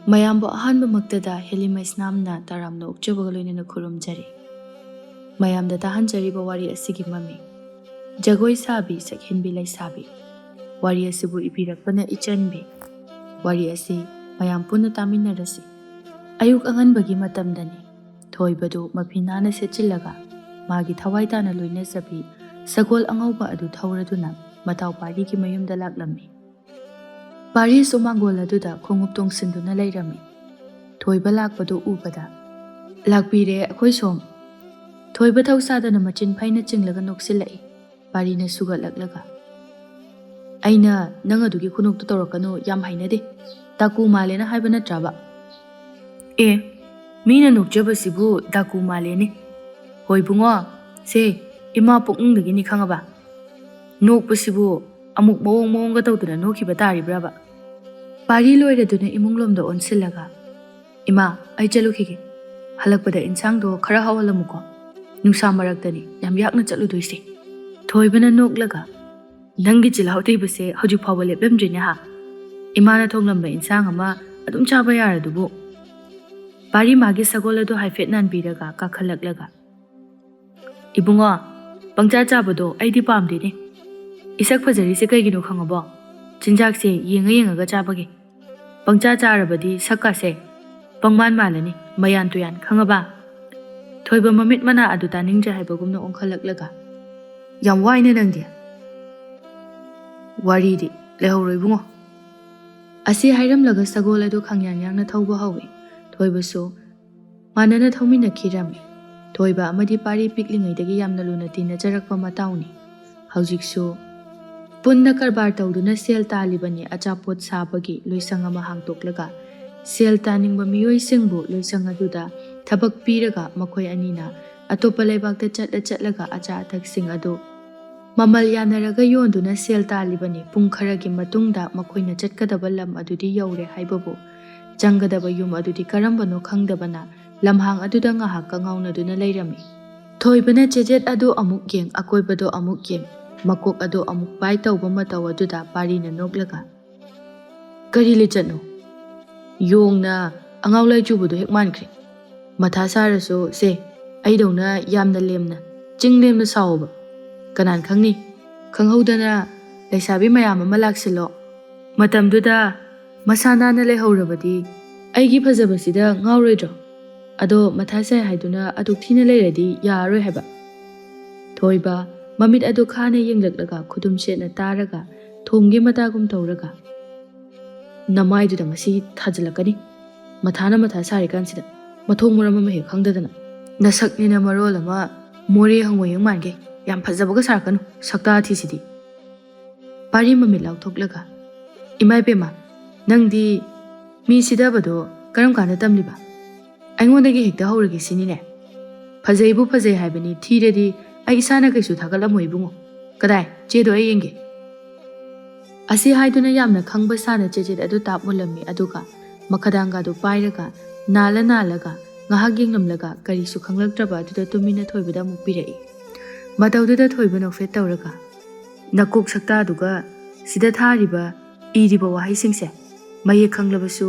ꯃꯌꯥꯝꯕꯨ ꯑꯍꯥꯟꯕꯃꯛꯇꯗ ꯍꯦꯂꯤꯃꯩꯁꯅꯥꯝꯅ ꯇꯔꯥꯝꯅ ꯑꯣꯛꯆꯕꯒ ꯂꯣꯏꯅꯅ ꯈꯨꯔꯨꯝꯖꯔꯤ꯫ ꯃꯌꯥꯝꯗ ꯇꯥꯍꯟꯖꯔꯤꯕ ꯋꯥꯔꯤ ꯑꯁꯤꯒꯤ ꯃꯃꯤꯡ ꯖꯒꯣꯏ ꯁꯥꯕꯤ ꯁꯛꯍꯦꯟꯕꯤ ꯂꯩꯁꯥꯕꯤ꯫ ꯋꯥꯔꯤ ꯑꯁꯤꯕꯨ ꯏꯕꯤꯔꯛꯄꯅ ꯏꯆꯟꯕꯤ꯫ ꯋꯥꯔꯤ ꯑꯁꯤ ꯃꯌꯥꯝ ꯄꯨꯟꯅ ꯇꯥꯃꯤꯟꯅꯔꯁꯤ꯫ ꯑꯌꯨꯛ ꯑꯉꯟꯕꯒꯤ ꯃꯇꯝꯗꯅꯤ ꯊꯣꯏꯕꯗꯨ ꯃꯐꯤ ꯅꯥꯟꯅ ꯁꯦꯠꯆꯤꯜꯂꯒ ꯃꯥꯒꯤ ꯊꯋꯥꯏ ꯇꯥꯅ ꯂꯣꯏꯅꯖꯕꯤ ꯁꯒꯣꯜ ꯑꯉꯧꯕ ꯑꯗꯨ ꯊꯧꯔꯗꯨꯅ ꯃꯇꯥꯎ ꯄꯥꯔꯤꯒꯤ ꯃꯌꯨꯝꯗ ꯂꯥꯛꯂꯝꯃꯤ꯫ ꯄꯥꯔꯤꯁꯨ ꯃꯥꯡꯒꯣꯜ ꯑꯗꯨꯗ ꯈꯣꯡꯎꯞ ꯇꯣꯡꯁꯤꯟꯗꯨꯅ ꯂꯩꯔꯝꯃꯤ꯫ ꯊꯣꯏꯕ ꯂꯥꯛꯄꯗꯨ ꯎꯕꯗ "ꯂꯥꯛꯄꯤꯔꯦ ꯑꯩꯈꯣꯏ ꯁꯣꯝ"꯫ ꯊꯣꯏꯕ ꯊꯧꯁꯥꯗꯅ ꯃꯆꯤꯟ ꯐꯩꯅ ꯆꯤꯡꯂꯒ ꯅꯣꯛꯁꯤꯜꯂꯛꯏ꯫ ꯄꯥꯔꯤꯅ ꯁꯨꯒꯠꯂꯛꯂꯒ "ꯑꯩꯅ ꯅꯪ ꯑꯗꯨꯒꯤ ꯈꯨꯅꯣꯛꯇꯨ ꯇꯧꯔꯛꯀꯅꯨ, ꯌꯥꯝ ꯍꯩꯅꯗꯦ, ꯗꯥꯀꯨ ꯃꯥꯜꯂꯦꯅ ꯍꯥꯏꯕ ꯅꯠꯇ꯭ꯔꯕ"꯫ "ꯑꯦ, ꯃꯤꯅ ꯅꯣꯛꯆꯕꯁꯤꯕꯨ ꯗꯥꯀꯨ ꯃꯥꯜꯂꯦꯅꯦ? ꯍꯣꯏ ꯕꯨꯡꯉꯣ, ꯁꯦ ꯏꯃꯥ ꯄꯨꯛꯅꯨꯡꯗꯒꯤꯅꯤ ꯈꯪꯉꯕ? ꯅꯣꯛꯄꯁꯤꯕꯨ ꯑꯃꯨꯛ ꯃꯑꯣꯡꯒ ꯇꯧꯗꯅ ꯅꯣꯛꯈꯤꯕ ꯇꯥꯔꯤꯕ꯭ꯔꯕ"꯫ ꯄꯥꯔꯤ ꯂꯣꯏꯔꯗꯨꯅ ꯏꯃꯨꯡꯂꯣꯝꯗ ꯑꯣꯟꯁꯤꯜꯂꯒ "ꯏꯃꯥ, ꯑꯩ ꯆꯠꯂꯨꯈꯤꯒꯦ. ꯍꯜꯂꯛꯄꯗ ꯏꯟꯁꯥꯡꯗꯣ ꯈꯔ ꯍꯥꯎꯍꯜꯂꯝꯃꯨꯀꯣ. ꯅꯨꯡꯁꯥ ꯃꯔꯛꯇꯅꯤ ꯌꯥꯝ ꯌꯥꯛꯅ ꯆꯠꯂꯨꯗꯣꯏꯁꯦ"꯫ ꯊꯣꯏꯕꯅ ꯅꯣꯛꯂꯒ "ꯅꯪꯒꯤ ꯆꯤꯜꯍꯥꯎ ꯊꯤꯕꯁꯦ ꯍꯧꯖꯤꯛ ꯐꯥꯎꯕ ꯂꯦꯞꯂꯝꯗ꯭ꯔꯤꯅꯦ ꯍꯥ? ꯏꯃꯥꯅ ꯊꯣꯡꯂꯝꯕ ꯏꯟꯁꯥꯡ ꯑꯃ ꯑꯗꯨꯝ ꯆꯥꯕ ꯌꯥꯔꯗꯨꯕꯨ"꯫ ꯄꯥꯔꯤ ꯃꯥꯒꯤ ꯁꯒꯣꯜ ꯑꯗꯨ ꯍꯥꯏꯐꯦꯠ ꯅꯥꯟꯕꯤꯔꯒ ꯀꯥꯈꯠꯂꯛꯂꯒ "ꯏꯕꯨꯡꯉꯣ, ꯄꯪꯆꯥ ꯆꯥꯕꯗꯣ ꯑꯩꯗꯤ ꯄꯥꯝꯗꯦꯅꯦ. ꯏꯁꯛ ꯐꯖꯔꯤꯁꯦ ꯀꯩꯒꯤꯅꯣ ꯈꯪꯉꯕꯣ? ꯆꯤꯟꯖꯥꯛꯁꯦ ꯌꯦꯡꯉꯒ ꯆꯥꯕꯒꯤ. ꯄꯪꯆꯥ ꯆꯥꯔꯕꯗꯤ ꯁꯛꯀꯥꯁꯦ ꯄꯪꯃꯥꯟ ꯃꯥꯜꯂꯅꯤ, ꯃꯌꯥꯟ ꯇꯨꯌꯥꯟ ꯈꯪꯉꯕ"꯫ ꯊꯣꯏꯕ ꯃꯃꯤꯠ ꯃꯅꯥ ꯑꯗꯨ ꯇꯥꯅꯤꯡꯗ꯭ꯔꯦ ꯍꯥꯏꯕꯒꯨꯝꯅ ꯑꯣꯟꯈꯠꯂꯛꯂꯒ "ꯌꯥꯝ ꯋꯥꯏꯅꯦ ꯅꯪꯗꯤ". "ꯋꯥꯔꯤꯗꯤ ꯂꯩꯍꯧꯔꯣ ꯏꯕꯨꯡꯉꯣ"꯫ ꯑꯁꯤ ꯍꯥꯏꯔꯝꯂꯒ ꯁꯒꯣꯜ ꯑꯗꯨ ꯈꯪꯌꯥꯡ ꯌꯥꯡꯅ ꯊꯧꯕ ꯍꯧꯏ꯫ ꯊꯣꯏꯕꯁꯨ ꯃꯥꯟꯅꯅ ꯊꯧꯃꯤꯟꯅꯈꯤꯔꯝꯃꯤ꯫ ꯊꯣꯏꯕ ꯑꯃꯗꯤ ꯄꯥꯔꯤ ꯄꯤꯛꯂꯤꯉꯩꯗꯒꯤ ꯌꯥꯝꯅ ꯂꯨꯅ ꯇꯤꯟꯅꯖꯔꯛꯄ ꯃꯇꯥꯎꯅꯤ꯫ ꯍꯧꯖꯤꯛꯁꯨ ꯄꯨꯟꯅ ꯀꯔꯕꯥꯔ ꯇꯧꯗꯨꯅ ꯁꯦꯜ ꯇꯥꯜꯂꯤꯕꯅꯤ꯫ ꯑꯆꯥꯄꯣꯠ ꯁꯥꯕꯒꯤ ꯂꯣꯏꯁꯪ ꯑꯃ ꯍꯥꯡꯗꯣꯛꯂꯒ ꯁꯦꯜ ꯇꯥꯅꯤꯡꯕ ꯃꯤꯑꯣꯏꯁꯤꯡꯕꯨ ꯂꯣꯏꯁꯪ ꯑꯗꯨꯗ ꯊꯕꯛ ꯄꯤꯔꯒ ꯃꯈꯣꯏ ꯑꯅꯤꯅ ꯑꯇꯣꯞꯄ ꯂꯩꯕꯥꯛꯇ ꯆꯠꯂꯒ ꯑꯆꯥ ꯑꯊꯛꯁꯤꯡ ꯑꯗꯨ ꯃꯃꯜ ꯌꯥꯅꯔꯒ ꯌꯣꯟꯗꯨꯅ ꯁꯦꯜ ꯇꯥꯜꯂꯤꯕꯅꯤ꯫ ꯄꯨꯡ ꯈꯔꯒꯤ ꯃꯇꯨꯡꯗ ꯃꯈꯣꯏꯅ ꯆꯠꯀꯗꯕ ꯂꯝ ꯑꯗꯨꯗꯤ ꯌꯧꯔꯦ ꯍꯥꯏꯕꯕꯨ ꯆꯪꯒꯗꯕ ꯌꯨꯝ ꯑꯗꯨꯗꯤ ꯀꯔꯝꯕꯅꯣ ꯈꯪꯗꯕꯅ ꯂꯝꯍꯥꯡ ꯑꯗꯨꯗ ꯉꯥꯏꯍꯥꯛ ꯀꯪꯉꯥꯎꯅꯗꯨꯅ ꯂꯩꯔꯝꯃꯤ꯫ ꯊꯣꯏꯕꯅ ꯆꯦꯖꯦꯠ ꯑꯗꯨ ꯑꯃꯨꯛ ꯌꯦꯡ, ꯑꯀꯣꯏꯕꯗꯣ ꯑꯃꯨꯛ ꯌꯦꯡ, ꯃꯀꯣꯛ ꯑꯗꯨ ꯑꯃꯨꯛ ꯄꯥꯏ ꯇꯧꯕ ꯃꯇꯧ ꯑꯗꯨꯗ ꯄꯥꯔꯤꯅ ꯅꯣꯛꯂꯒ "ꯀꯔꯤ ꯂꯤꯆꯠꯅꯣ? ꯌꯣꯡꯅ ꯑꯉꯥꯎ ꯂꯥꯏ ꯆꯨꯕꯗꯣ ꯍꯦꯛ ꯃꯥꯟꯈ꯭ꯔꯦ꯫ ꯃꯊꯥ ꯁꯥꯔꯁꯨ ꯁꯦ ꯑꯩꯗꯧꯅ ꯌꯥꯝꯅ ꯂꯦꯝꯅ ꯆꯤꯡ ꯂꯦꯝꯅ ꯁꯥꯎꯕ. ꯀꯅꯥꯟ ꯈꯪꯅꯤ, ꯈꯪꯍꯧꯗꯅ ꯂꯩꯁꯥꯕꯤ ꯃꯌꯥꯝ ꯑꯃ ꯂꯥꯛꯁꯤꯜꯂꯣ. ꯃꯇꯝꯗꯨꯗ ꯃꯁꯥ ꯅꯥꯟꯅ ꯂꯩꯍꯧꯔꯕꯗꯤ ꯑꯩꯒꯤ ꯐꯖꯕꯁꯤꯗ ꯉꯥꯎꯔꯣꯏꯗ꯭ꯔꯣ? ꯑꯗꯣ ꯃꯊꯥ ꯁꯥꯏ ꯍꯥꯏꯗꯨꯅ ꯑꯗꯨꯛ ꯊꯤꯅ ꯂꯩꯔꯗꯤ ꯌꯥꯔꯔꯣꯏ ꯍꯥꯏꯕ". ꯊꯣꯏꯕ ꯃꯃꯤꯠ ꯑꯗꯨ ꯈꯥꯅ ꯌꯦꯡꯂꯛꯂꯒ ꯈꯨꯗꯨꯝ ꯁꯦꯠꯅ ꯇꯥꯔꯒ ꯊꯣꯝꯒꯤ ꯃꯇꯥꯒꯨꯝ ꯇꯧꯔꯒ "ꯅꯃꯥꯏꯗꯨꯗ ꯉꯁꯤ ꯊꯥꯖꯤꯜꯂꯛꯀꯅꯤ. ꯃꯊꯥꯅ ꯃꯊꯥ ꯁꯥꯔꯤꯀꯥꯟꯁꯤꯗ ꯃꯊꯣꯡ ꯃꯔꯝ ꯑꯃ ꯍꯦꯛ ꯈꯪꯗꯗꯅ. ꯅꯁꯛꯅꯤꯅ ꯃꯔꯣꯜ ꯑꯃ ꯃꯣꯔꯦ ꯍꯪꯉꯣꯏ ꯃꯥꯟꯒꯩ. ꯌꯥꯝ ꯐꯖꯕꯒ ꯁꯥꯔꯛꯀꯅꯨ, ꯁꯛꯇꯥ ꯊꯤꯁꯤꯗꯤ". ꯄꯥꯔꯤ ꯃꯃꯤꯠ ꯂꯥꯎꯊꯣꯛꯂꯒ "ꯏꯃꯥꯏꯄꯦꯝꯃ, ꯅꯪꯗꯤ ꯃꯤ ꯁꯤꯗꯕꯗꯣ ꯀꯔꯝ ꯀꯥꯟꯗ ꯇꯝꯂꯤꯕ? ꯑꯩꯉꯣꯟꯗꯒꯤ ꯍꯦꯛꯇ ꯍꯧꯔꯒꯦ ꯁꯤꯅꯤꯅꯦ. ꯐꯖꯩꯕꯨ ꯐꯖꯩ ꯍꯥꯏꯕꯅꯤ, ꯊꯤꯔꯗꯤ ꯑꯩ ꯏꯁꯥꯅ ꯀꯩꯁꯨ ꯊꯥꯒꯠꯂꯝꯃꯣꯏ ꯏꯕꯨꯡꯉꯣ. ꯀꯗꯥꯏ ꯆꯦꯗꯣ ꯑꯩ ꯌꯦꯡꯒꯦ". ꯑꯁꯤ ꯍꯥꯏꯗꯨꯅ ꯌꯥꯝꯅ ꯈꯪꯕ ꯁꯥꯅ ꯆꯦꯖꯦꯠ ꯑꯗꯨ ꯇꯥꯞ ꯃꯨꯜꯂꯝꯃꯤ꯫ ꯑꯗꯨꯒ ꯃꯈꯗꯥꯡꯒꯗꯨ ꯄꯥꯏꯔꯒ ꯅꯥꯜꯂꯒ ꯉꯥꯏꯍꯥꯛ ꯌꯦꯡꯂꯝꯂꯒ ꯀꯔꯤꯁꯨ ꯈꯪꯂꯛꯇ꯭ꯔꯕ ꯑꯗꯨꯗ ꯇꯨꯃꯤꯟꯅ ꯊꯣꯏꯕꯗ ꯑꯃꯨꯛ ꯄꯤꯔꯛꯏ꯫ ꯃꯇꯧꯗꯨꯗ ꯊꯣꯏꯕ ꯅꯣꯛꯐꯦꯠ ꯇꯧꯔꯒ "ꯅꯀꯣꯛ ꯁꯛꯇꯥꯗꯨꯒ ꯁꯤꯗ ꯊꯥꯔꯤꯕ ꯏꯔꯤꯕ ꯋꯥꯍꯩꯁꯤꯡꯁꯦ ꯃꯌꯦꯛ ꯈꯪꯂꯕꯁꯨ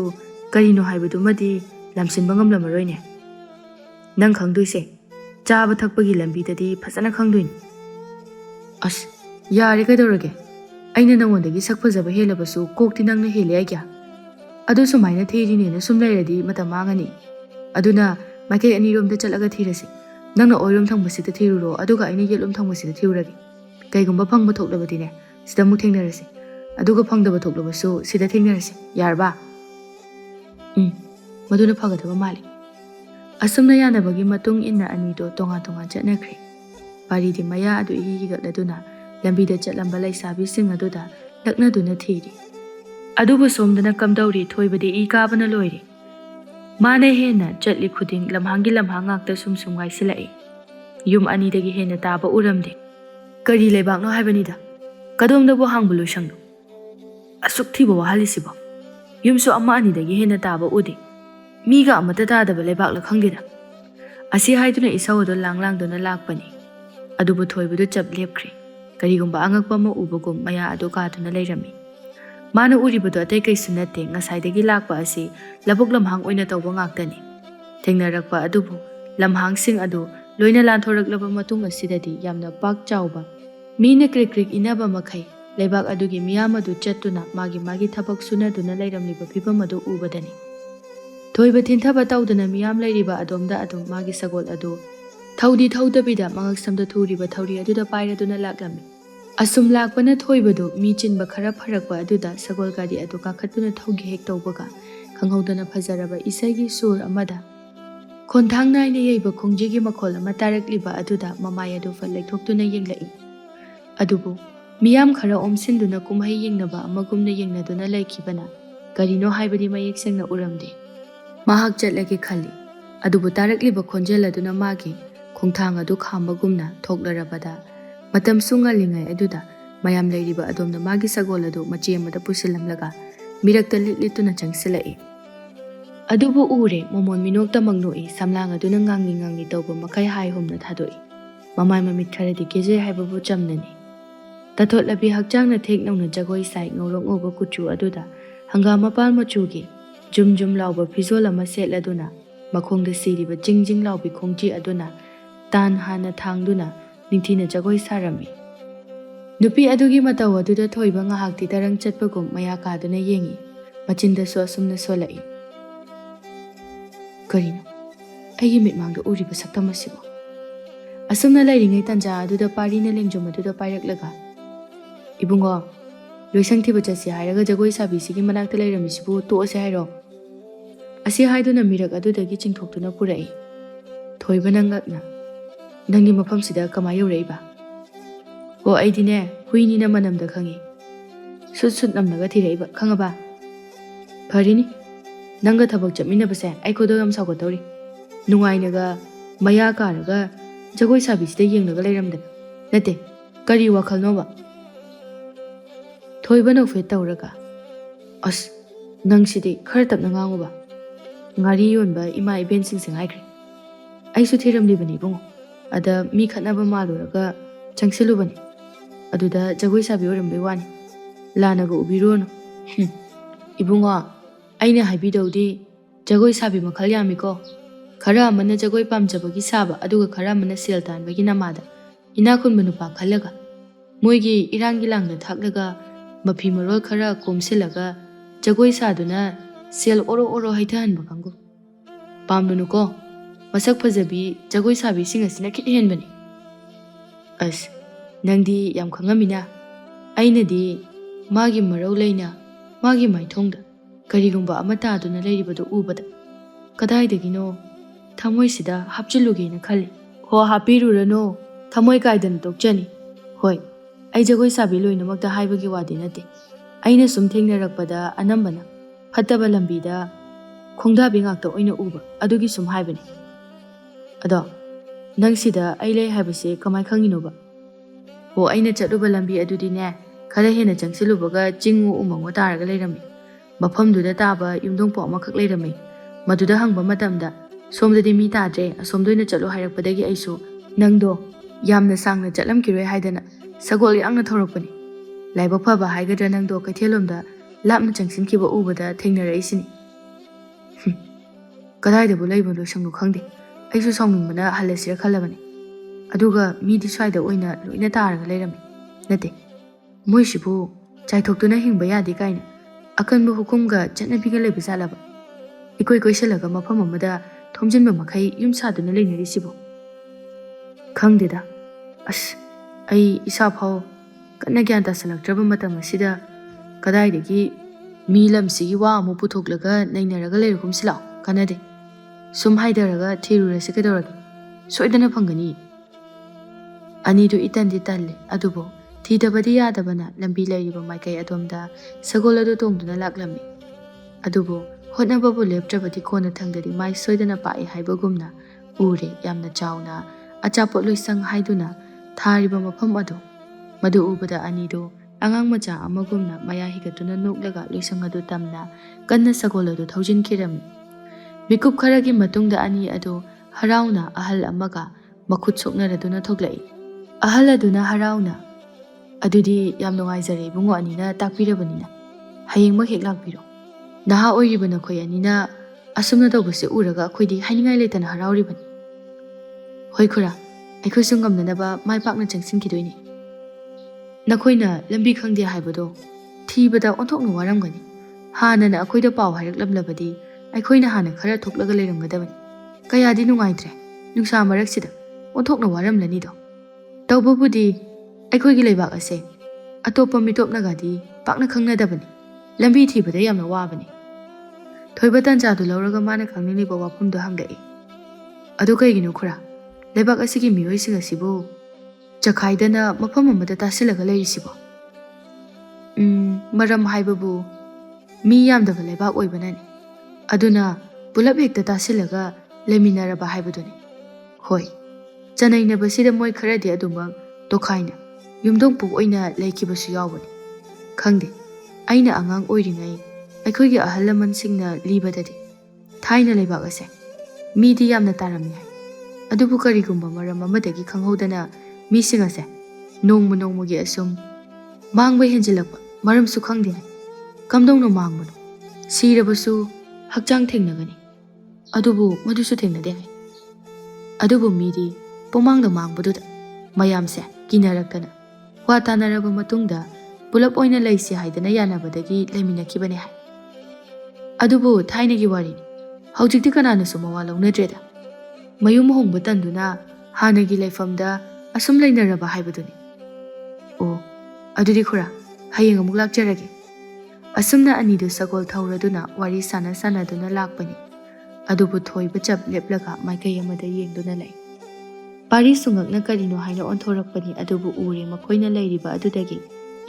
ꯀꯔꯤꯅꯣ ꯍꯥꯏꯕꯗꯨꯃꯗꯤ ꯂꯝꯁꯤꯟꯕ ꯉꯝꯂꯝꯃꯔꯣꯏꯅꯦ. ꯅꯪ ꯈꯪꯗꯣꯏꯁꯦ ꯆꯥꯕ ꯊꯛꯄꯒꯤ ꯂꯝꯕꯤꯗꯗꯤ ꯐꯖꯅ ꯈꯪꯗꯣꯏꯅꯤ". "ꯑꯁ ꯌꯥꯔꯦ ꯀꯩꯗꯧꯔꯒꯦ? ꯑꯩꯅ ꯅꯉꯣꯟꯗꯒꯤ ꯁꯛ ꯐꯖꯕ ꯍꯦꯜꯂꯕꯁꯨ ꯀꯣꯛꯇꯤ ꯅꯪꯅ ꯍꯦꯜꯂꯦ ꯑꯩꯒ꯭ꯌꯥ. ꯑꯗꯨ ꯁꯨꯃꯥꯏꯅ ꯊꯤꯔꯤꯅꯦꯅ ꯁꯨꯝ ꯂꯩꯔꯗꯤ ꯃꯇꯝ ꯃꯥꯡꯉꯅꯤ. ꯑꯗꯨꯅ ꯃꯥꯏꯀꯩ ꯑꯅꯤꯔꯣꯝꯗ ꯆꯠꯂꯒ ꯊꯤꯔꯁꯤ. ꯅꯪꯅ ꯑꯣꯏꯔꯣꯝ ꯊꯪꯕꯁꯤꯗ ꯊꯤꯔꯨꯔꯣ, ꯑꯗꯨꯒ ꯑꯩꯅ ꯌꯦꯠꯂꯣꯝ ꯊꯪꯕꯁꯤꯗ ꯊꯤꯔꯨꯔꯒꯦ. ꯀꯩꯒꯨꯝꯕ ꯐꯪꯕ ꯊꯣꯛꯂꯕꯗꯤꯅꯦ ꯁꯤꯗ ꯑꯃꯨꯛ ꯊꯦꯡꯅꯔꯁꯤ, ꯑꯗꯨꯒ ꯐꯪꯗꯕ ꯊꯣꯛꯂꯕꯁꯨ ꯁꯤꯗ ꯊꯦꯡꯅꯔꯁꯤ. ꯌꯥꯔꯕ?" "ꯃꯗꯨꯅ ꯐꯒꯗꯕ ꯃꯥꯜꯂꯤ". ꯑꯁꯨꯝꯅ ꯌꯥꯅꯕꯒꯤ ꯃꯇꯨꯡ ꯏꯟꯅ ꯑꯅꯤꯗꯣ ꯇꯣꯉꯥꯟ ꯆꯠꯅꯈ꯭ꯔꯦ꯫ ꯄꯥꯔꯤꯗꯤ ꯃꯌꯥ ꯑꯗꯨ ꯏꯍꯤ ꯍꯤꯒꯠꯂꯗꯨꯅ ꯂꯝꯕꯤꯗ ꯆꯠꯂꯝꯕ ꯂꯩꯁꯥꯕꯤꯁꯤꯡ ꯑꯗꯨꯗ ꯂꯛꯅꯗꯨꯅ ꯊꯤꯔꯤ꯫ ꯑꯗꯨꯕꯨ ꯁꯣꯝꯗꯅ ꯀꯝꯗꯧꯔꯤ? ꯊꯣꯏꯕꯗꯤ ꯏ ꯀꯥꯕꯅ ꯂꯣꯏꯔꯤ꯫ ꯃꯥꯅ ꯍꯦꯟꯅ ꯆꯠꯂꯤ ꯈꯨꯗꯤꯡ ꯂꯝꯍꯥꯡꯒꯤ ꯂꯝꯍꯥꯡ ꯉꯥꯛꯇ ꯁꯨꯝ ꯉꯥꯏꯁꯤꯜꯂꯛꯏ꯫ ꯌꯨꯝ ꯑꯅꯤꯗꯒꯤ ꯍꯦꯟꯅ ꯇꯥꯕ ꯎꯔꯝꯗꯦ꯫ ꯀꯔꯤ ꯂꯩꯕꯥꯛꯅꯣ ꯍꯥꯏꯕꯅꯤꯗ, ꯀꯗꯣꯝꯗꯕꯨ ꯍꯥꯡꯕ ꯂꯣꯏꯁꯪꯅꯣ? ꯑꯁꯨꯛ ꯊꯤꯕ ꯋꯥꯍꯜꯂꯤꯁꯤꯕꯣ? ꯌꯨꯝꯁꯨ ꯑꯃ ꯑꯅꯤꯗꯒꯤ ꯍꯦꯟꯅ ꯇꯥꯕ ꯎꯗꯦ. ꯃꯤꯒ ꯑꯃꯠꯇ ꯇꯥꯗꯕ ꯂꯩꯕꯥꯛꯂ ꯈꯪꯗꯦꯗ". ꯑꯁꯤ ꯍꯥꯏꯗꯨꯅ ꯏꯁꯧ ꯑꯗꯨ ꯂꯥꯡꯗꯨꯅ ꯂꯥꯛꯄꯅꯤ꯫ ꯑꯗꯨꯕꯨ ꯊꯣꯏꯕꯗꯨ ꯆꯞ ꯂꯦꯞꯈ꯭ꯔꯦ, ꯀꯔꯤꯒꯨꯝꯕ ꯑꯉꯛꯄ ꯑꯃ ꯎꯕꯒꯨꯝ ꯃꯌꯥ ꯑꯗꯨ ꯀꯥꯗꯨꯅ ꯂꯩꯔꯝꯃꯤ꯫ Mana uribado atay kaysu nate ngasaydagi lakpa asi labok lamhang oina tawba ngaktani. Thengnarakpa adubu lamhangsing adu loina lanthoraklaba matung asidadi yamna pak chawba mina krik inaba makai leibak adugi miyam adu chattuna magi thabak sunaduna leiramliba phibam adu ubadani. Thoiba thinthaba tawduna miyam leiriba adomda adum magi sagol adu thawdi thawdabida mangak samda thuriba thawri aduda pairaduna laklami. Asum lakpana thoibadu mi chinba khara pharakpa aduda sagol gadi adu kakhatuna thawgi hek tawbaga khanghaudana phajaraba isagi sur amada khonthang naina yeiba khongjigi makhol ama tarakliba aduda mamai adu fa lekthoktuna yenglai. Adubu miyam khara omsinduna kumhai yengnaba amagumna yengnaduna laikibana karino haibadi mayek sengna uramde. Mahak chatlagi khali adubu tarakliba khonjel aduna magi khongthang adu khambagumna thoklarabada matam sungalingai aduda mayam leiriba adomna magi sagol adu machi amada pusilamlaga mirakta lituna changsilai. Adubu ure momon minokta mangnoi samlang aduna ngangi tawba makai hai homna thadoi. Mamai mamit kharadi keje haibabu chamnani. Tathot labi hakjangna theknauna jagoi sai ngorong oba kuchu aduda hangama pal machugi jum lauba fizol ama setladuna makhongda siriba jingjing laubi khongji aduna tan hana thangduna ningthina jagoi sarami. Nupi adugi mataw aduda thoiba ngahakti tarang chatpagum maya kaduna yengi machinda so asumna solai. Karino ayi mitmangda uriba saktamasibo asumna lairingai tanja aduda parina lengjom aduda pairaklaga ibungo loisang thiba chasi hairaga jagoi sabi sigi manakta lairamisibu toase hairo asi haiduna mirak adudagi chingthoktuna purai. Thoiba nangakna nangni mafam sida kama yuraiba o aidine huini na manamda khangi sut namnaga thiraiba khangaba pharini nanga thabak chapminabase aikodo yam sagotori nungainaga maya karaga jagoi sabi sida yengnaga lairamda nate kari wakhalnoba. Thoiba no fe tawraga as nangsidi khar tapna nganguba ngari yonba ima iben sing haikre aisu thiramlibani bungo ada mi khatnaba maluraga changsilubani aduda jagoi sabi orambe wani lanaga ubirono ibungo aina haibidawdi jagoi sabi makhal yamiko khara amana jagoi pamjabagi saba aduga khara amana sel tanbagi namada inakhunba nupa khallaga moigi irangi langna thaklaga mafi marol khara komsilaga jagoi saduna sel oro haithanba kangu pamnunuko masak phajabi jagoi sabi sing asina khit henbani as nangdi yam khangamina ainadi magi marau leina magi maithongda karigumba amata aduna leiribadu ubada kadaidagino thamoi sida hapchilugena khali ho hapirurano thamoi kaidana tokchani hoi ai jagoi sabi loinamakta haibagi wadi nate aina sum thengnarakpada anambana phattaba lambida khongdabi ngakta oina uba adugi sum haibani ado nangsida ai lei haibase kamai khanginoba ho aina chatluba lambi adudine khara hena changsilubaga jingu umango taraga leirami mafamduda taba yumdongpo amakhak leirami maduda hangba matamda somdadi mi tadre asomdoina chatlo hairakpadagi aisu nangdo yamna sangna chatlamkiroi haidana sagol yangna thorakpani laibak phaba haigadra nangdo kaithelomda lapna changsinkiba ubada thengnaraisini kadaidabu leibo loisangnu khangde aisu sawningmana halasira khalabani aduga midi swaida oina loina taraga leirami nate moisibu chaithokduna hingba yadi kaina akanbu hukumga chatnabiga leiba salaba ikoi koisalaga mafam amada thomjinba makhai yum saduna leinarisibu khangdeda as ai isa phau kana gyan tasalaktraba matam asida kadaidagi mi lamsigi wa amu puthoklaga nainaraga leirugum silaw kanade sum haidaraga thirurasi kadawragi soidana phangani anidu itandi talle adubo thidabadi yadabana lambi leiriba maikai adomda sagol adu tongduna laklami adubo hotnababu leptrabadi kona thangdadi mai soidana pai haibagumna ure yamna chawna achapot loisang haiduna thariba mafam adu madu ubada anidu angang macha amagumna maya higatuna noklaga loisang adu tamna kanna sagol adu thaujin kirami mikup kharagi matungda ani adu harauna ahal amaga makhut soknaraduna thoklai ahal aduna harauna adudi yam nungaijare bungo anina takpirabanina ꯍꯌꯦꯡꯃꯛ ꯍꯦꯛ ꯂꯥꯛꯄꯤꯔꯣ꯫ ꯅꯍꯥ ꯑꯣꯏꯔꯤꯕ ꯅꯈꯣꯏ ꯑꯅꯤꯅ ꯑꯁꯨꯝꯅ ꯇꯧꯕꯁꯦ ꯎꯔꯒ ꯑꯩꯈꯣꯏꯗꯤ ꯍꯥꯏꯅꯤꯡꯉꯥꯏ ꯂꯩꯇꯅ ꯍꯔꯥꯎꯔꯤꯕꯅꯤ꯫ ꯍꯣꯏ ꯈꯨꯔꯥ, ꯑꯩꯈꯣꯏꯁꯨ ꯉꯝꯅꯅꯕ ꯃꯥꯏ ꯄꯥꯛꯅ ꯆꯪꯁꯤꯟꯈꯤꯗꯣꯏꯅꯤ꯫ ꯅꯈꯣꯏꯅ ꯂꯝꯕꯤ ꯈꯪꯗꯦ ꯍꯥꯏꯕꯗꯣ ꯊꯤꯕꯗ ꯑꯣꯟꯊꯣꯛꯅ ꯋꯥꯔꯝꯒꯅꯤ꯫ ꯍꯥꯟꯅꯅ ꯑꯩꯈꯣꯏꯗ ꯄꯥꯎ ꯍꯥꯏꯔꯛꯂꯝꯂꯕꯗꯤ ꯑꯩꯈꯣꯏꯅ ꯍꯥꯟꯅ ꯈꯔ ꯊꯣꯛꯂꯒ ꯂꯩꯔꯝꯒꯗꯕꯅꯤ꯫ ꯀꯌꯥꯗꯤ ꯅꯨꯡꯉꯥꯏꯇ꯭ꯔꯦ, ꯅꯨꯡꯁꯥ ꯃꯔꯛꯁꯤꯗ ꯑꯣꯟꯊꯣꯛꯅ ꯋꯥꯔꯝꯂꯅꯤꯗꯣ꯫ ꯇꯧꯕꯕꯨꯗꯤ ꯑꯩꯈꯣꯏꯒꯤ ꯂꯩꯕꯥꯛ ꯑꯁꯦ ꯑꯇꯣꯞꯄ ꯃꯤꯇꯣꯞꯅꯒꯗꯤ ꯄꯥꯛꯅ ꯈꯪꯅꯗꯕꯅꯤ꯫ ꯂꯝꯕꯤ ꯊꯤꯕꯗ ꯌꯥꯝꯅ ꯋꯥꯕꯅꯤ꯫ ꯊꯣꯏꯕ ꯇꯟꯖꯥꯗꯨ ꯂꯧꯔꯒ ꯃꯥꯅ ꯈꯪꯅꯤꯡꯂꯤꯕ ꯋꯥꯐꯝꯗꯣ ꯍꯪꯂꯛꯏ꯫ ꯑꯗꯨ ꯀꯩꯒꯤꯅꯣ ꯈꯨꯔꯥ, ꯂꯩꯕꯥꯛ ꯑꯁꯤꯒꯤ ꯃꯤꯑꯣꯏꯁꯤꯡ ꯑꯁꯤꯕꯨ ꯆꯈꯥꯏꯗꯅ ꯃꯐꯝ ꯑꯃꯗ ꯇꯥꯁꯤꯜꯂꯒ ꯂꯩꯔꯤꯁꯤꯕꯣ? ꯃꯔꯝ ꯍꯥꯏꯕꯕꯨ ꯃꯤ ꯌꯥꯝꯗꯕ ꯂꯩꯕꯥꯛ ꯑꯣꯏꯕꯅꯅꯤ꯫ ꯑꯗꯨꯅ ꯄꯨꯂꯞ ꯍꯦꯛꯇ ꯇꯥꯁꯤꯜꯂꯒ ꯂꯩꯃꯤꯟꯅꯔꯕ ꯍꯥꯏꯕꯗꯨꯅꯤ꯫ ꯍꯣꯏ, ꯆꯅꯩꯅꯕꯁꯤꯗ ꯃꯣꯏ ꯈꯔꯗꯤ ꯑꯗꯨꯃꯛ ꯇꯣꯈꯥꯏꯅ ꯌꯨꯝꯊꯣꯡ ꯑꯣꯏꯅ ꯂꯩꯈꯤꯕꯁꯨ ꯌꯥꯎꯕꯅꯤ꯫ ꯈꯪꯗꯦ, ꯑꯩꯅ ꯑꯉꯥꯡ ꯑꯣꯏꯔꯤꯉꯩ ꯑꯩꯈꯣꯏꯒꯤ ꯑꯍꯜ ꯂꯃꯟꯁꯤꯡꯅ ꯂꯤꯕꯗꯗꯤ ꯊꯥꯏꯅ ꯂꯩꯕꯥꯛ ꯑꯁꯦ ꯃꯤꯗꯤ ꯌꯥꯝꯅ ꯇꯥꯔꯝꯃꯤ ꯍꯥꯏ꯫ ꯑꯗꯨꯕꯨ ꯀꯔꯤꯒꯨꯝꯕ ꯃꯔꯝ ꯑꯃꯗꯒꯤ ꯈꯪꯍꯧꯗꯅ ꯃꯤꯁꯤꯡ ꯑꯁꯦ ꯅꯣꯡꯃ ꯅꯣꯡꯃꯒꯤ ꯑꯁꯨꯝ ꯃꯥꯡꯕ ꯍꯦꯟꯖꯤꯜꯂꯛꯄ, ꯃꯔꯝꯁꯨ ꯈꯪꯗꯦ ꯍꯥꯏ꯫ ꯀꯝꯗꯧꯅ ꯃꯥꯡꯕꯅꯣ? ꯁꯤꯔꯕꯁꯨ ꯍꯛꯆꯥꯡ ꯊꯦꯡꯅꯒꯅꯤ, ꯑꯗꯨꯕꯨ ꯃꯗꯨꯁꯨ ꯊꯦꯡꯅꯗꯦ ꯍꯥꯏ꯫ ꯑꯗꯨꯕꯨ ꯃꯤꯗꯤ ꯄꯨꯃꯥꯡꯗ ꯃꯥꯡꯕꯗꯨꯗ ꯃꯌꯥꯝꯁꯦ ꯀꯤꯅꯔꯛꯇꯅ ꯋꯥ ꯇꯥꯅꯔꯕ ꯃꯇꯨꯡꯗ ꯄꯨꯂꯞ ꯑꯣꯏꯅ ꯂꯩꯁꯤ ꯍꯥꯏꯗꯅ ꯌꯥꯅꯕꯗꯒꯤ ꯂꯩꯃꯤꯟꯅꯈꯤꯕꯅꯤ ꯍꯥꯏ꯫ ꯑꯗꯨꯕꯨ ꯊꯥꯏꯅꯒꯤ ꯋꯥꯔꯤꯅꯤ, ꯍꯧꯖꯤꯛꯇꯤ ꯀꯅꯥꯅꯁꯨ ꯃꯋꯥ ꯂꯧꯅꯗ꯭ꯔꯦꯗ꯫ ꯃꯌꯨꯝ ꯍꯣꯡꯕ ꯇꯟꯗꯨꯅ ꯍꯥꯟꯅꯒꯤ ꯂꯩꯐꯝꯗ ꯑꯁꯨꯝ ꯂꯩꯅꯔꯕ ꯍꯥꯏꯕꯗꯨꯅꯤ꯫ ꯑꯣ, ꯑꯗꯨꯗꯤ ꯈꯨꯔꯥ, ꯍꯌꯦꯡ ꯑꯃꯨꯛ ꯂꯥꯛꯆꯔꯒꯦ꯫ ꯑꯁꯨꯝꯅ ꯑꯅꯤꯗꯨ ꯁꯒꯣꯜ ꯊꯧꯔꯗꯨꯅ ꯋꯥꯔꯤ ꯁꯥꯟꯅꯗꯨꯅ ꯂꯥꯛꯄꯅꯤ꯫ ꯑꯗꯨꯕꯨ ꯊꯣꯏꯕ ꯆꯞ ꯂꯦꯞꯂꯒ ꯃꯥꯏꯀꯩ ꯑꯃꯗ ꯌꯦꯡꯗꯨꯅ ꯂꯩ꯫ ꯄꯥꯔꯤ ꯁꯨꯡꯉꯛꯅ ꯀꯔꯤꯅꯣ ꯍꯥꯏꯅ ꯑꯣꯟꯊꯣꯔꯛꯄꯅꯤ꯫ ꯑꯗꯨꯕꯨ ꯎꯔꯦ ꯃꯈꯣꯏꯅ ꯂꯩꯔꯤꯕ ꯑꯗꯨꯗꯒꯤ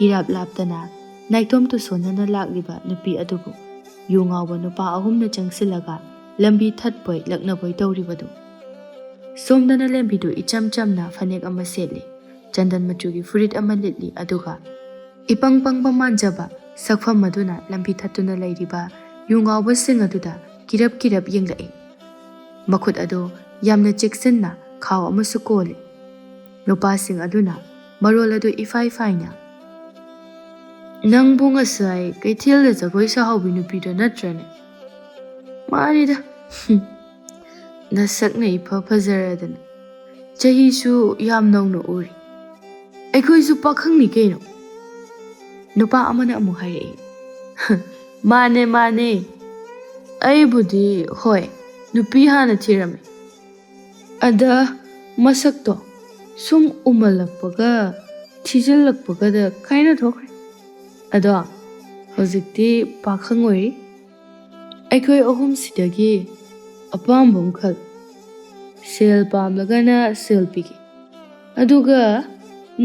ꯏꯔꯥꯞ ꯂꯥꯞꯇꯅ ꯅꯥꯏꯇꯣꯝ ꯇꯨꯁꯣꯟꯅꯅ ꯂꯥꯛꯂꯤꯕ ꯅꯨꯄꯤ ꯑꯗꯨꯕꯨ ꯌꯨ ꯉꯥꯎꯕ ꯅꯨꯄꯥ ꯑꯍꯨꯝꯅ ꯆꯪꯁꯤꯜꯂꯒ ꯂꯝꯕꯤ ꯊꯠꯄꯣꯏ ꯂꯛꯅꯕꯣꯏ ꯇꯧꯔꯤꯕꯗꯨ꯫ ꯁꯣꯝꯗꯅ ꯂꯦꯝꯕꯤꯗꯨ ꯏꯆꯝ ꯆꯝꯅ ꯐꯅꯦꯛ ꯑꯃ ꯁꯦꯠꯂꯤ, ꯆꯟꯗꯟ ꯃꯆꯨꯒꯤ ꯐꯨꯔꯤꯠ ꯑꯃ ꯂꯤꯠꯂꯤ, ꯑꯗꯨꯒ ꯏꯄꯪ ꯄꯪꯕ ꯃꯥꯟꯖꯕ ꯁꯛꯐꯝ ꯑꯗꯨꯅ ꯂꯝꯕꯤ ꯊꯠꯇꯨꯅ ꯂꯩꯔꯤꯕ ꯌꯨ ꯉꯥꯎꯕꯁꯤꯡ ꯑꯗꯨꯗ ꯀꯤꯔꯞ ꯀꯤꯔꯞ ꯌꯦꯡꯂꯛꯏ꯫ ꯃꯈꯨꯠ ꯑꯗꯨ ꯌꯥꯝꯅ ꯆꯦꯛꯁꯤꯟꯅ ꯈꯥꯎ ꯑꯃꯁꯨ ꯀꯣꯜꯂꯤ꯫ ꯅꯨꯄꯥꯁꯤꯡ ꯑꯗꯨꯅ ꯃꯔꯣꯜ ꯑꯗꯨ ꯏꯐꯥꯏ ꯐꯥꯏꯅ, "ꯅꯪꯕꯨ ꯉꯁꯥꯏ ꯀꯩꯊꯦꯜꯗ ꯖꯒꯣꯏ ꯁꯥꯍꯧꯕꯤ ꯅꯨꯄꯤꯗꯣ ꯅꯠꯇ꯭ꯔꯅꯦ?" "ꯃꯥꯅꯤꯗ, ꯅꯁꯛꯅ ꯏꯐ ꯐꯖꯔꯗꯅ ꯆꯍꯤꯁꯨ ꯌꯥꯝ ꯅꯧꯅ ꯎꯔꯤ꯫ ꯑꯩꯈꯣꯏꯁꯨ ꯄꯥꯈꯪꯅꯤ ꯀꯩꯅꯣ." ꯅꯨꯄꯥ ꯑꯃꯅ ꯑꯃꯨꯛ ꯍꯥꯏꯔꯛꯏ꯫ "ꯃꯥꯅꯦ ꯃꯥꯅꯦ, ꯑꯩꯕꯨꯗꯤ ꯍꯣꯏ ꯅꯨꯄꯤ ꯍꯥꯟꯅ ꯊꯤꯔꯝꯃꯦ꯫ ꯑꯗ ꯃꯁꯛꯇꯣ ꯁꯨꯝ ꯎꯃꯜꯂꯛꯄꯒ ꯊꯤꯖꯤꯜꯂꯛꯄꯒꯗ ꯀꯥꯏꯅꯊꯣꯛꯈ꯭ꯔꯦ꯫ ꯑꯗꯣ ꯍꯧꯖꯤꯛꯇꯤ ꯄꯥꯈꯪ ꯑꯣꯏꯔꯤ꯫ ꯑꯩꯈꯣꯏ ꯑꯍꯨꯝꯁꯤꯗꯒꯤ ꯑꯄꯥꯝꯕ ꯑꯃ ꯈꯜ꯫ ꯁꯦꯜ ꯄꯥꯝꯂꯒꯅ ꯁꯦꯜ ꯄꯤꯒꯦ, ꯑꯗꯨꯒ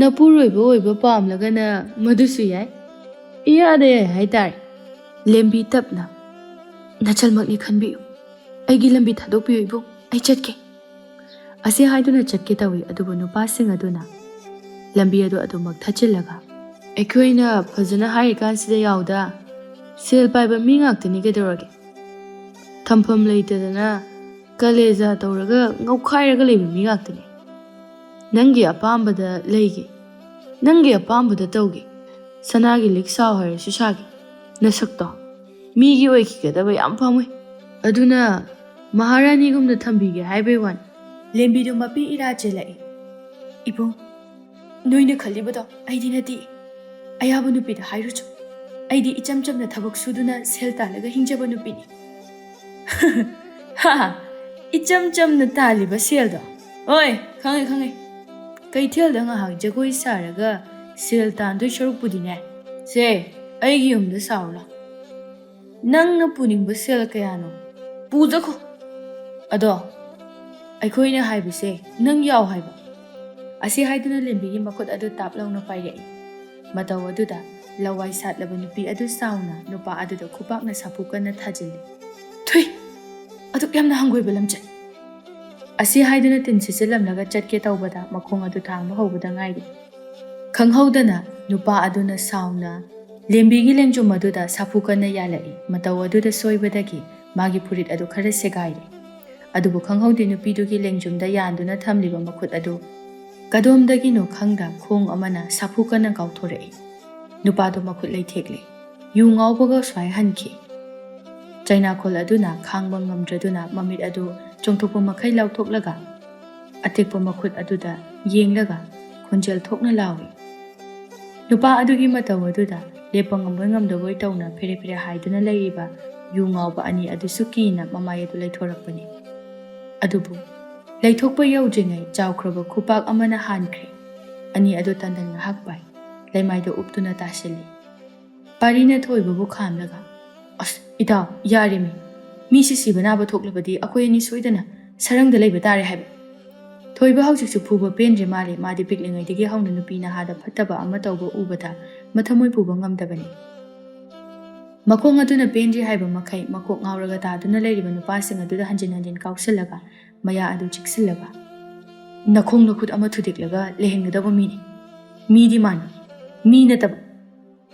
ꯅꯄꯨꯔꯣꯏꯕ ꯑꯣꯏꯕ ꯄꯥꯝꯂꯒꯅ ꯃꯗꯨꯁꯨ ꯌꯥꯏ, ꯏꯌꯥꯗ ꯌꯥꯏ ꯍꯥꯏꯇꯥꯔꯦ." ꯂꯦꯝꯕꯤ ꯇꯞꯅ, "ꯅꯆꯜꯃꯛꯅꯤ ꯈꯟꯕꯤꯌꯨ, ꯑꯩꯒꯤ ꯂꯝꯕꯤ ꯊꯥꯗꯣꯛꯄꯤꯌꯨ ꯏꯕꯨꯡ, ꯑꯩ ꯆꯠꯀꯦ." ꯑꯁꯤ ꯍꯥꯏꯗꯨꯅ ꯆꯠꯀꯦ ꯇꯧꯏ꯫ ꯑꯗꯨꯕꯨ ꯅꯨꯄꯥꯁꯤꯡ ꯑꯗꯨꯅ ꯂꯝꯕꯤ ꯑꯗꯨ ꯑꯗꯨꯃꯛ ꯊꯠꯆꯤꯜꯂꯒ, "ꯑꯩꯈꯣꯏꯅ ꯐꯖꯅ ꯍꯥꯏꯔꯤꯀꯥꯟꯁꯤꯗ ꯌꯥꯎꯗ, ꯁꯦꯜ ꯄꯥꯏꯕ ꯃꯤ ꯉꯥꯛꯇꯅꯤ ꯀꯩꯗꯧꯔꯒꯦ? ꯊꯝꯐꯝ ꯂꯩꯇꯗꯅ ꯀꯂꯦꯖꯥ ꯇꯧꯔꯒ ꯉꯧꯈꯥꯏꯔꯒ ꯂꯩꯕ ꯃꯤ ꯉꯥꯛꯇꯅꯤ꯫ ꯅꯪꯒꯤ ꯑꯄꯥꯝꯕꯗ ꯂꯩꯒꯦ, ꯅꯪꯒꯤ ꯑꯄꯥꯝꯕꯗ ꯇꯧꯒꯦ, ꯁꯅꯥꯒꯤ ꯂꯤꯛ ꯁꯥꯎ ꯍꯥꯏꯔꯁꯨ ꯁꯥꯒꯦ꯫ ꯅꯁꯛꯇꯣ ꯃꯤꯒꯤ ꯑꯣꯏꯈꯤꯒꯗꯕ ꯌꯥꯝ ꯄꯥꯝꯃꯨꯏ, ꯑꯗꯨꯅ ꯃꯍꯥꯔꯥꯅꯤꯒꯨꯝꯅ ꯊꯝꯕꯤꯒꯦ ꯍꯥꯏꯕꯩ ꯋꯥꯅꯤ." ꯂꯦꯝꯕꯤꯗꯨ ꯃꯄꯤ ꯏꯔꯥ ꯆꯦꯜꯂꯛꯏ꯫ "ꯏꯕꯨꯡ, ꯅꯣꯏꯅ ꯈꯜꯂꯤꯕꯗꯣ ꯑꯩꯗꯤ ꯅꯠꯇꯦ꯫ ꯑꯌꯥꯕ ꯅꯨꯄꯤꯗ ꯍꯥꯏꯔꯨꯆꯣ, ꯑꯩꯗꯤ ꯏꯆꯝ ꯆꯝꯅ ꯊꯕꯛ ꯁꯨꯗꯨꯅ ꯁꯦꯜ ꯇꯥꯜꯂꯒ ꯍꯤꯡꯖꯕ ꯅꯨꯄꯤꯅꯤ." "ꯍꯥ, ꯏꯆꯝ ꯆꯝꯅ ꯇꯥꯜꯂꯤꯕ ꯁꯦꯜꯗꯣ? ꯍꯣꯏ ꯈꯪꯉꯦ ꯈꯪꯉꯦ. ꯀꯩꯊꯦꯜꯗ ꯉꯥꯏꯍꯥꯛ ꯖꯒꯣꯏ ꯁꯥꯔꯒ ꯁꯦꯜ ꯇꯥꯟꯗꯣꯏ ꯁꯔꯨꯛꯄꯨꯗꯤꯅꯦ, ꯁꯦ ꯑꯩꯒꯤ ꯌꯨꯝꯗ ꯁꯥꯎ ꯂꯥꯎ. ꯅꯪꯅ ꯄꯨꯅꯤꯡꯕ ꯁꯦꯜ ꯀꯌꯥꯅꯣ ꯄꯨꯖꯈꯣ. ꯑꯗꯣ ꯑꯩꯈꯣꯏꯅ ꯍꯥꯏꯕꯁꯦ ꯅꯪ ꯌꯥꯎ ꯍꯥꯏꯕ." ꯑꯁꯤ ꯍꯥꯏꯗꯨꯅ ꯂꯦꯝꯕꯤꯒꯤ ꯃꯈꯨꯠ ꯑꯗꯨ ꯇꯥꯞ ꯂꯥꯎꯅ ꯄꯥꯏꯔꯛꯏ꯫ ꯃꯇꯧ ꯑꯗꯨꯗ ꯂꯋꯥꯏ ꯁꯥꯠꯂꯕ ꯅꯨꯄꯤ ꯑꯗꯨ ꯁꯥꯎꯅ ꯅꯨꯄꯥ ꯑꯗꯨꯗ ꯈꯨꯄꯥꯛꯅ ꯁꯥꯐꯨ ꯀꯟꯅ ꯊꯥꯖꯤꯜꯂꯤ꯫ "ꯊꯨꯏ, ꯑꯗꯨꯛ ꯌꯥꯝꯅ ꯍꯪꯒꯣꯏꯕ ꯂꯝꯆꯠ!" ꯑꯁꯤ ꯍꯥꯏꯗꯨꯅ ꯇꯤꯟ ꯁꯤꯠꯆꯤꯜꯂꯝꯂꯒ ꯆꯠꯀꯦ ꯇꯧꯕꯗ ꯃꯈꯣꯡ ꯑꯗꯨ ꯊꯥꯡꯕ ꯍꯧꯕꯗ ꯉꯥꯏꯔꯤ꯫ ꯈꯪꯍꯧꯗꯅ ꯅꯨꯄꯥ ꯑꯗꯨꯅ ꯁꯥꯎꯅ ꯂꯦꯝꯕꯤꯒꯤ ꯂꯦꯡꯖꯨꯝ ꯑꯗꯨꯗ ꯁꯥꯐꯨ ꯀꯟꯅ ꯌꯥꯜꯂꯛꯏ꯫ ꯃꯇꯧ ꯑꯗꯨꯗ ꯁꯣꯏꯕꯗꯒꯤ ꯃꯥꯒꯤ ꯐꯨꯔꯤꯠ ꯑꯗꯨ ꯈꯔ ꯁꯦꯒꯥꯏꯔꯦ꯫ ꯑꯗꯨꯕꯨ ꯈꯪꯍꯧꯗꯦ ꯅꯨꯄꯤꯗꯨꯒꯤ ꯂꯦꯡꯖꯨꯝꯗ ꯌꯥꯟꯗꯨꯅ ꯊꯝꯂꯤꯕ ꯃꯈꯨꯠ ꯑꯗꯨ ꯀꯗꯣꯝꯗꯒꯤꯅꯣ ꯈꯪꯗ ꯈꯣꯡ ꯑꯃꯅ ꯁꯥꯐꯨ ꯀꯟꯅ ꯀꯥꯎꯊꯣꯔꯛꯏ꯫ ꯅꯨꯄꯥꯗꯨ ꯃꯈꯨꯠ ꯂꯩꯊꯦꯛꯂꯦ꯫ yu ngaubaga swai hanki chainakol aduna khangba ngamdraduna mamit adu chongthokpa makhai lauthoklaga atekpa makhut aduda yenglaga khonjel thokna lawi nupa adugi mataw aduda lepang ngamboi ngamdaboi tawna phere phere haiduna leiriba yu ngauba ani adu sukina mamai adu leithorakpani adubu leithokpa yaudringai chawkhraba khupak amana hankhre ani adu tandan ngahak pai leimaida uptuna tasili parina thoibabu khamlaga as ida yarimi mi sisi banaba thoklabadi akoi ani soidana sarangda leiba tare haiba thoiba haujiksu phuba penje male madi piklingai digi hauna nupina hada phattaba ama tawba ubata mathamoi puba ngamdabani makong aduna penje haiba makhai makok ngauraga taduna leiriba nupasing aduda hanjin hanjin kausilaga maya adu chiksilaga nakhong nakhut ama thudiklaga lehengadaba mini midi mani mi nataba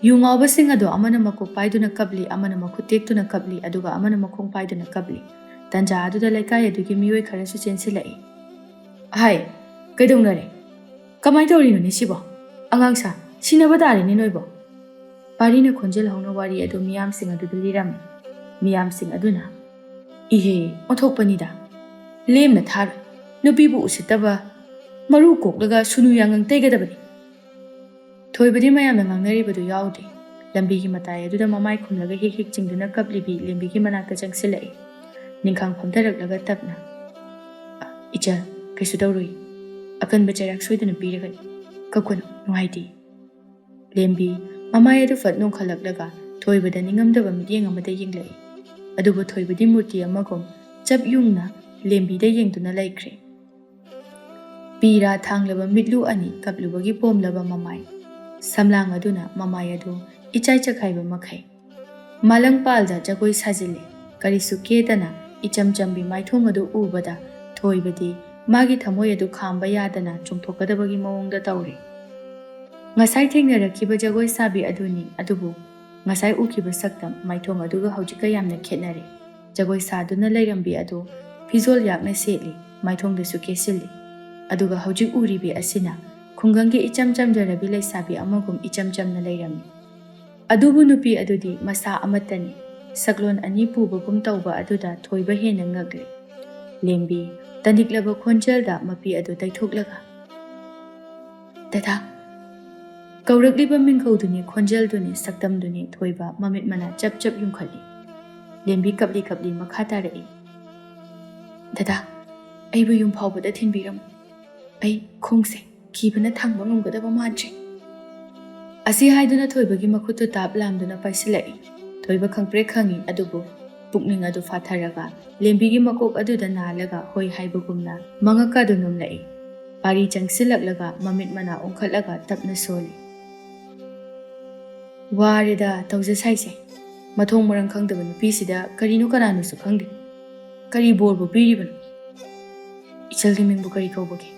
yu ngauba sing ado amana makok paiduna kabli amana makut tektuna kabli aduga amana makong paiduna kabli tanja aduda laikai adugi mioi kharasu chensilai hai kaidongnare kamai tawrino ni sibo angangsa sinaba tare ni noibo parina khonjel hauna wari adu miyam sing aduda liram miyam sing aduna ihe othokpanida lemna thar nupibu usitaba maru koklaga sunu yangang teigadabani thoibadi mayamna ngangnaribadu yaudi lambigi matai aduda mamai khumlaga hik hik chingduna kaplibi lembigi manakta changsilai ningkhang phomdaraklaga tapna icha kaisu tawrui akanba chairak soidana piragani kakono nuhaiti lembi mamai adu fat nongkhalaklaga thoibada ningamdaba midyeng amada yenglai adubu thoibadi murti amagom chap yungna lembida yengduna laikhre pira thanglaba mitlu ani kaplubagi pomlaba mamai samlang aduna mamai adu ichai chakhaiba makhai malang palda jagoi sajile karisu kedana icham chambi maithong adu ubada thoibadi magi thamoi adu khamba yadana chungthokadabagi mawongda tawri ngasai thengnarakhiba jagoi sabi aduni adubu ngasai ukiba saktam maithong aduga haujika yamna khetnare jagoi saduna leirambi adu fizol yakna setli maithongda su kesili aduga haujik uribi asina khungangi icham cham jarabi leisabi amagum icham chamna leirami adubu nupi adudi masa amatani saklon ani pubagum tawba aduda thoiba hena ngagre lembi taniklaba khonjelda mapi adu taithoklaga tata kaurakliba mingkhauduni khonjelduni saktamduni thoiba mamit mana chap chap yumkhali lembi kapli kapli makha tarai tata aibu yum phawbada thinbiram ai khongse kibana thangba ngamgadaba manche asi haiduna thoibagi makhutu tap lamduna paisilai thoiba khangpre khangi adubu pukning adu fatharaga lembigi makok aduda nalaga hoi haibagumna mangaka du numlai pari changsilaklaga mamit mana ongkhatlaga tapna soli warida tawja saise mathong marang khangdaba nupi sida karino karanu su khangde kari borbu piriban ichalgi mingbu kari kawbagi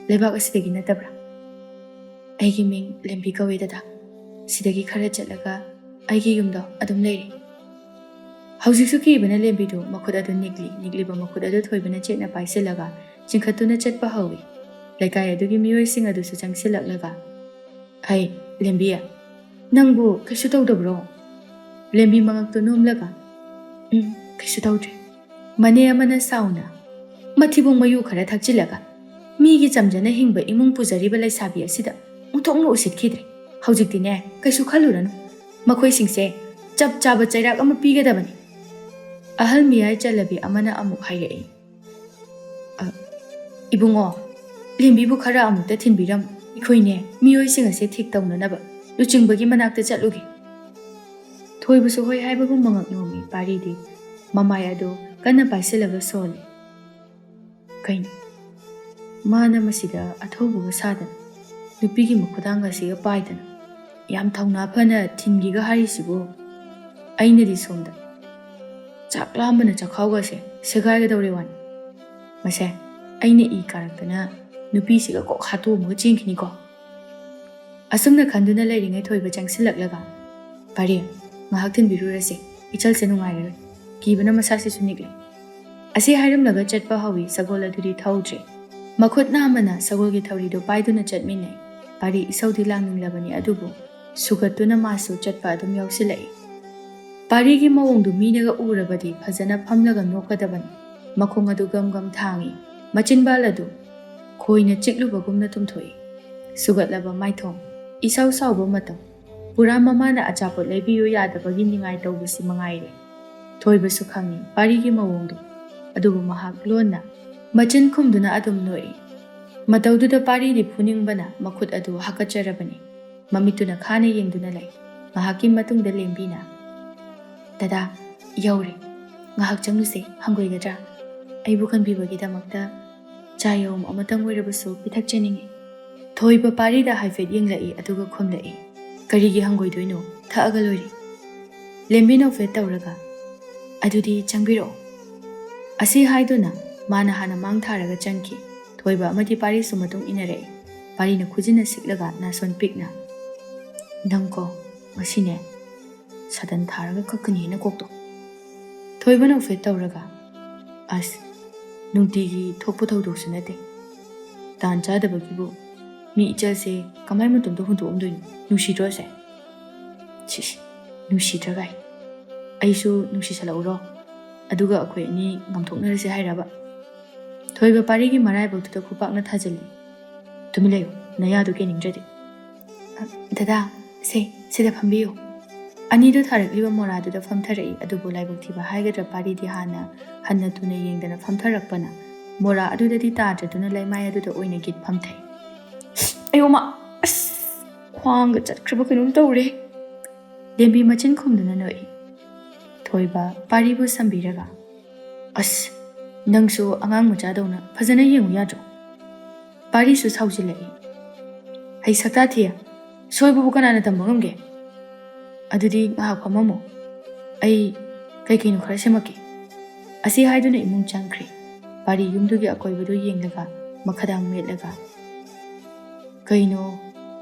lebak asidagi natabra aigi ming lembi kawe dada sidagi khara chatlaga aigi yumda adum leiri haujiksu kibana lembidu makhud adu nigliba makhud adu thoibana chetna paisilaga chingkhatuna chatpa hawi laikai adugi miyoi sing adu su changsilaklaga ai lembiya nangbu kaisu tawdabro lembi mangaktu nomlaga kaisu tawdre mane amana sauna mathibong mayu khara thakchilaga migi chamjana hingba imung pujariba leisabi asida uthokno usitkidre haujikdine kaisu khaluranu makhoi singse chap chaba chairak ama pigadabani ahal miyai chalabi amana amuk hairei ibungo lembibu khara amukta thinbiram ikhoine miyoi singase thik tawnanaba luchingbagi manakta chatlugi thoibusu hoi haibagum mangak nomi paridi mamai adu kana paisilaga soli kain mana masida athobuga sadan nupigi mukudanga siga paidana yam thawna phana thingiga harisibu ainadi somda chaklambana chakhawga se segaiga dawrewan mase aine I karaktana nupi siga kok hatu mu chingkhini ko asumna khanduna leiringai thoiba changsilaklaga pari ngahak thinbirurase ichal se nungairoi kibana masasi sunikle asi hairamlaga chatpa hawi sagol aduri thaudre makhutna amana sagolgi thawrido paiduna chatminai pari isaudi langinglabani adubu sugatuna masu chatpa adum yausilai ꯄꯥꯔꯤꯒꯤ ꯃꯑꯣꯡꯗꯨ ꯃꯤꯅꯒ ꯎꯔꯕꯗꯤ ꯐꯖꯅ ꯐꯝꯂꯒ ꯅꯣꯛꯀꯗꯕꯅꯤ꯫ ꯃꯈꯣꯡ ꯑꯗꯨ gum gum ꯊꯥꯡꯏ, ꯃꯆꯤꯟꯕꯥꯜ ꯑꯗꯨ ꯈꯣꯏꯅ ꯆꯤꯛꯂꯨꯕꯒꯨꯝꯅ ꯇꯨꯝꯊꯣꯛꯏ꯫ ꯁꯨꯒꯠꯂꯕ ꯃꯥꯏꯊꯣꯡ, ꯏꯁꯥꯎ ꯁꯥꯎꯕ ꯃꯇꯧ, ꯄꯨꯔꯥ ꯃꯃꯥꯅ ꯑꯆꯥꯄꯣꯠ ꯂꯩꯕꯤꯌꯨ ꯌꯥꯗꯕꯒꯤ ꯅꯤꯡꯉꯥꯏ ꯇꯧꯕꯁꯤ ꯃꯉꯥꯏꯔꯦ꯫ ꯊꯣꯏꯕꯁꯨ ꯈꯪꯏ ꯄꯥꯔꯤꯒꯤ ꯃꯑꯣꯡꯗꯨ, ꯑꯗꯨꯕꯨ ꯃꯍꯥꯛ ꯂꯣꯟꯅ ꯃꯆꯤꯟ ꯈꯨꯝꯗꯨꯅ ꯑꯗꯨꯝ ꯅꯣꯛꯏ꯫ ꯃꯇꯧꯗꯨꯗ ꯄꯥꯔꯤꯗꯤ ꯐꯨꯅꯤꯡꯕꯅ ꯃꯈꯨꯠ ꯑꯗꯨ ꯍꯥꯀꯠꯆꯔꯕꯅꯤ꯫ ꯃꯃꯤꯠꯇꯨꯅ ꯈꯥꯅ ꯌꯦꯡꯗꯨꯅ ꯂꯩ꯫ ꯉꯥꯏꯍꯥꯛꯀꯤ ꯃꯇꯨꯡꯗ ꯂꯦꯝꯕꯤꯅ, ꯗꯗꯥ, ꯌꯧꯔꯦ, ꯉꯥꯏꯍꯥꯛ ꯆꯪꯂꯨꯁꯦ, ꯍꯪꯒꯣꯏꯒꯗ꯭ꯔꯥ? ꯑꯩꯕꯨ ꯀꯟꯕꯤꯕꯒꯤꯗꯃꯛꯇ ꯆꯥ ꯌꯥꯎꯝ ꯑꯃꯇꯪ ꯑꯣꯏꯔꯕꯁꯨ ꯄꯤꯊꯛꯆꯅꯤꯡꯉꯤ꯫ ꯊꯣꯏꯕ ꯄꯥꯔꯤꯗ ꯍꯥꯏꯐꯦꯠ ꯌꯦꯡꯂꯛꯏ, ꯑꯗꯨꯒ ꯈꯨꯝꯂꯛꯏ, ꯀꯔꯤꯒꯤ ꯍꯪꯒꯣꯏꯗꯣꯏꯅꯣ, ꯊꯛꯑꯒ ꯂꯣꯏꯔꯦ꯫ ꯂꯦꯝꯕꯤ ꯅꯣꯛꯐꯦꯠ ꯇꯧꯔꯒ, ꯑꯗꯨꯗꯤ ꯆꯪꯕꯤꯔꯛꯑꯣ꯫ ꯑꯁꯤ ꯍꯥꯏꯗꯨꯅ ꯃꯥꯅ ꯍꯥꯟꯅ ꯃꯥꯡ ꯊꯥꯔꯒ ꯆꯪꯈꯤ꯫ ꯊꯣꯏꯕ ꯑꯃꯗꯤ ꯄꯥꯔꯤꯁꯨ ꯃꯇꯨꯡ ꯏꯟꯅꯔꯛꯏ꯫ ꯄꯥꯔꯤꯅ ꯈꯨꯖꯤꯟꯅ ꯁꯤꯛꯂꯒ ꯅꯥꯁꯣꯟ ꯄꯤꯛꯅ, ꯅꯪꯀꯣ ꯉꯁꯤꯅꯦ ꯁꯗꯟ ꯊꯥꯔꯒ ꯀꯛꯀꯅꯤꯅ ꯀꯣꯛꯇꯣ꯫ ꯊꯣꯏꯕ ꯅꯣꯛꯐꯦꯠ ꯇꯧꯔꯒ, ꯑꯁ ꯅꯨꯡꯇꯤꯒꯤ ꯊꯣꯛꯄ ꯊꯧꯗꯣꯛꯁꯨ ꯅꯠꯇꯦ, ꯇꯥꯟ ꯆꯥꯗꯕꯒꯤꯕꯨ ꯃꯤ ꯏꯆꯜꯁꯦ ꯀꯃꯥꯏ ꯃꯇꯣꯝꯇ ꯍꯨꯟꯗꯣꯛꯑꯝꯗꯣꯏꯅꯣ, ꯅꯨꯡꯁꯤꯗ꯭ꯔꯣꯁꯦ? ꯁꯤꯁ, ꯅꯨꯡꯁꯤꯗ꯭ꯔꯒꯥꯏ, ꯑꯩꯁꯨ ꯅꯨꯡꯁꯤꯁꯜꯂꯛꯎꯔꯣ, ꯑꯗꯨꯒ ꯑꯩꯈꯣꯏ ꯑꯅꯤ ꯉꯝꯊꯣꯛꯅꯔꯁꯦ ꯍꯥꯏꯔꯕ? ꯊꯣꯏꯕ ꯄꯥꯔꯤꯒꯤ ꯃꯔꯥꯏꯕꯛꯇꯨꯗ ꯈꯨꯄꯥꯛꯅ ꯊꯥꯖꯤꯜꯂꯤ꯫ ꯇꯨꯃꯤꯟ ꯂꯩꯌꯨ, ꯅꯌꯥꯗꯨ ꯀꯦꯟꯅꯤꯡꯗ꯭ꯔꯗꯤ꯫ ꯗꯗꯥ, ꯁꯤꯗ ꯐꯝꯕꯤꯌꯨ꯫ ꯑꯅꯤꯗꯨ ꯊꯥꯔꯛꯂꯤꯕ ꯃꯣꯔꯥꯗꯨꯗ ꯐꯝꯊꯔꯛꯏ, ꯑꯗꯨꯕꯨ ꯂꯥꯏꯕꯛ ꯊꯤꯕ ꯍꯥꯏꯒꯗ꯭ꯔꯥ ꯄꯥꯔꯤꯗꯤ ꯍꯟꯅ ꯇꯨꯅ ꯌꯦꯡꯗꯅ ꯐꯝꯊꯔꯛꯄꯅ ꯃꯣꯔꯥ ꯑꯗꯨꯗꯗꯤ ꯇꯥꯗ꯭ꯔꯗꯨꯅ ꯂꯩꯃꯥꯏ ꯑꯗꯨꯗ ꯑꯣꯏꯅ ꯒꯤꯠ ꯐꯝꯊꯩ꯫ ꯑꯌꯣꯃ, ꯑꯁ ꯈ꯭ꯋꯥꯡꯒ ꯆꯠꯈ꯭ꯔꯕ ꯀꯩꯅꯣꯝ ꯇꯧꯔꯦ꯫ ꯂꯦꯝꯕꯤ ꯃꯆꯤꯟ ꯈꯨꯝꯗꯨꯅ ꯅꯣꯛꯏ꯫ ꯊꯣꯏꯕ ꯄꯥꯔꯤꯕꯨ ꯁꯝꯕꯤꯔꯒ, ꯑꯁ ꯅꯪꯁꯨ ꯑꯉꯥꯡ ꯃꯆꯥꯗꯧꯅ ꯐꯖꯅ ꯌꯦꯡꯉꯨ ꯌꯥꯗ꯭ꯔꯣ? ꯄꯥꯔꯤꯁꯨ ꯁꯥꯎꯖꯤꯜꯂꯛꯏ꯫ ꯍꯩ ꯁꯛꯇꯥ ꯊꯤꯌꯦ, ꯁꯣꯏꯕꯕꯨ ꯀꯅꯥꯅ ꯇꯝꯕ ꯉꯝꯒꯦ? ꯑꯗꯨꯗꯤ ꯉꯥꯏꯍꯥꯛ ꯐꯝꯃꯝꯃꯣ, ꯑꯩ ꯀꯩꯀꯩꯅꯣ ꯈꯔ ꯁꯦꯝꯃꯛꯀꯦ꯫ ꯑꯁꯤ ꯍꯥꯏꯗꯨꯅ ꯏꯃꯨꯡ ꯆꯪꯈ꯭ꯔꯤ꯫ ꯄꯥꯔꯤ ꯌꯨꯝꯗꯨꯒꯤ ꯑꯀꯣꯏꯕꯗꯨ ꯌꯦꯡꯂꯒ ꯃꯈꯗꯥꯡ ꯃꯦꯠꯂꯒ, ꯀꯩꯅꯣ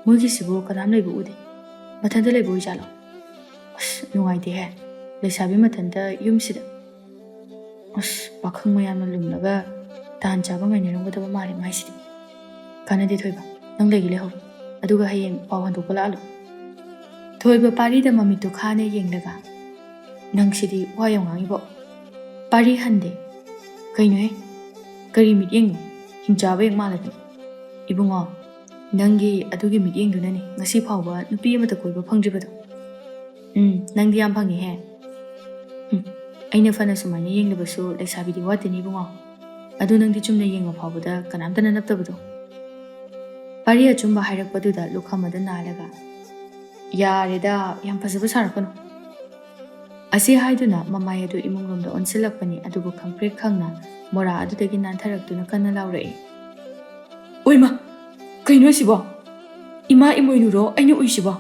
ꯃꯣꯏꯒꯤꯁꯤꯕꯨ ꯀꯅꯥꯝ ꯂꯩꯕ ꯎꯗꯦ, ꯃꯊꯟꯇ ꯂꯩꯕ ꯑꯣꯏꯖꯥꯠꯂꯣ? ꯑꯁ ꯅꯨꯡꯉꯥꯏꯇꯦꯍꯦ, ꯂꯩꯁꯥꯕꯤ ꯃꯊꯟꯇ ꯌꯨꯝꯁꯤꯗ꯫ ꯑꯁ ꯄꯥꯈꯪ ꯃꯌꯥꯝꯅ ꯂꯨꯝꯂꯒ ꯇꯥꯟ ꯆꯥꯕ ꯉꯥꯏꯅꯔꯝꯒꯗꯕ ꯃꯥꯜꯂꯦ ꯃꯥꯏꯁꯤꯗꯤ꯫ ꯀꯥꯟꯅꯗꯦ ꯊꯣꯏꯕ, ꯅꯪ ꯂꯩꯒꯦ ꯂꯩꯍꯧ, ꯑꯗꯨꯒ ꯍꯌꯦꯡ ꯄꯥꯎ ꯍꯟꯗꯣꯛꯄ ꯂꯥꯛꯍꯜꯂꯨ꯫ ꯊꯣꯏꯕ ꯄꯥꯔꯤꯗ ꯃꯃꯤꯠꯇꯨ ꯈꯥꯅ ꯌꯦꯡꯂꯒ, ꯅꯪꯁꯤꯗꯤ ꯋꯥ ꯌꯥꯝ ꯉꯥꯡꯉꯤꯕꯣ? ꯄꯥꯔꯤ ꯍꯟꯗꯦ꯫ ꯀꯩꯅꯣꯍꯦ, ꯀꯔꯤ ꯃꯤꯠꯌꯦꯡꯅꯣ, ꯍꯤꯡꯆꯥꯕ ꯍꯦꯛ ꯃꯥꯜꯂꯗꯅ꯫ ꯏꯕꯨꯡꯉꯣ, ꯅꯪꯒꯤ ꯑꯗꯨꯒꯤ ꯃꯤꯠꯌꯦꯡꯗꯨꯅꯅꯤ ꯉꯁꯤ ꯐꯥꯎꯕ ꯅꯨꯄꯤ ꯑꯃꯇ ꯀꯣꯏꯕ ꯐꯪꯗ꯭ꯔꯤꯕꯗꯣ꯫ ꯅꯪꯗꯤ ꯌꯥꯝ ꯐꯪꯉꯤꯍꯦ꯫ ꯑꯩꯅ ꯐꯅ ꯁꯨꯃꯥꯏꯅ ꯌꯦꯡꯂꯕꯁꯨ ꯂꯩꯁꯥꯕꯤꯗꯤ ꯋꯥꯠꯇꯦꯅꯤ ꯏꯕꯨꯡꯉꯣ, ꯑꯗꯨ ꯅꯪꯗꯤ ꯆꯨꯝꯅ ꯌꯦꯡꯕ ꯐꯥꯎꯕꯗ ꯀꯅꯥꯝꯇꯅ ꯅꯞꯇꯕꯗꯣ꯫ ꯄꯥꯔꯤ ꯑꯆꯨꯝꯕ ꯍꯥꯏꯔꯛꯄꯗꯨꯗ ꯂꯨꯈꯝ ꯑꯗꯨ ꯅꯥꯜꯂꯒ, ꯌꯥꯔꯦꯗ, ꯌꯥꯝ ꯐꯖꯕ ꯁꯥꯔꯛꯀꯅꯨ꯫ ꯑꯁꯤ ꯍꯥꯏꯗꯨꯅ ꯃꯃꯥꯏ ꯑꯗꯨ ꯏꯃꯨꯡꯂꯣꯝꯗ ꯑꯣꯟꯁꯤꯜꯂꯛꯄꯅꯤ, ꯑꯗꯨꯕꯨ ꯈꯪꯄ꯭ꯔꯦꯛ ꯈꯪꯅ ꯃꯣꯔꯥ ꯑꯗꯨꯗꯒꯤ ꯅꯥꯟꯊꯔꯛꯇꯨꯅ ꯀꯟꯅ ꯂꯥꯎꯔꯛꯏ꯫ ꯑꯣꯏꯃ, ꯀꯩꯅꯣ ꯁꯤꯕꯣ? ꯏꯃꯥ ꯏꯃꯣꯏꯅꯨꯔꯣ ꯑꯩꯅ ꯎꯏꯁꯤꯕꯣ?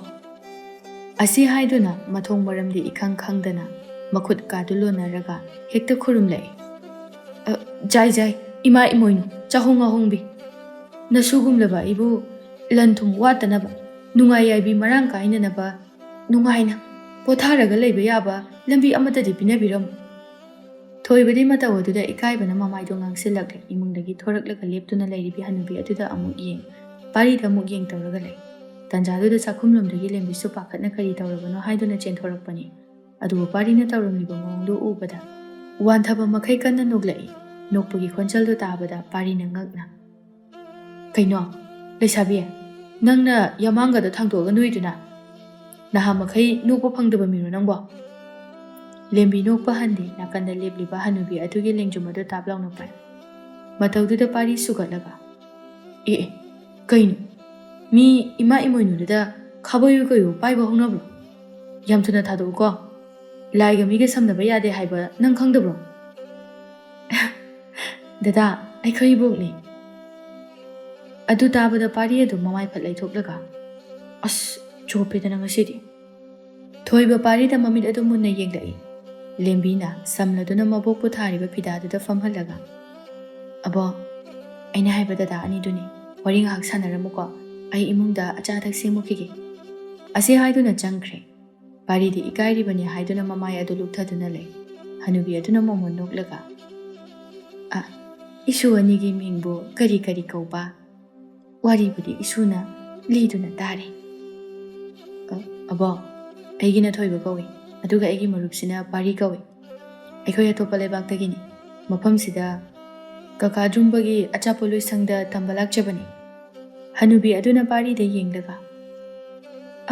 ꯑꯁꯤ ꯍꯥꯏꯗꯨꯅ ꯃꯊꯣꯡ ꯃꯔꯝꯗꯤ ꯏꯈꯪ ꯈꯪꯗꯅ ꯃꯈꯨꯠ ꯀꯥꯗꯨ ꯂꯣꯟꯅꯔꯒ ꯍꯦꯛꯇ ꯈꯨꯔꯨꯝꯂꯛꯏ꯫ ꯖꯥꯏ, ꯏꯃꯥ ꯏꯃꯣꯏꯅꯨ, ꯆꯥꯍꯣꯡ ꯉꯥꯍꯣꯡꯕꯤ, ꯅꯁꯨꯒꯨꯝꯂꯕ ꯑꯩꯕꯨ ꯂꯟ ꯊꯨꯝ ꯋꯥꯠꯇꯅꯕ, ꯅꯨꯡꯉꯥꯏ ꯌꯥꯏꯕꯤ ꯃꯔꯥꯡ ꯀꯥꯏꯅꯅꯕ, ꯅꯨꯡꯉꯥꯏꯅ ꯄꯣꯊꯥꯔꯒ ꯂꯩꯕ ꯌꯥꯕ ꯂꯝꯕꯤ ꯑꯃꯠꯇꯗꯤ ꯄꯤꯅꯕꯤꯔꯝꯃꯨ꯫ ꯊꯣꯏꯕꯗꯤ ꯃꯇꯧ ꯑꯗꯨꯗ ꯏꯀꯥꯏꯕꯅ ꯃꯃꯥꯏꯗꯣ ꯉꯥꯡꯁꯤꯜꯂꯛꯂꯦ꯫ ꯏꯃꯨꯡꯗꯒꯤ ꯊꯣꯔꯛꯂꯒ ꯂꯦꯞꯇꯨꯅ ꯂꯩꯔꯤꯕꯤ ꯍꯅꯨꯕꯤ ꯑꯗꯨꯗ ꯑꯃꯨꯛ ꯌꯦꯡ, ꯄꯥꯔꯤꯗ ꯑꯃꯨꯛ ꯌꯦꯡ ꯇꯧꯔꯒ ꯂꯩ꯫ ꯇꯟꯖꯥꯗꯨꯗ ꯆꯥꯛꯈꯨꯝꯂꯣꯝꯗꯒꯤ ꯂꯦꯝꯕꯤꯁꯨ ꯄꯥꯈꯠꯅ ꯀꯔꯤ ꯇꯧꯔꯕꯅꯣ ꯍꯥꯏꯗꯨꯅ ꯆꯦꯟꯊꯣꯔꯛꯄꯅꯤ꯫ ꯑꯗꯨꯕꯨ ꯄꯥꯔꯤꯅ ꯇꯧꯔꯝꯂꯤꯕ ꯃꯑꯣꯡꯗꯨ ꯎꯕꯗ ꯋꯥꯟꯊꯕ ꯃꯈꯩ ꯀꯟꯅ ꯅꯣꯛꯂꯛꯏ꯫ ꯅꯣꯛꯄꯒꯤ ꯈꯣꯟꯖꯦꯜꯗꯨ ꯇꯥꯕꯗ ꯄꯥꯔꯤꯅ ꯉꯛꯅ, ꯀꯩꯅꯣ ꯂꯩꯁꯥꯕꯤ, ꯅꯪꯅ ꯌꯥꯃꯥꯡꯒꯗ ꯊꯥꯡꯗꯣꯛꯑꯒ ꯅꯣꯏꯗꯨꯅ? ꯅꯍꯥ ꯃꯈꯩ ꯅꯣꯛꯄ ꯐꯪꯗꯕ ꯃꯤꯔꯣ ꯅꯪꯕꯣ? ꯂꯦꯝꯕꯤ ꯅꯣꯛꯄ ꯍꯟꯗꯦ꯫ ꯅꯥꯀꯟꯗ ꯂꯦꯞꯂꯤꯕ ꯍꯅꯨꯕꯤ ꯑꯗꯨꯒꯤ ꯂꯦꯡꯖꯨꯝ ꯑꯗꯨ ꯇꯥꯞ ꯂꯥꯎꯅ ꯄꯥꯏ꯫ ꯃꯇꯧꯗꯨꯗ ꯄꯥꯔꯤ ꯁꯨꯒꯠꯂꯒ, ꯀꯩꯅꯣ, ꯃꯤ ꯏꯃꯥ ꯏꯃꯣꯏꯅꯨꯗꯨꯗ ꯈꯥꯕꯩꯌꯨ ꯀꯩꯌꯨ ꯄꯥꯏꯕ ꯍꯧꯅꯕ꯭ꯔꯣ? ꯌꯥꯝ ꯊꯨꯅ ꯊꯥꯗꯣꯛꯎꯀꯣ, ꯂꯥꯏꯒ ꯃꯤꯒ ꯁꯝꯅꯕ ꯌꯥꯗꯦ ꯍꯥꯏꯕ ꯅꯪ ꯈꯪꯗꯕ꯭ꯔꯣ? ꯗꯗꯥ, ꯑꯩꯈꯣꯏ ꯏꯕꯣꯛꯅꯤ꯫ ꯑꯗꯨ ꯇꯥꯕꯗ ꯄꯥꯔꯤ ꯑꯗꯨ ꯃꯃꯥꯏ ꯐꯠ ꯂꯩꯊꯣꯛꯂꯒ, ꯑꯁ ꯆꯣꯞꯄꯦꯗꯅ ꯉꯁꯤꯗꯤ꯫ ꯊꯣꯏꯕ ꯄꯥꯔꯤꯗ ꯃꯃꯤꯠ ꯑꯗꯨ ꯃꯨꯟꯅ ꯌꯦꯡꯂꯛꯏ꯫ ꯂꯦꯝꯕꯤꯅ ꯁꯝꯂꯗꯨꯅ ꯃꯕꯣꯛꯄꯨ ꯊꯥꯔꯤꯕ ꯐꯤꯗꯥꯗꯨꯗ ꯐꯝꯍꯜꯂꯒ, ꯑꯕꯣ, ꯑꯩꯅ ꯍꯥꯏꯕ ꯗꯗꯥ ꯑꯅꯤꯗꯨꯅꯤ, ꯋꯥꯔꯤ ꯉꯥꯏꯍꯥꯛ ꯁꯥꯟꯅꯔꯝꯃꯨꯀꯣ, ꯑꯩ ꯏꯃꯨꯡꯗ ꯑꯆꯥ ꯑꯊꯛ ꯁꯦꯝꯃꯨꯈꯤꯒꯦ꯫ ꯑꯁꯤ ꯍꯥꯏꯗꯨꯅ ꯆꯪꯈ꯭ꯔꯦ꯫ ꯄꯥꯔꯤꯗꯤ ꯏꯀꯥꯏꯔꯤꯕꯅꯤ ꯍꯥꯏꯗꯨꯅ ꯃꯃꯥꯏ ꯑꯗꯨ ꯂꯨꯞꯊꯗꯨꯅ ꯂꯩ꯫ ꯍꯅꯨꯕꯤ ꯑꯗꯨꯅ ꯃꯣꯃꯣꯟ ꯅꯣꯛꯂꯒ, ꯏꯁꯨ ꯑꯅꯤꯒꯤ ꯃꯤꯡꯕꯨ ꯀꯔꯤ ꯀꯔꯤ ꯀꯧꯕ? ꯋꯥꯔꯤꯕꯨꯗꯤ ꯏꯁꯨꯅ ꯂꯤꯗꯨꯅ ꯇꯥꯔꯤ꯫ ꯑꯕꯣ, ꯑꯩꯒꯤꯅ ꯊꯣꯏꯕ ꯀꯧꯏ, ꯑꯗꯨꯒ ꯑꯩꯒꯤ ꯃꯔꯨꯞꯁꯤꯅ ꯄꯥꯔꯤ ꯀꯧꯏ꯫ ꯑꯩꯈꯣꯏ ꯑꯇꯣꯞꯄ ꯂꯩꯕꯥꯛꯇꯒꯤꯅꯤ꯫ ꯃꯐꯝꯁꯤꯗ ꯀꯀꯥ ꯗ꯭ꯔꯨꯝꯕꯒꯤ ꯑꯆꯥꯄꯣꯠ ꯂꯣꯏꯁꯪꯗ ꯇꯝꯕ ꯂꯥꯛꯆꯕꯅꯤ꯫ ꯍꯅꯨꯕꯤ ꯑꯗꯨꯅ ꯄꯥꯔꯤꯗ ꯌꯦꯡꯂꯒ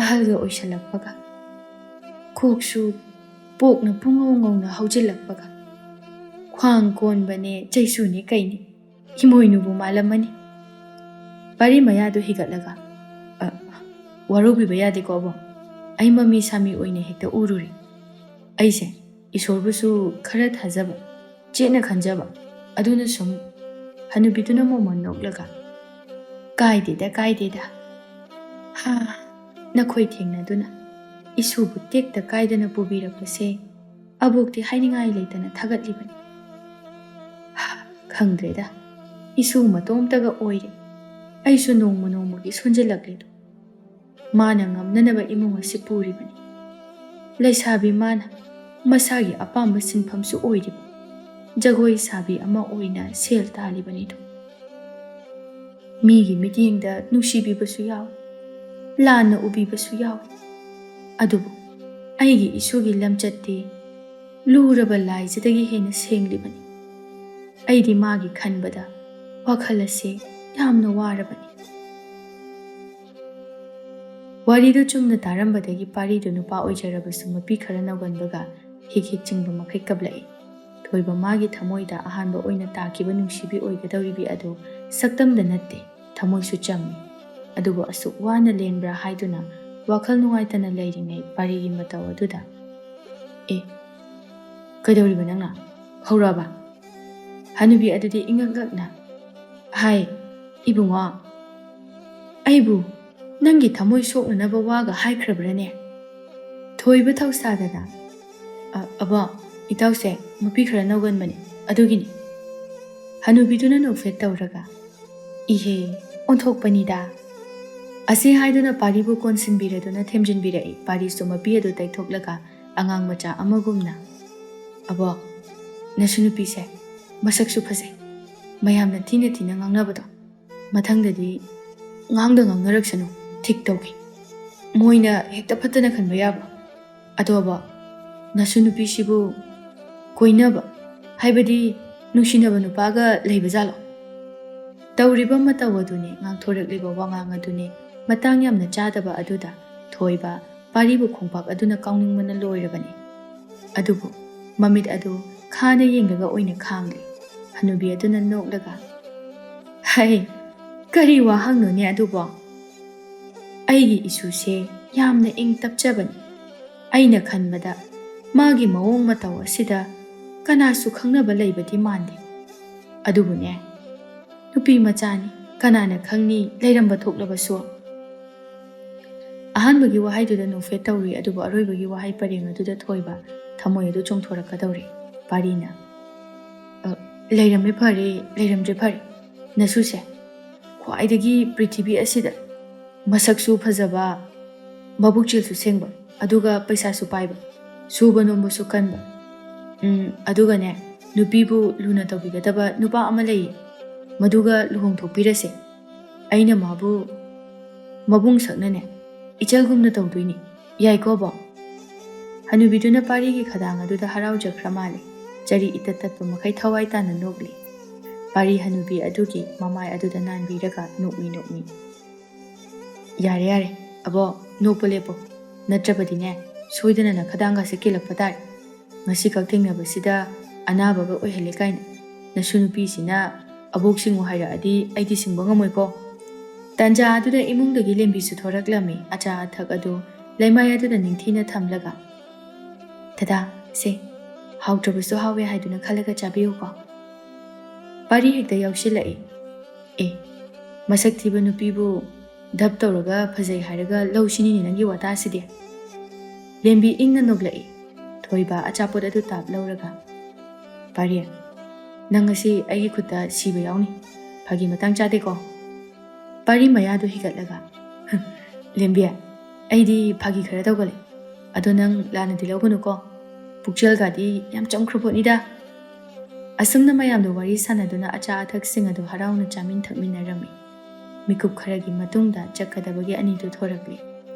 ꯑꯍꯜꯒ ꯑꯣꯏꯁꯜꯂꯛꯄꯒ ꯀꯣꯛꯁꯨ ꯄꯣꯛꯅ ꯄꯨꯡꯉꯧ ꯉꯧꯅ ꯍꯧꯖꯤꯜꯂꯛꯄꯒ ꯈ꯭ꯋꯥꯡ ꯀꯣꯟꯕꯅꯦ ꯆꯩꯁꯨꯅꯦ ꯀꯩꯅꯤ ꯏꯃꯣꯏꯅꯨꯕꯨ ꯃꯥꯜꯂꯝꯃꯅꯤ꯫ ꯄꯥꯔꯤ ꯃꯌꯥꯗꯨ ꯍꯤꯒꯠꯂꯒ ꯋꯥꯔꯧꯕꯤꯕ ꯌꯥꯗꯦꯀꯣ ꯑꯕꯣ, ꯑꯩ ꯃꯃꯤ ꯁꯥꯃꯤ ꯑꯣꯏꯅ ꯍꯦꯛꯇ ꯎꯔꯨꯔꯤ꯫ ꯑꯩꯁꯦ ꯏꯁꯣꯔꯕꯨꯁꯨ ꯈꯔ ꯊꯥꯖꯕ, ꯆꯦꯠꯅ ꯈꯟꯖꯕ, ꯑꯗꯨꯅ ꯁꯨꯝ ꯍꯅꯨꯕꯤꯗꯨꯅ ꯃꯣꯃꯣꯟ ꯅꯣꯛꯂꯒ ꯀꯥꯏꯗꯦꯗ ꯅꯈꯣꯏ ꯊꯦꯡꯅꯗꯨꯅ ꯏꯁꯨꯕꯨ ꯇꯦꯛꯇ ꯀꯥꯏꯗꯅ ꯄꯨꯕꯤꯔꯛꯄꯁꯦ ꯑꯕꯣꯛꯇꯤ ꯍꯥꯏꯅꯤꯡꯉꯥꯏ ꯂꯩꯇꯅ ꯊꯥꯒꯠꯂꯤꯕꯅꯤ꯫ ꯈꯪꯗ꯭ꯔꯦꯗ, ꯏꯁꯨ ꯃꯇꯣꯝꯇꯒ ꯑꯣꯏꯔꯦ ꯑꯩꯁꯨ ꯅꯣꯡꯃ ꯅꯣꯡꯃꯒꯤ ꯁꯣꯟꯖꯜꯂꯛꯂꯦꯗꯣ꯫ ꯃꯥꯅ ꯉꯝꯅꯅꯕ ꯏꯃꯨꯡ ꯑꯁꯤ ꯄꯨꯔꯤꯕꯅꯤ꯫ ꯂꯩꯁꯥꯕꯤ ꯃꯥꯅ ꯃꯁꯥꯒꯤ ꯑꯄꯥꯝꯕ ꯁꯤꯟꯐꯝꯁꯨ ꯑꯣꯏꯔꯤꯕ ꯖꯒꯣꯏ ꯁꯥꯕꯤ ꯑꯃ ꯑꯣꯏꯅ ꯁꯦꯜ ꯇꯥꯜꯂꯤꯕꯅꯤꯗꯣ꯫ ꯃꯤꯒꯤ ꯃꯤꯠꯌꯦꯡꯗ ꯅꯨꯡꯁꯤꯕꯤꯕꯁꯨ ꯌꯥꯎꯏ, ꯂꯥꯟꯅ ꯎꯕꯤꯕꯁꯨ ꯌꯥꯎꯏ꯫ ꯑꯗꯨꯕꯨ ꯑꯩꯒꯤ ꯏꯁꯨꯒꯤ ꯂꯝꯆꯠꯇꯤ ꯂꯨꯔꯕ ꯂꯥꯏꯖꯗꯒꯤ ꯍꯦꯟꯅ ꯁꯦꯡꯂꯤꯕꯅꯤ꯫ ꯑꯩꯗꯤ ꯃꯥꯒꯤ ꯈꯟꯕꯗ ꯋꯥꯈꯜ ꯑꯁꯤ ꯌꯥꯝꯅ ꯋꯥꯔꯕꯅꯤ꯫ ꯋꯥꯔꯤꯗꯨ ꯆꯨꯝꯅ ꯇꯥꯔꯝꯕꯗꯒꯤ ꯄꯥꯔꯤꯗꯨ ꯅꯨꯄꯥ ꯑꯣꯏꯖꯔꯕꯁꯨ ꯃꯄꯤ ꯈꯔ ꯅꯧꯒꯟꯕꯒ ꯍꯤꯛ ꯍꯤꯛ ꯆꯤꯡꯕ ꯃꯈꯩ ꯀꯞꯂꯛꯏ꯫ ꯊꯣꯏꯕ ꯃꯥꯒꯤ ꯊꯃꯣꯏꯗ ꯑꯍꯥꯟꯕ ꯑꯣꯏꯅ ꯇꯥꯈꯤꯕ ꯅꯨꯡꯁꯤꯕꯤ ꯑꯣꯏꯒꯗꯧꯔꯤꯕꯤ ꯑꯗꯨ ꯁꯛꯇꯝꯗ ꯅꯠꯇꯦ, ꯊꯃꯣꯏꯁꯨ ꯆꯝꯃꯤ꯫ ꯑꯗꯨꯕꯨ ꯑꯁꯨꯛ ꯋꯥꯅ ꯂꯦꯟꯕ꯭ꯔꯥ ꯍꯥꯏꯗꯨꯅ ꯋꯥꯈꯜ ꯅꯨꯡꯉꯥꯏꯇꯅ ꯂꯩꯔꯤꯉꯩ ꯄꯥꯔꯤꯒꯤ ꯃꯇꯧ ꯑꯗꯨꯗ ꯀꯩꯗꯧꯔꯤꯕ ꯅꯪꯅ? ꯍꯧꯔꯛꯑꯕ? ꯍꯅꯨꯕꯤ ꯑꯗꯨꯗꯤ ꯏꯉꯛ-ꯉꯛꯅ ꯍꯥꯏ, ꯏꯕꯨꯡꯉꯣ, ꯑꯩꯕꯨ ꯅꯪꯒꯤ ꯊꯃꯣꯏ ꯁꯣꯛꯅꯅꯕ ꯋꯥꯒ ꯍꯥꯏꯈ꯭ꯔꯕ꯭ꯔꯅꯦ? ꯊꯣꯏꯕ ꯊꯧꯁꯥꯗꯅ ꯑꯕꯣ, ꯏꯇꯥꯎꯁꯦ ꯃꯄꯤ ꯈꯔ ꯅꯧꯒꯟꯕꯅꯤ, ꯑꯗꯨꯒꯤꯅꯤ꯫ ꯍꯅꯨꯕꯤꯗꯨꯅ ꯅꯣꯛꯐꯦꯠ ꯇꯧꯔꯒ ꯏꯍꯦ ꯑꯣꯟꯊꯣꯛꯄꯅꯤꯗ ꯑꯁꯤ ꯍꯥꯏꯗꯨꯅ ꯄꯥꯔꯤꯕꯨ ꯀꯣꯟꯁꯤꯟꯕꯤꯔꯗꯨꯅ ꯊꯦꯝꯖꯤꯟꯕꯤꯔꯛꯏ꯫ ꯄꯥꯔꯤꯁꯨ ꯃꯄꯤ ꯑꯗꯨ ꯇꯩꯊꯣꯛꯂꯒ ꯑꯉꯥꯡ ꯃꯆꯥ ꯑꯃꯒꯨꯝꯅ ꯑꯕꯣ, ꯅꯁꯨ ꯅꯨꯄꯤꯁꯦ ꯃꯁꯛꯁꯨ ꯐꯖꯩ, ꯃꯌꯥꯝꯅ ꯊꯤꯅ ꯊꯤꯅ ꯉꯥꯡꯅꯕꯗꯣ ꯃꯊꯪꯗꯗꯤ ꯉꯥꯡꯅꯔꯛꯁꯅꯨ, ꯊꯤꯛ ꯇꯧꯒꯦ꯫ ꯃꯣꯏꯅ ꯍꯦꯛꯇ ꯐꯠꯇꯅ ꯈꯟꯕ ꯌꯥꯕ꯭ꯔꯣ? ꯑꯗꯣ ꯑꯕꯣ, ꯅꯁꯨ ꯅꯨꯄꯤꯁꯤꯕꯨ ꯀꯣꯏꯅꯕ ꯍꯥꯏꯕꯗꯤ ꯅꯨꯡꯁꯤꯅꯕ ꯅꯨꯄꯥꯒ ꯂꯩꯕ ꯖꯥꯠꯂꯣ? ꯇꯧꯔꯤꯕ ꯃꯇꯧ ꯑꯗꯨꯅꯤ, ꯉꯥꯡꯊꯣꯔꯛꯂꯤꯕ ꯋꯥꯉꯥꯡ ꯑꯗꯨꯅꯤ ꯃꯇꯥꯡ ꯌꯥꯝꯅ ꯆꯥꯗꯕ ꯑꯗꯨꯗ ꯊꯣꯏꯕ ꯄꯥꯔꯤꯕꯨ ꯈꯣꯡꯄꯥꯛ ꯑꯗꯨꯅ ꯀꯥꯎꯅꯤꯡꯕꯅ ꯂꯣꯏꯔꯕꯅꯤ꯫ ꯑꯗꯨꯕꯨ ꯃꯃꯤꯠ ꯑꯗꯨ ꯈꯥꯅ ꯌꯦꯡꯂꯒ ꯑꯣꯏꯅ ꯈꯥꯡꯂꯤ꯫ ꯍꯅꯨꯕꯤ ꯑꯗꯨꯅ ꯅꯣꯛꯂꯒ ꯍꯩ, ꯀꯔꯤ ꯋꯥꯍꯪꯅꯣꯅꯦ ꯑꯗꯨꯕꯣ? ꯑꯩꯒꯤ ꯏꯁꯨꯁꯦ ꯌꯥꯝꯅ ꯏꯪ ꯇꯞꯆꯕꯅꯤ꯫ ꯑꯩꯅ ꯈꯟꯕꯗ ꯃꯥꯒꯤ ꯃꯑꯣꯡ ꯃꯇꯧ ꯑꯁꯤꯗ ꯀꯅꯥꯁꯨ ꯈꯪꯅꯕ ꯂꯩꯕꯗꯤ ꯃꯥꯟꯗꯦ꯫ ꯑꯗꯨꯕꯨꯅꯦ, ꯅꯨꯄꯤ ꯃꯆꯥꯅꯤ, ꯀꯅꯥꯅ ꯈꯪꯅꯤ ꯂꯩꯔꯝꯕ ꯊꯣꯛꯂꯕꯁꯨ꯫ ꯑꯍꯥꯟꯕꯒꯤ ꯋꯥꯍꯩꯗꯨꯗ ꯅꯣꯛꯐꯦꯠ ꯇꯧꯔꯤ, ꯑꯗꯨꯕꯨ ꯑꯔꯣꯏꯕꯒꯤ ꯋꯥꯍꯩ ꯄꯔꯦꯡ ꯑꯗꯨꯗ ꯊꯣꯏꯕ ꯊꯃꯣꯏ ꯑꯗꯨ ꯆꯣꯡꯊꯣꯔꯛꯀꯗꯧꯔꯤ꯫ ꯄꯥꯔꯤꯅ ꯂꯩꯔꯝꯃꯦ ꯐꯔꯦ, ꯂꯩꯔꯝꯗ꯭ꯔꯦ ꯐꯔꯦ, ꯅꯁꯨꯁꯦ ꯈ꯭ꯋꯥꯏꯗꯒꯤ ꯄ꯭ꯔꯤꯊꯤꯕꯤ ꯑꯁꯤꯗ ꯃꯁꯛꯁꯨ ꯐꯖꯕ, ꯃꯕꯨꯛꯆꯦꯜꯁꯨ ꯁꯦꯡꯕ, ꯑꯗꯨꯒ ꯄꯩꯁꯥꯁꯨ ꯄꯥꯏꯕ, ꯁꯨꯕ ꯅꯣꯝꯕꯁꯨ ꯀꯟꯕ, ꯑꯗꯨꯒꯅꯦ ꯅꯨꯄꯤꯕꯨ ꯂꯨꯅ ꯇꯧꯕꯤꯒꯗꯕ ꯅꯨꯄꯥ ꯑꯃ ꯂꯩꯌꯦ, ꯃꯗꯨꯒ ꯂꯨꯍꯣꯡꯊꯣꯛꯄꯤꯔꯁꯦ꯫ ꯑꯩꯅ ꯃꯥꯕꯨ ꯃꯕꯨꯡ ꯁꯛꯅꯅꯦ ꯏꯆꯜꯒꯨꯝꯅ ꯇꯧꯗꯣꯏꯅꯤ, ꯌꯥꯏꯀꯣ ꯕꯣ? ꯍꯅꯨꯕꯤꯗꯨꯅ ꯄꯥꯔꯤꯒꯤ ꯈꯗꯥꯡ ꯑꯗꯨꯗ ꯍꯔꯥꯎꯖꯈ꯭ꯔ ꯃꯥꯜꯂꯤ꯫ ꯆꯔꯤ ꯏꯇꯠ ꯇꯠꯄ ꯃꯈꯩ ꯊꯋꯥꯏ ꯇꯥꯅ ꯅꯣꯛꯂꯤ꯫ ꯄꯥꯔꯤ ꯍꯅꯨꯕꯤ ꯑꯗꯨꯒꯤ ꯃꯃꯥꯏ ꯑꯗꯨꯗ ꯅꯥꯟꯕꯤꯔꯒ ꯅꯣꯛꯃꯤ꯫ ꯌꯥꯔꯦ ꯑꯕꯣ, ꯅꯣꯛꯄ ꯂꯦꯞꯄꯣ, ꯅꯠꯇ꯭ꯔꯕꯗꯤꯅꯦ ꯁꯣꯏꯗꯅ ꯅꯈꯗꯥꯡꯒꯁꯦ ꯀꯦꯜꯂꯛꯄ ꯇꯥꯔꯦ꯫ ꯉꯁꯤ ꯈꯛ ꯊꯦꯡꯅꯕꯁꯤꯗ ꯑꯅꯥꯕꯒ ꯑꯣꯏꯍꯜꯂꯦ ꯀꯥꯏꯅ ꯅꯁꯨ ꯅꯨꯄꯤꯁꯤꯅ ꯑꯕꯣꯛ ꯁꯤꯡꯉꯨ ꯍꯥꯏꯔꯛꯑꯗꯤ ꯑꯩꯗꯤ ꯁꯤꯡꯕ ꯉꯝꯃꯣꯏꯀꯣ꯫ ꯇꯟꯖꯥ ꯑꯗꯨꯗ ꯏꯃꯨꯡꯗꯒꯤ ꯂꯦꯝꯕꯤꯁꯨ ꯊꯣꯔꯛꯂꯝꯃꯤ꯫ ꯑꯆꯥ ꯑꯊꯛ ꯑꯗꯨ ꯂꯩꯃꯥꯏ ꯑꯗꯨꯗ ꯅꯤꯡꯊꯤꯅ ꯊꯝꯂꯒ ꯗꯗꯥ, ꯁꯦ ꯍꯥꯎꯇ꯭ꯔꯕꯁꯨ ꯍꯥꯎꯋꯦ ꯍꯥꯏꯗꯨꯅ ꯈꯜꯂꯒ ꯆꯥꯕꯤꯌꯨꯀꯣ꯫ ꯄꯥꯔꯤ ꯍꯦꯛꯇ ꯌꯥꯎꯁꯤꯜꯂꯛꯏ꯫ ꯃꯁꯛ ꯊꯤꯕ ꯅꯨꯄꯤꯕు ꯙꯞ ꯇꯧꯔꯒ ꯐꯖꯩ ꯍꯥꯏꯔꯒ ꯂꯧꯁꯤꯅꯤꯅꯦ ꯅꯪꯒꯤ ꯋꯥꯇꯥꯁꯤꯗꯤ꯫ ꯂꯦꯝꯕꯤ ꯏꯪꯅ ꯅꯣꯛꯂꯛꯏ꯫ ꯊꯣꯏꯕ ꯑꯆꯥꯄꯣꯠ ꯑꯗꯨ ꯇꯥꯞ ꯂꯧꯔꯒ ꯄꯥꯔꯤ, ꯅꯪꯉꯁꯤ ꯑꯩꯒꯤ ꯈꯨꯠꯇ ꯁꯤꯕ ꯌꯥꯎꯅꯤ, ꯐꯥꯒꯤ ꯃꯇꯥꯡ ꯆꯥꯗꯦꯀꯣ꯫ ꯄꯥꯔꯤ ꯃꯌꯥꯗꯨ ꯍꯤꯒꯠꯂꯒ ꯂꯦꯝꯕꯤ, ꯑꯩꯗꯤ ꯐꯥꯒꯤ ꯈꯔ ꯇꯧꯒꯜꯂꯤ, ꯑꯗꯣ ꯅꯪ ꯂꯥꯟꯅꯗꯤ ꯂꯧꯒꯅꯨꯀꯣ, ꯄꯨꯛꯆꯦꯜꯒꯗꯤ ꯌꯥꯝ ꯆꯝꯈ꯭ꯔ ꯄꯣꯠꯅꯤꯗ꯫ ꯑꯁꯨꯝꯅ ꯃꯌꯥꯝꯗ ꯋꯥꯔꯤ ꯁꯥꯟꯅꯗꯨꯅ ꯑꯆꯥ ꯑꯊꯛꯁꯤꯡ ꯑꯗꯨ ꯍꯔꯥꯎꯅ ꯆꯥꯃꯤꯟ ꯊꯛꯃꯤꯟꯅꯔꯝꯃꯤ꯫ ꯃꯤꯀꯨꯞ ꯈꯔꯒꯤ ꯃꯇꯨꯡꯗ ꯆꯠꯀꯗꯕꯒꯤ ꯑꯅꯤꯗꯨ ꯊꯣꯔꯛꯂꯤ꯫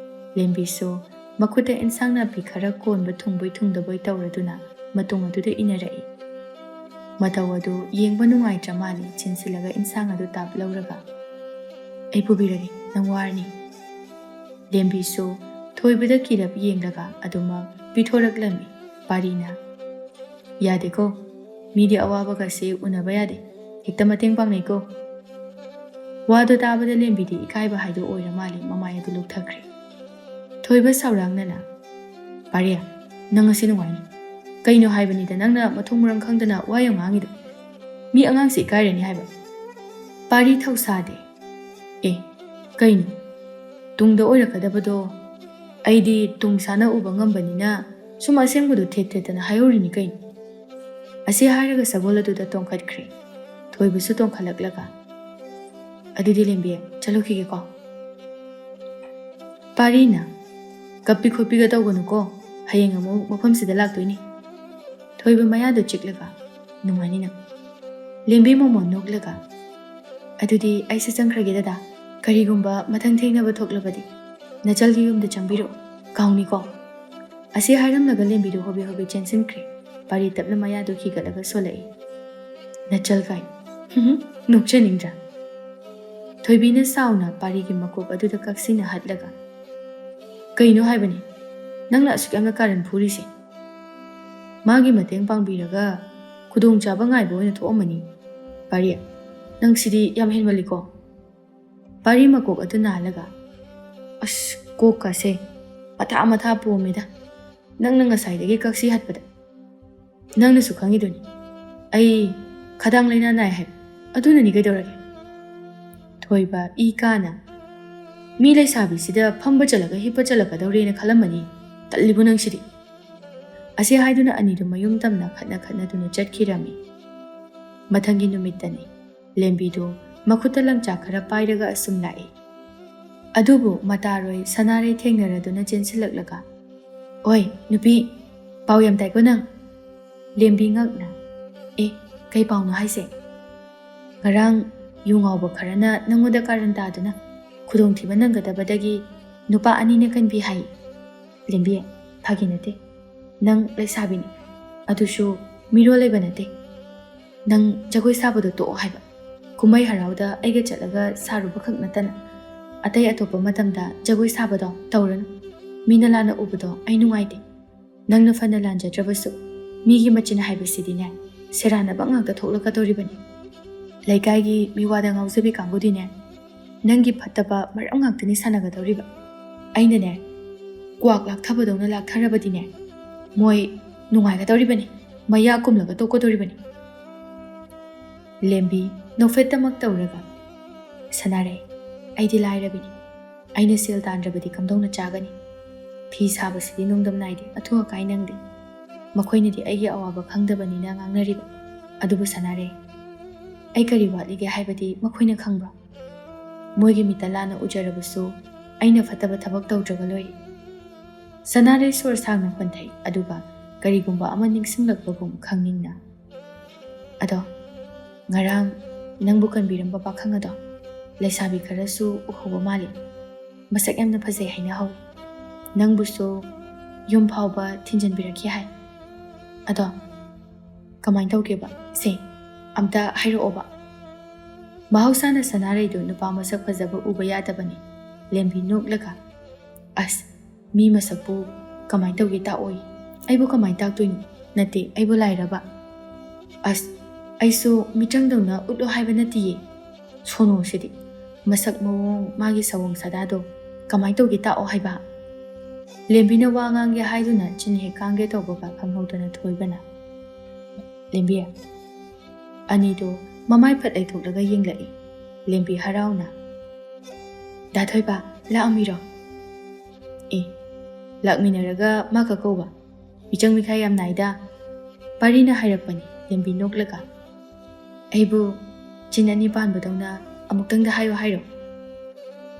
ꯂꯦꯝꯕꯤꯁꯨ ꯃꯈꯨꯠꯇ ꯏꯟꯁꯥꯡ ꯅꯥꯄꯤ ꯈꯔ ꯀꯣꯟꯕ ꯊꯨꯡꯕꯣꯏ ꯊꯨꯡꯗꯕꯣꯏ ꯇꯧꯔꯗꯨꯅ ꯃꯇꯨꯡ ꯑꯗꯨꯗ ꯏꯟꯅꯔꯛꯏ꯫ ꯃꯇꯧ ꯑꯗꯨ ꯌꯦꯡꯕ ꯅꯨꯡꯉꯥꯏꯇ꯭ꯔ ꯃꯥꯜꯂꯤ ꯆꯤꯟꯁꯤꯜꯂꯒ ꯏꯟꯁꯥꯡ ꯑꯗꯨ ꯇꯥꯞ ꯂꯧꯔꯒ "ꯑꯩ ꯄꯨꯕꯤꯔꯒꯦ, ꯅꯪ ꯋꯥꯔꯅꯤ." ꯂꯦꯝꯕꯤꯁꯨ ꯊꯣꯏꯕꯗ ꯀꯤꯔꯞ ꯌꯦꯡꯂꯒ ꯑꯗꯨꯃꯛ ꯄꯤꯊꯣꯔꯛꯂꯝꯃꯤ꯫ ꯄꯥꯔꯤꯅ "ꯌꯥꯗꯦꯀꯣ, ꯃꯤꯗꯤ ꯑꯋꯥꯕꯒꯁꯦ ꯎꯅꯕ ꯌꯥꯗꯦ, ꯍꯦꯛꯇ ꯃꯇꯦꯡ ꯄꯥꯡꯅꯩꯀꯣ." ꯋꯥꯗꯣ ꯇꯥꯕꯗ ꯂꯦꯝꯕꯤꯗꯤ ꯏꯀꯥꯏꯕ ꯍꯥꯏꯗꯣ ꯑꯣꯏꯔ ꯃꯥꯜꯂꯤ ꯃꯃꯥꯏ ꯑꯗꯨ ꯂꯨꯞꯊꯈ꯭ꯔꯦ꯫ ꯊꯣꯏꯕ ꯁꯥꯎꯔꯥꯡꯅꯅ "ꯄꯥꯔꯤ, ꯅꯪ ꯉꯁꯤ ꯅꯨꯡꯉꯥꯏꯅꯤ. ꯀꯩꯅꯣ ꯍꯥꯏꯕꯅꯤꯗ ꯅꯪꯅ ꯃꯊꯣꯡ ꯃꯔꯝ ꯈꯪꯗꯅ ꯋꯥ ꯌꯥꯝ ꯉꯥꯡꯉꯤꯗꯣ. ꯃꯤ ꯑꯉꯥꯡꯁꯦ ꯏꯀꯥꯏꯔꯅꯤ ꯍꯥꯏꯕ." ꯄꯥꯔꯤ ꯊꯧꯁꯥꯗꯦ꯫ "ꯑꯦ, ꯀꯩꯅꯣ? ꯇꯨꯡꯗ ꯑꯣꯏꯔꯛꯀꯗꯕꯗꯣ ꯑꯩꯗꯤ ꯇꯨꯡ ꯁꯥꯅ ꯎꯕ ꯉꯝꯕꯅꯤꯅ ꯁꯨꯝ ꯑꯁꯦꯡꯕꯗꯣ ꯊꯦꯠ ꯊꯦꯠꯇꯅ ꯍꯥꯏꯍꯧꯔꯤꯅꯤ ꯀꯩꯅꯣ." ꯑꯁꯤ ꯍꯥꯏꯔꯒ ꯁꯒꯣꯜ ꯑꯗꯨꯗ ꯇꯣꯡꯈꯠꯈ꯭ꯔꯦ꯫ ꯊꯣꯏꯕꯁꯨ ꯇꯣꯡꯈꯠꯂꯛꯂꯒ "ꯑꯗꯨꯗꯤ ꯂꯦꯝꯕꯤ, ꯆꯠꯂꯨꯈꯤꯒꯦꯀꯣ." ꯄꯥꯔꯤꯅ "ꯀꯞꯄꯤ ꯈꯣꯠꯄꯤꯒ ꯇꯧꯒꯅꯨꯀꯣ, ꯍꯌꯦꯡ ꯑꯃꯨꯛ ꯃꯐꯝꯁꯤꯗ ꯂꯥꯛꯇꯣꯏꯅꯤ." ꯊꯣꯏꯕ ꯃꯌꯥꯗꯨ ꯆꯤꯛꯂꯒ "ꯅꯨꯡꯉꯥꯏꯅꯤ ꯅꯪ." ꯂꯦꯝꯕꯤ ꯃꯣꯃꯣꯟ ꯅꯣꯛꯂꯒ "ꯑꯗꯨꯗꯤ ꯑꯩꯁꯦ ꯆꯪꯈ꯭ꯔꯒꯦ ꯗꯗꯥ. ꯀꯔꯤꯒꯨꯝꯕ ꯃꯊꯪ ꯊꯦꯡꯅꯕ ꯊꯣꯛꯂꯕꯗꯤ ꯅꯆꯜꯒꯤ ꯌꯨꯝꯗ ꯆꯪꯕꯤꯔꯛꯑꯣ, ꯀꯥꯎꯅꯤꯀꯣ." ꯑꯁꯤ ꯍꯥꯏꯔꯝꯂꯒ ꯂꯦꯝꯕꯤꯗꯨ ꯍꯣꯕꯦ ꯍꯣꯕꯦ ꯆꯦꯟꯁꯤꯟꯈ꯭ꯔꯦ꯫ ꯄꯥꯔꯤ ꯇꯞꯅ ꯃꯌꯥꯗꯨ ꯈꯤꯒꯠꯂꯒ ꯁꯣꯜꯂꯛꯏ꯫ "ꯅꯆꯜ ꯀꯥꯏ, ꯅꯣꯛꯆꯅꯤꯡꯗ꯭ꯔꯥ?" ꯊꯣꯏꯕꯤꯅ ꯁꯥꯎꯅ ꯄꯥꯔꯤꯒꯤ ꯃꯀꯣꯛ ꯑꯗꯨꯗ ꯀꯛꯁꯤꯅ ꯍꯠꯂꯒ "ꯀꯩꯅꯣ ꯍꯥꯏꯕꯅꯤ, ꯅꯪꯅ ꯑꯁꯨꯛ ꯌꯥꯝꯅ ꯀꯥꯔꯟ ꯐꯨꯔꯤꯁꯦ? ꯃꯥꯒꯤ ꯃꯇꯦꯡ ꯄꯥꯡꯕꯤꯔꯒ ꯈꯨꯗꯣꯡꯆꯥꯕ ꯉꯥꯏꯕ ꯑꯣꯏꯅ ꯊꯣꯛꯑꯝꯃꯅꯤ. ꯄꯥꯔꯤ, ꯅꯪ ꯁꯤꯗꯤ ꯌꯥꯝ ꯍꯦꯟꯃꯜꯂꯤꯀꯣ." ꯄꯥꯔꯤ ꯃꯀꯣꯛ ꯑꯗꯨ ꯅꯥꯜꯂꯒ "ꯑꯁ, ꯀꯣꯛꯀꯁꯦ ꯃꯊꯥ ꯄꯣꯝꯃꯦꯗ, ꯅꯪꯅ ꯉꯁꯥꯏꯗꯒꯤ ꯀꯛꯁꯤ ꯍꯠꯄꯗ. ꯅꯪꯅꯁꯨ ꯈꯪꯉꯤꯗꯨꯅꯤ, ꯑꯩ ꯈꯗꯥꯡ ꯂꯩꯅꯥ ꯅꯥꯏ ꯍꯥꯏꯕ, ꯑꯗꯨꯅꯅꯤ ꯀꯩꯗꯧꯔꯒꯦ?" ꯊꯣꯏꯕ ꯏ ꯀꯥꯅ "ꯃꯤ ꯂꯩꯁꯥꯕꯤꯁꯤꯗ ꯐꯝꯕ ꯆꯠꯂꯒ ꯍꯤꯞꯄ ꯆꯠꯂꯛꯀꯗꯧꯔꯦꯅ ꯈꯜꯂꯝꯃꯅꯤ, ꯇꯜꯂꯤꯕꯨ ꯅꯪꯁꯤꯗꯤ." ꯑꯁꯤ ꯍꯥꯏꯗꯨꯅ ꯑꯅꯤꯗꯨ ꯃꯌꯨꯝ ꯇꯝꯅ ꯈꯠꯅꯗꯨꯅ ꯆꯠꯈꯤꯔꯝꯃꯤ꯫ ꯃꯊꯪꯒꯤ ꯅꯨꯃꯤꯠꯇꯅꯤ ꯂꯦꯝꯕꯤꯗꯨ ꯃꯈꯨꯠꯇ ꯂꯪꯆꯥꯛ ꯈꯔ ꯄꯥꯏꯔꯒ ꯑꯁꯨꯝ ꯂꯥꯛꯏ꯫ ꯑꯗꯨꯕꯨ ꯃꯇꯥꯔꯣꯏ ꯁꯅꯥꯔꯩ ꯊꯦꯡꯅꯔꯗꯨꯅ ꯆꯦꯟꯁꯤꯜꯂꯛꯂꯒ "ꯑꯣꯏ ꯅꯨꯄꯤ, ꯄꯥꯎ ꯌꯥꯝ ꯇꯥꯏꯀꯣ ꯅꯪ." ꯂꯦꯝꯕꯤ ꯉꯛꯅ "ꯑꯦ, ꯀꯩ ꯄꯥꯎꯅꯣ ꯍꯥꯏꯁꯦ?" "ꯉꯔꯥꯡ ꯌꯨ ꯉꯥꯎꯕ ꯈꯔꯅ ꯅꯪꯉꯣꯟꯗ ꯀꯥꯔꯟ ꯇꯥꯗꯨꯅ ꯈꯨꯗꯣꯡꯊꯤꯕ ꯅꯪꯒꯗꯕꯗꯒꯤ ꯅꯨꯄꯥ 2ꯅ ꯀꯟꯕꯤ ꯍꯥꯏ." "ꯂꯦꯝꯕꯤ, ꯐꯥꯒꯤ ꯅꯠꯇꯦ. ꯅꯪ ꯂꯩꯁꯥꯕꯤꯅꯤ, ꯑꯗꯨꯁꯨ ꯃꯤꯔꯣꯜ ꯂꯩꯕ ꯅꯠꯇꯦ. ꯅꯪ ꯖꯒꯣꯏ ꯁꯥꯕꯗꯣ ꯇꯣꯛꯑꯣ ꯍꯥꯏꯕ. ꯀꯨꯝꯍꯩ ꯍꯔꯥꯎꯗ ꯑꯩꯒ ꯆꯠꯂꯒ ꯁꯥꯔꯨꯕ ꯈꯛ ꯅꯠꯇꯅ ꯑꯇꯩ ꯑꯇꯣꯞꯄ ꯃꯇꯝꯗ ꯖꯒꯣꯏ ꯁꯥꯕꯗꯣ ꯇꯧꯔꯅꯨ. ꯃꯤꯅ ꯂꯥꯟꯅ ꯎꯕꯗꯣ ꯑꯩ ꯅꯨꯡꯉꯥꯏꯇꯦ. ꯅꯪꯅ ꯐꯅ ꯂꯥꯟꯖꯗ꯭ꯔꯕꯁꯨ ꯃꯤꯒꯤ ꯃꯆꯤꯟ ꯍꯥꯏꯕꯁꯤꯗꯤꯅꯦ, ꯁꯦꯔꯥꯟꯅꯕ ꯉꯥꯛꯇ ꯊꯣꯛꯂꯛꯀꯗꯧꯔꯤꯕꯅꯤ. ꯂꯩꯀꯥꯏꯒꯤ ꯃꯤꯋꯥꯗ ꯉꯥꯎꯖꯕꯤ ꯀꯥꯡꯕꯨꯗꯤꯅꯦ, ꯅꯪꯒꯤ ꯐꯠꯇꯕ ꯃꯔꯝ ꯉꯥꯛꯇꯅꯤ ꯁꯥꯟꯅꯒꯗꯧꯔꯤꯕ. ꯑꯩꯅꯅꯦ ꯀ꯭ꯋꯥꯛ ꯂꯥꯛꯊꯕꯗꯧꯅ ꯂꯥꯛꯊꯔꯕꯗꯤꯅꯦ, ꯃꯣꯏ ꯅꯨꯡꯉꯥꯏꯒꯗꯧꯔꯤꯕꯅꯤ, ꯃꯌꯥ ꯀꯨꯝꯂꯒ ꯇꯣꯛꯀꯗꯧꯔꯤꯕꯅꯤ." ꯂꯦꯝꯕꯤ ꯅꯣꯛꯐꯦꯠꯇꯃꯛ ꯇꯧꯔꯒ "ꯁꯅꯥꯔꯩ, ꯑꯩꯗꯤ ꯂꯥꯏꯔꯕꯤꯅꯤ. ꯑꯩꯅ ꯁꯦꯜ ꯇꯥꯟꯗ꯭ꯔꯕꯗꯤ ꯀꯝꯗꯧꯅ ꯆꯥꯒꯅꯤ? ꯐꯤ ꯁꯥꯕꯁꯤꯗꯤ ꯅꯣꯡꯗꯝ ꯅꯥꯏꯗꯦ, ꯑꯊꯨ ꯑꯀꯥꯏ ꯅꯪꯗꯦ. ꯃꯈꯣꯏꯅꯗꯤ ꯑꯩꯒꯤ ꯑꯋꯥꯕ ꯈꯪꯗꯕꯅꯤꯅ ꯉꯥꯡꯅꯔꯤꯕ. ꯑꯗꯨꯕꯨ ꯁꯅꯥꯔꯩ, ꯑꯩ ꯀꯔꯤ ꯋꯥꯠꯂꯤꯒꯦ ꯍꯥꯏꯕꯗꯤ ꯃꯈꯣꯏꯅ ꯈꯪꯕ꯭ꯔꯣ? ꯃꯣꯏꯒꯤ ꯃꯤꯠꯇ ꯂꯥꯟꯅ ꯎꯖꯔꯕꯁꯨ ꯑꯩꯅ ꯐꯠꯇꯕ ꯊꯕꯛ ꯇꯧꯗ꯭ꯔꯒ ꯂꯣꯏꯔꯦ." ꯁꯅꯥꯔꯩ ꯁꯣꯔ ꯁꯥꯡꯅ ꯍꯣꯟꯊꯩ, ꯑꯗꯨꯒ ꯀꯔꯤꯒꯨꯝꯕ ꯑꯃ ꯅꯤꯡꯁꯤꯡꯂꯛꯄꯒꯨꯝ ꯈꯪꯅꯤꯡꯅ "ꯑꯗꯣ ꯉꯔꯥꯡ ꯅꯪꯕꯨ ꯀꯟꯕꯤꯔꯝꯕ ꯄꯥꯈꯪ ꯑꯗꯣ ꯂꯩꯁꯥꯕꯤ ꯈꯔꯁꯨ ꯎꯍꯧꯕ ꯃꯥꯜꯂꯤ. ꯃꯁꯛ ꯌꯥꯝꯅ ꯐꯖꯩ ꯍꯥꯏꯅ ꯍꯧꯏ. ꯅꯪꯕꯨꯁꯨ ꯌꯨꯝ ꯐꯥꯎꯕ ꯊꯤꯟꯖꯟꯕꯤꯔꯛꯈꯤ ꯍꯥꯏ. ꯑꯗꯣ ꯀꯃꯥꯏꯅ ꯇꯧꯒꯦꯕ? ꯁꯦ ꯑꯝꯇ ꯍꯥꯏꯔꯛꯑꯣꯕ." ꯃꯍꯧꯁꯥꯅ ꯁꯅꯥꯔꯩꯗꯨ ꯅꯨꯄꯥ ꯃꯁꯛ ꯐꯖꯕ ꯎꯕ ꯌꯥꯗꯕꯅꯤ꯫ ꯂꯦꯝꯕꯤ ꯅꯣꯛꯂꯒ "ꯑꯁ, ꯃꯤ ꯃꯁꯛꯄꯨ ꯀꯃꯥꯏꯅ ꯇꯧꯒꯦ ꯇꯥꯛꯑꯣꯏ. ꯑꯩꯕꯨ ꯀꯃꯥꯏꯅ ꯇꯥꯛꯇꯣꯏꯅꯣ? ꯅꯠꯇꯦ, ꯑꯩꯕꯨ ꯂꯥꯏꯔꯕ? ꯑꯁ, ꯑꯩꯁꯨ ꯃꯤꯆꯪꯗꯧꯅ ꯎꯠꯂꯣ ꯍꯥꯏꯕ ꯅꯠꯇꯤꯌꯦ. ꯁꯣꯅꯣꯁꯤꯗꯤ ꯃꯁꯛ ꯃꯑꯣꯡ ꯃꯥꯒꯤ ꯁꯑꯣꯡ ꯁꯥꯗꯥꯗꯣ ꯀꯃꯥꯏꯅ ꯇꯧꯒꯦ ꯇꯥꯛꯑꯣ ꯍꯥꯏꯕ." ꯂꯦꯝꯕꯤꯅ ꯋꯥ ꯉꯥꯡꯒꯦ ꯍꯥꯏꯗꯨꯅ ꯆꯤꯟ ꯍꯦꯛ ꯀꯥꯡꯒꯦ ꯇꯧꯕꯒ ꯈꯪꯍꯧꯗꯅ ꯊꯣꯏꯕꯅ "ꯂꯦꯝꯕꯤ." ꯑꯅꯤꯗꯨ ꯃꯃꯥꯏ ꯐꯠ ꯂꯩꯊꯣꯛꯂꯒ ꯌꯦꯡꯂꯛꯏ꯫ ꯂꯦꯝꯕꯤ ꯍꯔꯥꯎꯅ "ꯗꯥ ꯊꯣꯏꯕ, ꯂꯥꯛꯑꯝꯃꯤꯔꯣ?" "ꯑꯦ, ꯂꯥꯛꯃꯤꯟꯅꯔꯒ ꯃꯥꯈꯛ ꯀꯧꯕ? ꯃꯤꯆꯪ ꯃꯤꯈꯥꯏ ꯌꯥꯝ ꯅꯥꯏꯗ." ꯄꯥꯔꯤꯅ ꯍꯥꯏꯔꯛꯄꯅꯤ꯫ ꯂꯦꯝꯕꯤ ꯅꯣꯛꯂꯒ "ꯑꯩꯕꯨ ꯆꯤꯟ 2 ꯄꯥꯟꯕꯗꯧꯅ ꯑꯃꯨꯛꯇꯪꯗ ꯍꯥꯏꯌꯣ ꯍꯥꯏꯔꯣ?"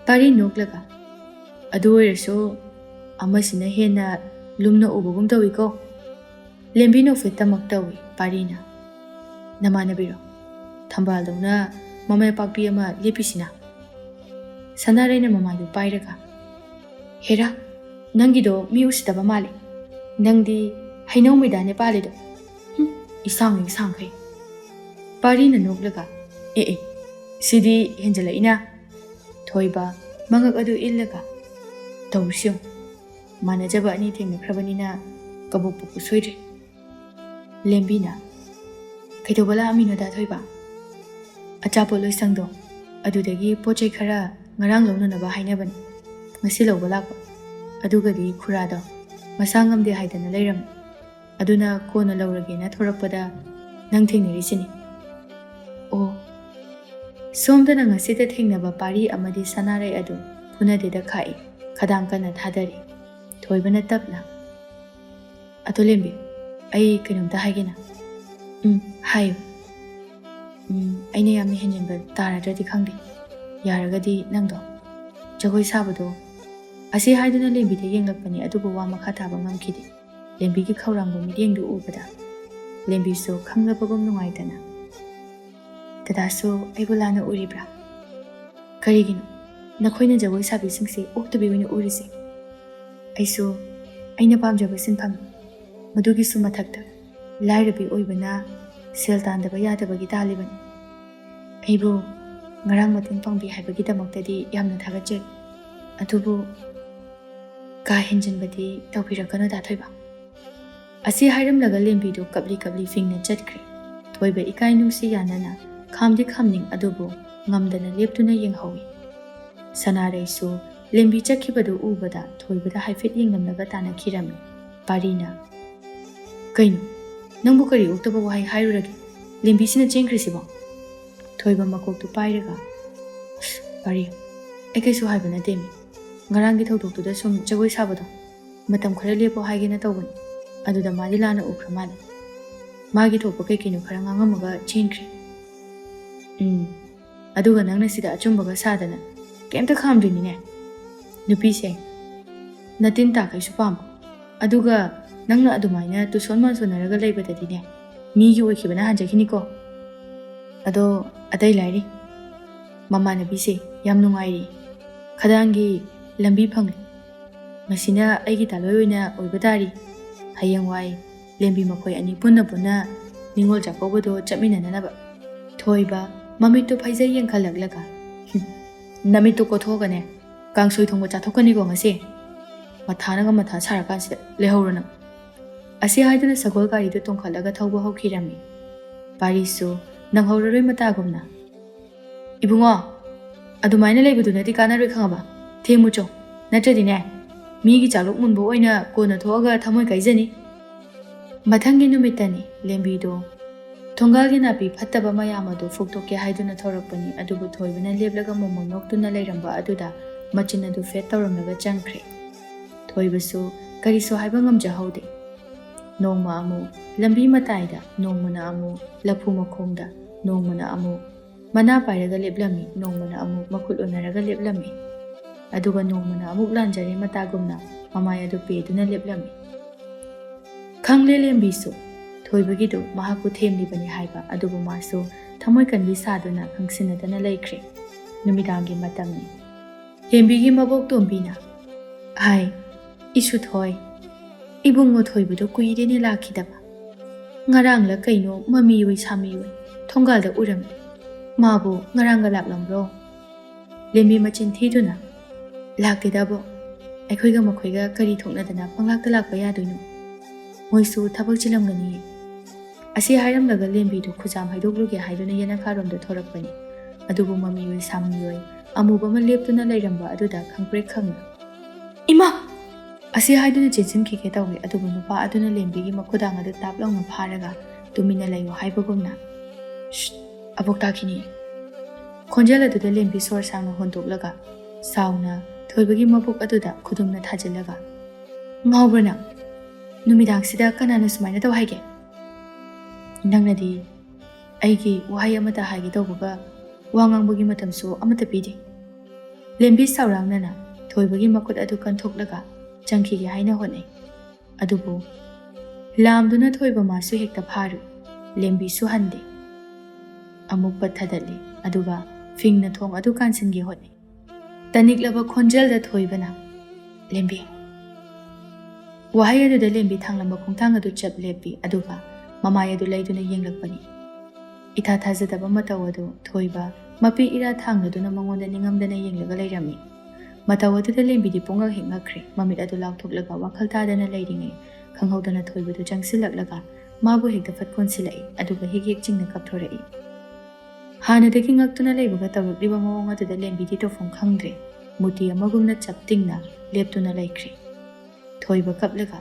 ꯄꯥꯔꯤ ꯅꯣꯛꯂꯒ "ꯑꯗꯨ ꯑꯣꯏꯔꯁꯨ ꯑꯃꯁꯤꯅ ꯍꯦꯟꯅ ꯂꯨꯝꯅ ꯎꯕꯒꯨꯝ ꯇꯧꯏꯀꯣ." ꯂꯦꯝꯕꯤ ꯅꯣꯛꯐꯦꯠꯇꯃꯛ ꯇꯧꯏ꯫ ꯄꯥꯔꯤꯅ "ꯅꯃꯥꯟꯅꯕꯤꯔꯣ? ꯊꯝꯕꯥꯜꯗꯧꯅ ꯃꯃꯩ ꯑꯄꯥꯛꯄꯤ ꯑꯃ ꯂꯦꯞꯄꯤꯁꯤꯅ?" ꯁꯅꯥꯔꯩꯅ ꯃꯃꯥꯏꯗꯨ ꯄꯥꯏꯔꯒ "ꯍꯦꯔꯥ, ꯅꯪꯒꯤꯗꯣ ꯃꯤ ꯎꯁꯤꯠꯇꯕ ꯃꯥꯜꯂꯤ ꯅꯪꯗꯤ ꯍꯩꯅꯧ ꯃꯩꯗꯥꯅꯦ ꯄꯥꯜꯂꯤꯗꯣ ꯏꯁꯥꯡꯈꯩ ꯄꯥꯔꯤꯅ ꯅꯣꯛꯂꯒ ꯑꯦ ꯁꯤꯗꯤ ꯍꯦꯟꯖꯜꯂꯛꯏꯅ ꯊꯣꯏꯕ ꯃꯉꯛ ꯑꯗꯨ ꯏꯜꯂꯒ ꯇꯧꯔꯤꯁꯤ ꯌꯦꯡꯉꯨ ꯃꯥꯟꯅꯖꯕ ꯑꯅꯤ ꯊꯦꯡꯅꯈ꯭ꯔꯕꯅꯤꯅ ꯀꯕꯣꯛ ꯄꯣꯛꯄ ꯁꯣꯏꯗ꯭ꯔꯦ ꯂꯦꯝꯕꯤꯅ ꯀꯩꯗꯧꯕ ꯂꯥꯛꯑꯝꯃꯤꯅꯣꯗ ꯊꯣꯏꯕ ꯑꯆꯥꯄꯣꯠ ꯂꯣꯏꯁꯪꯗꯣ ꯑꯗꯨꯗꯒꯤ ꯄꯣꯠ ꯆꯩ ꯈꯔ ꯉꯔꯥꯡ ꯂꯧꯅꯅꯕ ꯍꯥꯏꯅꯕꯅꯤ ꯉꯁꯤ ꯂꯧꯕ ꯂꯥꯛꯄ ꯑꯗꯨꯒꯗꯤ ꯈꯨꯔꯥꯗꯣ ꯃꯁꯥ ꯉꯝꯗꯦ ꯍꯥꯏꯗꯅ ꯂꯩꯔꯝꯃꯤ ꯑꯗꯨꯅ ꯀꯣꯟꯅ ꯂꯧꯔꯒꯦꯅ ꯊꯣꯔꯛꯄꯗ ꯅꯪ ꯊꯦꯡꯅꯔꯤꯁꯤꯅꯤ ꯑꯣ ꯁꯣꯝꯗꯅ ꯉꯁꯤꯗ ꯊꯦꯡꯅꯕ ꯄꯥꯔꯤ ꯑꯃꯗꯤ ꯁꯅꯥꯔꯩ ꯑꯗꯨ ꯐꯨꯅꯗꯦꯗ ꯈꯥꯛꯏ ꯈꯗꯥꯡ ꯀꯟꯅ ꯊꯥꯗꯔꯤ ꯊꯣꯏꯕꯅ ꯇꯞꯅ ꯑꯗꯣ ꯂꯦꯝꯕꯤ ꯑꯩ ꯀꯩꯅꯣꯝꯇ ꯍꯥꯏꯒꯦꯅ ꯍꯥꯏꯌꯨ ꯑꯩꯅ ꯌꯥꯝꯅ ꯍꯦꯟꯖꯤꯟꯕ ꯇꯥꯔꯗ꯭ꯔꯗꯤ ꯈꯪꯗꯦ ꯌꯥꯔꯒꯗꯤ ꯅꯪꯗꯣ ꯖꯒꯣꯏ ꯁꯥꯕꯗꯣ ꯑꯁꯤ ꯍꯥꯏꯗꯨꯅ ꯂꯦꯝꯕꯤꯗ ꯌꯦꯡꯂꯛꯄꯅꯤ ꯑꯗꯨꯕꯨ ꯋꯥ ꯃꯈꯥ ꯇꯥꯕ ꯉꯝꯈꯤꯗꯦ ꯂꯦꯝꯕꯤꯒꯤ ꯈꯧꯔꯥꯡꯕ ꯃꯤꯠꯌꯦꯡꯗꯨ ꯎꯕꯗ ꯂꯦꯝꯕꯤꯁꯨ ꯈꯪꯂꯕꯒꯨꯝ ꯅꯨꯡꯉꯥꯏꯇꯅ ꯗꯗꯥꯁꯨ ꯑꯩꯕꯨ ꯂꯥꯟꯅ ꯎꯔꯤꯕ꯭ꯔꯥ ꯀꯔꯤꯒꯤꯅꯣ ꯅꯈꯣꯏꯅ ꯖꯒꯣꯏ ꯁꯥꯕꯤꯁꯤꯡꯁꯦ ꯑꯣꯛꯇꯕꯤ ꯑꯣꯏꯅ ꯎꯔꯤꯁꯦ ꯑꯩꯁꯨ ꯑꯩꯅ ꯄꯥꯝꯖꯕ ꯁꯤꯟꯐꯝ ꯃꯗꯨꯒꯤꯁꯨ ꯃꯊꯛꯇ ꯂꯥꯏꯔꯕꯤ ꯑꯣꯏꯕꯅ ꯁꯦꯜ ꯇꯥꯟꯗꯕ ꯌꯥꯗꯕꯒꯤ ꯇꯥꯜꯂꯤꯕꯅꯤ ꯑꯩꯕꯨ ꯉꯔꯥꯡ ꯃꯇꯦꯡ ꯄꯥꯡꯕꯤ ꯍꯥꯏꯕꯒꯤꯗꯃꯛꯇꯗꯤ ꯌꯥꯝꯅ ꯊꯥꯒꯠꯆꯔꯤ ꯑꯗꯨꯕꯨ ꯀꯥ ꯍꯦꯟꯖꯤꯟꯕꯗꯤ ꯇꯧꯕꯤꯔꯛꯀꯅꯨ ꯊꯣꯏꯕ ꯑꯁꯤ ꯍꯥꯏꯔꯝꯂꯒ ꯂꯦꯝꯕꯤꯗꯨ ꯀꯞꯂꯤ ꯐꯤꯡꯅ ꯆꯠꯈ꯭ꯔꯦ ꯊꯣꯏꯕ ꯏꯀꯥꯏ ꯅꯨꯡꯁꯤ ꯌꯥꯅꯅ ꯈꯥꯝꯗꯤ ꯈꯥꯝꯅꯤꯡ ꯑꯗꯨꯕꯨ ꯉꯝꯗꯅ ꯂꯦꯞꯇꯨꯅ ꯌꯦꯡꯍꯧꯏ ꯁꯅꯥꯔꯩꯁꯨ ꯂꯦꯝꯕꯤ ꯆꯠꯈꯤꯕꯗꯨ ꯎꯕꯗ ꯊꯣꯏꯕꯗ ꯍꯥꯏꯐꯦꯠ ꯌꯦꯡꯂꯝꯂꯒ ꯇꯥꯟꯅꯈꯤꯔꯝꯃꯤ ꯄꯥꯔꯤꯅ ꯀꯩꯅꯣ ꯅꯪꯕꯨ ꯀꯔꯤ ꯑꯣꯛꯇꯕ ꯋꯥꯍꯩ ꯍꯥꯏꯔꯨꯔꯒꯦ ꯂꯦꯝꯕꯤꯁꯤꯅ ꯆꯦꯟꯈ꯭ꯔꯤꯁꯤꯕꯣ ꯊꯣꯏꯕ ꯃꯀꯣꯛꯇꯨ ꯄꯥꯏꯔꯒ ꯄꯥꯔꯤ ꯑꯩ ꯀꯩꯁꯨ ꯍꯥꯏꯕ ꯅꯠꯇꯦꯃꯤ ꯉꯔꯥꯡꯒꯤ ꯊꯧꯗꯣꯛꯇꯨꯗ ꯁꯨꯝ ꯖꯒꯣꯏ ꯁꯥꯕꯗꯣ ꯃꯇꯝ ꯈꯔ ꯂꯦꯞꯄꯣ ꯍꯥꯏꯒꯦꯅ ꯇꯧꯕꯅꯤ ꯑꯗꯨꯗ ꯃꯥꯗꯤ ꯂꯥꯟꯅ ꯎꯈ꯭ꯔ ꯃꯥꯜꯂꯦ ꯃꯥꯒꯤ ꯊꯣꯛꯄ ꯀꯩꯀꯩꯅꯣ ꯈꯔ ꯉꯥꯡꯉꯝꯃꯒ ꯆꯦꯟꯈ꯭ꯔꯦ ꯑꯗꯨꯒ ꯅꯪꯅ ꯁꯤꯗ ꯑꯆꯨꯝꯕꯒ ꯁꯥꯗꯅ ꯀꯩꯝꯇ ꯈꯥꯝꯗ꯭ꯔꯤꯅꯤꯅꯦ ꯅꯨꯄꯤꯁꯦ ꯅꯇꯤꯟ ꯇꯥꯈꯩꯁꯨ ꯄꯥꯝꯕ ꯑꯗꯨꯒ ꯅꯪꯅ ꯑꯗꯨꯃꯥꯏꯅ ꯇꯨꯁꯣꯟ ꯃꯥꯟꯁꯣꯟꯅꯔꯒ ꯂꯩꯕꯗꯗꯤꯅꯦ ꯃꯤꯒꯤ ꯑꯣꯏꯈꯤꯕꯅ ꯍꯟꯖꯈꯤꯅꯤꯀꯣ ꯑꯗꯣ ꯑꯇꯩ ꯂꯥꯏꯔꯤ ꯃꯃꯥꯟꯅꯕꯤꯁꯦ ꯌꯥꯝ ꯅꯨꯡꯉꯥꯏꯔꯤ ꯈꯗꯥꯡꯒꯤ ꯂꯝꯕꯤ ꯐꯪꯂꯤ ꯃꯁꯤꯅ ꯑꯩꯒꯤ ꯇꯥꯂꯣꯏ ꯑꯣꯏꯅ ꯑꯣꯏꯕ ꯇꯥꯔꯤ ꯍꯌꯦꯡꯋꯥꯏ ꯂꯦꯝꯕꯤ ꯃꯈꯣꯏ ꯑꯅꯤ ꯄꯨꯟꯅ ꯅꯤꯉꯣꯜ ꯆꯥꯛꯀꯧꯕꯗꯣ ꯆꯠꯃꯤꯟꯅꯅꯕ ꯊꯣꯏꯕ ꯃꯃꯤꯠꯇꯨ ꯐꯩꯖꯩ ꯌꯦꯡꯈꯠꯂꯛꯂꯒ ꯅꯃꯤꯠꯇꯨ ꯀꯣꯊꯣꯛꯑꯒꯅꯦ ꯀꯥꯡꯁꯣꯏ ꯊꯣꯡꯕ ꯆꯥꯊꯣꯛꯀꯅꯤꯀꯣ ꯉꯁꯤ ꯃꯊꯥꯅꯒ ꯃꯊꯥ ꯁꯥꯔꯀꯥꯟꯁꯤꯗ ꯂꯩꯍꯧꯔꯣ ꯅꯪ ꯑꯁꯤ ꯍꯥꯏꯗꯨꯅ ꯁꯒꯣꯜ ꯒꯥꯔꯤꯗꯨ ꯇꯣꯡꯈꯠꯂꯒ ꯊꯧꯕ ꯍꯧꯈꯤꯔꯝꯃꯤ ꯄꯥꯔꯤꯁꯨ ꯅꯪꯍꯧꯔꯔꯣꯏ ꯃꯇꯥꯒꯨꯝꯅ ꯏꯕꯨꯡꯉꯣ ꯑꯗꯨꯃꯥꯏꯅ ꯂꯩꯕꯗꯨꯅꯗꯤ ꯀꯥꯟꯅꯔꯣꯏ ꯈꯪꯉꯕ ꯊꯦꯡꯃꯨꯆꯣ ꯅꯠꯇ꯭ꯔꯗꯤꯅꯦ ꯃꯤꯒꯤ ꯆꯥꯂꯣꯛ ꯃꯨꯟꯕ ꯑꯣꯏꯅ ꯀꯣꯟꯅ ꯊꯣꯛꯑꯒ ꯊꯃꯣꯏ ꯀꯥꯏꯖꯅꯤ ꯃꯊꯪꯒꯤ ꯅꯨꯃꯤꯠꯇꯅꯤ ꯂꯦꯝꯕꯤꯗꯣ ꯊꯣꯡꯒꯥꯜꯒꯤ ꯅꯥꯄꯤ ꯐꯠꯇꯕ ꯃꯌꯥꯝ ꯑꯗꯨ ꯐꯨꯛꯇꯣꯛꯀꯦ ꯍꯥꯏꯗꯨꯅ ꯊꯧꯔꯛꯄꯅꯤ ꯑꯗꯨꯕꯨ ꯊꯣꯏꯕꯅ ꯂꯦꯞꯂꯒ ꯃꯣꯃꯣꯟ ꯅꯣꯛꯇꯨꯅ ꯂꯩꯔꯝꯕ ꯑꯗꯨꯗ ꯃꯆꯤꯟ ꯑꯗꯨ ꯐꯦꯠ ꯇꯧꯔꯝꯂꯒ ꯆꯪꯈ꯭ꯔꯦ ꯊꯣꯏꯕꯁꯨ ꯀꯔꯤꯁꯨ ꯍꯥꯏꯕ ꯉꯝꯖꯍꯧꯗꯦ ꯅꯣꯡꯃ ꯑꯃꯨꯛ ꯂꯝꯕꯤ ꯃꯇꯥꯏꯗ ꯅꯣꯡꯃꯅ ꯑꯃꯨꯛ ꯂꯐꯨ ꯃꯈꯣꯡꯗ ꯅꯣꯡꯃꯅ ꯑꯃꯨꯛ ꯃꯅꯥ ꯄꯥꯏꯔꯒ ꯂꯦꯞꯂꯝꯃꯤ ꯅꯣꯡꯃꯅ ꯑꯃꯨꯛ ꯃꯈꯨꯠ ꯎꯅꯔꯒ ꯂꯦꯞꯂꯝꯃꯤ ꯑꯗꯨꯒ ꯅꯣꯡꯃꯅ ꯑꯃꯨꯛ ꯂꯥꯟꯖꯔꯦ ꯃꯇꯥꯒꯨꯝꯅ ꯃꯃꯥꯏ ꯑꯗꯨ ꯄꯦꯗꯨꯅ ꯂꯦꯞꯂꯝꯃꯤ ꯈꯪꯂꯦ ꯂꯦꯝꯕꯤꯁꯨ ꯊꯣꯏꯕꯒꯤꯗꯨ ꯃꯍꯥꯛꯄꯨ ꯊꯦꯝꯂꯤꯕꯅꯤ ꯍꯥꯏꯕ ꯑꯗꯨꯕꯨ ꯃꯥꯁꯨ ꯊꯃꯣꯏ ꯀꯟꯕꯤ ꯁꯥꯗꯨꯅ ꯈꯪꯁꯤꯟꯅꯗꯅ ꯂꯩꯈ꯭ꯔꯦ ꯅꯨꯃꯤꯗꯥꯡꯒꯤ ꯃꯇꯝꯅꯤ ꯂꯦꯝꯕꯤꯒꯤ ꯃꯕꯣꯛ ꯇꯣꯝꯕꯤꯅ ꯍꯥꯏ ꯏꯁꯨ ꯊꯣꯏ ꯏꯕꯨꯡꯉꯣ ꯊꯣꯏꯕꯗꯣ ꯀꯨꯏꯔꯦꯅꯦ ꯂꯥꯛꯈꯤꯗꯕ ꯉꯔꯥꯡꯂ ꯀꯩꯅꯣ ꯃꯃꯤꯑꯣꯏ ꯁꯥꯃꯤꯑꯣꯏ ꯊꯣꯡꯒꯥꯜꯗ ꯎꯔꯝꯃꯤ ꯃꯥꯕꯨ ꯉꯔꯥꯡꯒ ꯂꯥꯛꯂꯝꯕ꯭ꯔꯣ ꯂꯦꯝꯕꯤ ꯃꯆꯤꯟ ꯊꯤꯗꯨꯅ ꯂꯥꯛꯇꯦꯗꯕꯣ ꯑꯩꯈꯣꯏꯒ ꯃꯈꯣꯏꯒ ꯀꯔꯤ ꯊꯣꯛꯅꯗꯅ ꯄꯪꯂꯥꯛꯇ ꯂꯥꯛꯄ ꯌꯥꯗꯣꯏꯅꯣ ꯃꯣꯏꯁꯨ ꯊꯕꯛ ꯆꯤꯜꯂꯝꯒꯅꯤꯌꯦ ꯑꯁꯤ ꯍꯥꯏꯔꯝꯂꯒ ꯂꯦꯝꯕꯤꯗꯨ ꯈꯨꯖꯥꯝ ꯍꯩꯗꯣꯛꯂꯨꯒꯦ ꯍꯥꯏꯗꯨꯅ ꯌꯦꯅꯈꯥꯔꯣꯝꯗ ꯊꯣꯔꯛꯄꯅꯤ ꯑꯗꯨꯕꯨ ꯃꯃꯤꯑꯣꯏ ꯁꯥꯃꯤꯑꯣꯏ ꯑꯃꯨꯕ ꯑꯃ ꯂꯦꯞꯇꯨꯅ ꯂꯩꯔꯝꯕ ꯑꯗꯨꯗ ꯈꯪꯄ꯭ꯔꯦꯛ ꯈꯪꯅ ꯏꯃꯥ ꯑꯁꯤ ꯍꯥꯏꯗꯨꯅ ꯆꯦꯟꯁꯤꯟꯈꯤꯒꯦ ꯇꯧꯏ ꯑꯗꯨꯕꯨ ꯅꯨꯄꯥ ꯑꯗꯨꯅ ꯂꯦꯝꯕꯤꯒꯤ ꯃꯈꯨꯗꯥꯡ ꯑꯗꯨ ꯇꯥꯞ ꯂꯥꯎꯅ ꯐꯥꯔꯒ ꯇꯨꯃꯤꯟꯅ ꯂꯩꯌꯨ ꯍꯥꯏꯕꯒꯨꯝꯅ ꯑꯕꯣꯛ ꯇꯥꯈꯤꯅꯤ ꯈꯣꯟꯖꯦꯜ ꯑꯗꯨꯗ ꯂꯦꯝꯕꯤ ꯁꯣꯔ ꯁꯥꯡꯅ ꯍꯣꯟꯗꯣꯛꯂꯒ ꯁꯥꯎꯅ ꯊꯣꯏꯕꯒꯤ ꯃꯕꯨꯛ ꯑꯗꯨꯗ ꯈꯨꯗꯨꯝꯅ ꯊꯥꯖꯤꯜꯂꯒ ꯉꯥꯎꯕ꯭ꯔ ꯅꯪ ꯅꯨꯃꯤꯗꯥꯡꯁꯤꯗ ꯀꯅꯥꯅ ꯁꯨꯃꯥꯏꯅ ꯇꯧ ꯍꯥꯏꯒꯦ ꯅꯪꯅꯗꯤ ꯑꯩꯒꯤ ꯋꯥꯍꯩ ꯑꯃꯇ ꯍꯥꯏꯒꯦ ꯇꯧꯕꯒ ꯋꯥ ꯉꯥꯡꯕꯒꯤ ꯃꯇꯝꯁꯨ ꯑꯃꯠꯇ ꯄꯤꯗꯦ ꯂꯦꯝꯕꯤ ꯁꯥꯎꯔꯥꯡꯅꯅ ꯊꯣꯏꯕꯒꯤ ꯃꯈꯨꯠ ꯑꯗꯨ ꯀꯟꯊꯣꯛꯂꯒ ꯆꯪꯈꯤꯒꯦ ꯍꯥꯏꯅ ꯍꯣꯠꯅꯩ ꯑꯗꯨꯕꯨ ꯂꯥꯝꯗꯨꯅ ꯊꯣꯏꯕ ꯃꯥꯁꯨ ꯍꯦꯛꯇ ꯐꯥꯔꯨ ꯂꯦꯝꯕꯤꯁꯨ ꯍꯟꯗꯦ ꯑꯃꯨꯛ ꯄꯠꯊꯗꯠꯂꯤ ꯑꯗꯨꯒ ꯐꯤꯡꯅ ꯊꯣꯡ ꯑꯗꯨ ꯀꯥꯟꯁꯤꯟꯒꯦ ꯍꯣꯠꯅꯩ ꯇꯅꯤꯛꯂꯕ ꯈꯣꯟꯖꯦꯜꯗ ꯊꯣꯏꯕꯅ ꯂꯦꯝꯕꯤ ꯋꯥꯍꯩ ꯑꯗꯨꯗ ꯂꯦꯝꯕꯤ ꯊꯥꯡꯂꯝꯕ ꯈꯣꯡꯊꯥꯡ ꯑꯗꯨ ꯆꯞ ꯂꯦꯞꯄꯤ ꯑꯗꯨꯒ ꯃꯃꯥꯏ ꯑꯗꯨ ꯂꯩꯗꯨꯅ ꯌꯦꯡꯂꯛꯄꯅꯤ꯫ ꯏꯊꯥ ꯊꯥꯖꯗꯕ ꯃꯇꯧ ꯑꯗꯨ ꯊꯣꯏꯕ ꯃꯄꯤ ꯏꯔꯥ ꯊꯥꯡꯂꯗꯨꯅ ꯃꯉꯣꯟꯗ ꯅꯤꯡꯉꯝꯗꯅ ꯌꯦꯡꯂꯒ ꯂꯩꯔꯝꯃꯤ꯫ ꯃꯇꯧ ꯑꯗꯨꯗ ꯂꯦꯝꯕꯤꯗꯤ ꯄꯨꯡꯉꯛ ꯍꯦꯛ ꯉꯛꯈ꯭ꯔꯦ꯫ ꯃꯃꯤꯠ ꯑꯗꯨ ꯂꯥꯎꯊꯣꯛꯂꯒ ꯋꯥꯈꯜ ꯇꯥꯗꯅ ꯂꯩꯔꯤꯉꯩ ꯈꯪꯍꯧꯗꯅ ꯊꯣꯏꯕꯗꯨ ꯆꯪꯁꯤꯜꯂꯛꯂꯒ ꯃꯥꯕꯨ ꯍꯦꯛꯇ ꯐꯠ ꯀꯣꯟꯁꯤꯜꯂꯛꯏ ꯑꯗꯨꯒ ꯍꯦꯛ ꯍꯦꯛ ꯆꯤꯡꯅ ꯀꯞꯊꯣꯔꯛꯏ꯫ ꯍꯥꯟꯅꯗꯒꯤ ꯉꯛꯇꯨꯅ ꯂꯩꯕꯒ ꯇꯧꯔꯛꯂꯤꯕ ꯃꯑꯣꯡ ꯑꯗꯨꯗ ꯂꯦꯝꯕꯤꯗꯤ ꯇꯧꯐꯝ ꯈꯪꯗ꯭ꯔꯦ꯫ ꯃꯨꯔꯇꯤ ꯑꯃꯒꯨꯝꯅ ꯆꯞ ꯇꯤꯡꯅ ꯂꯦꯞꯇꯨꯅ ꯂꯩꯈ꯭ꯔꯦ꯫ ꯊꯣꯏꯕ ꯀꯞꯂꯒ,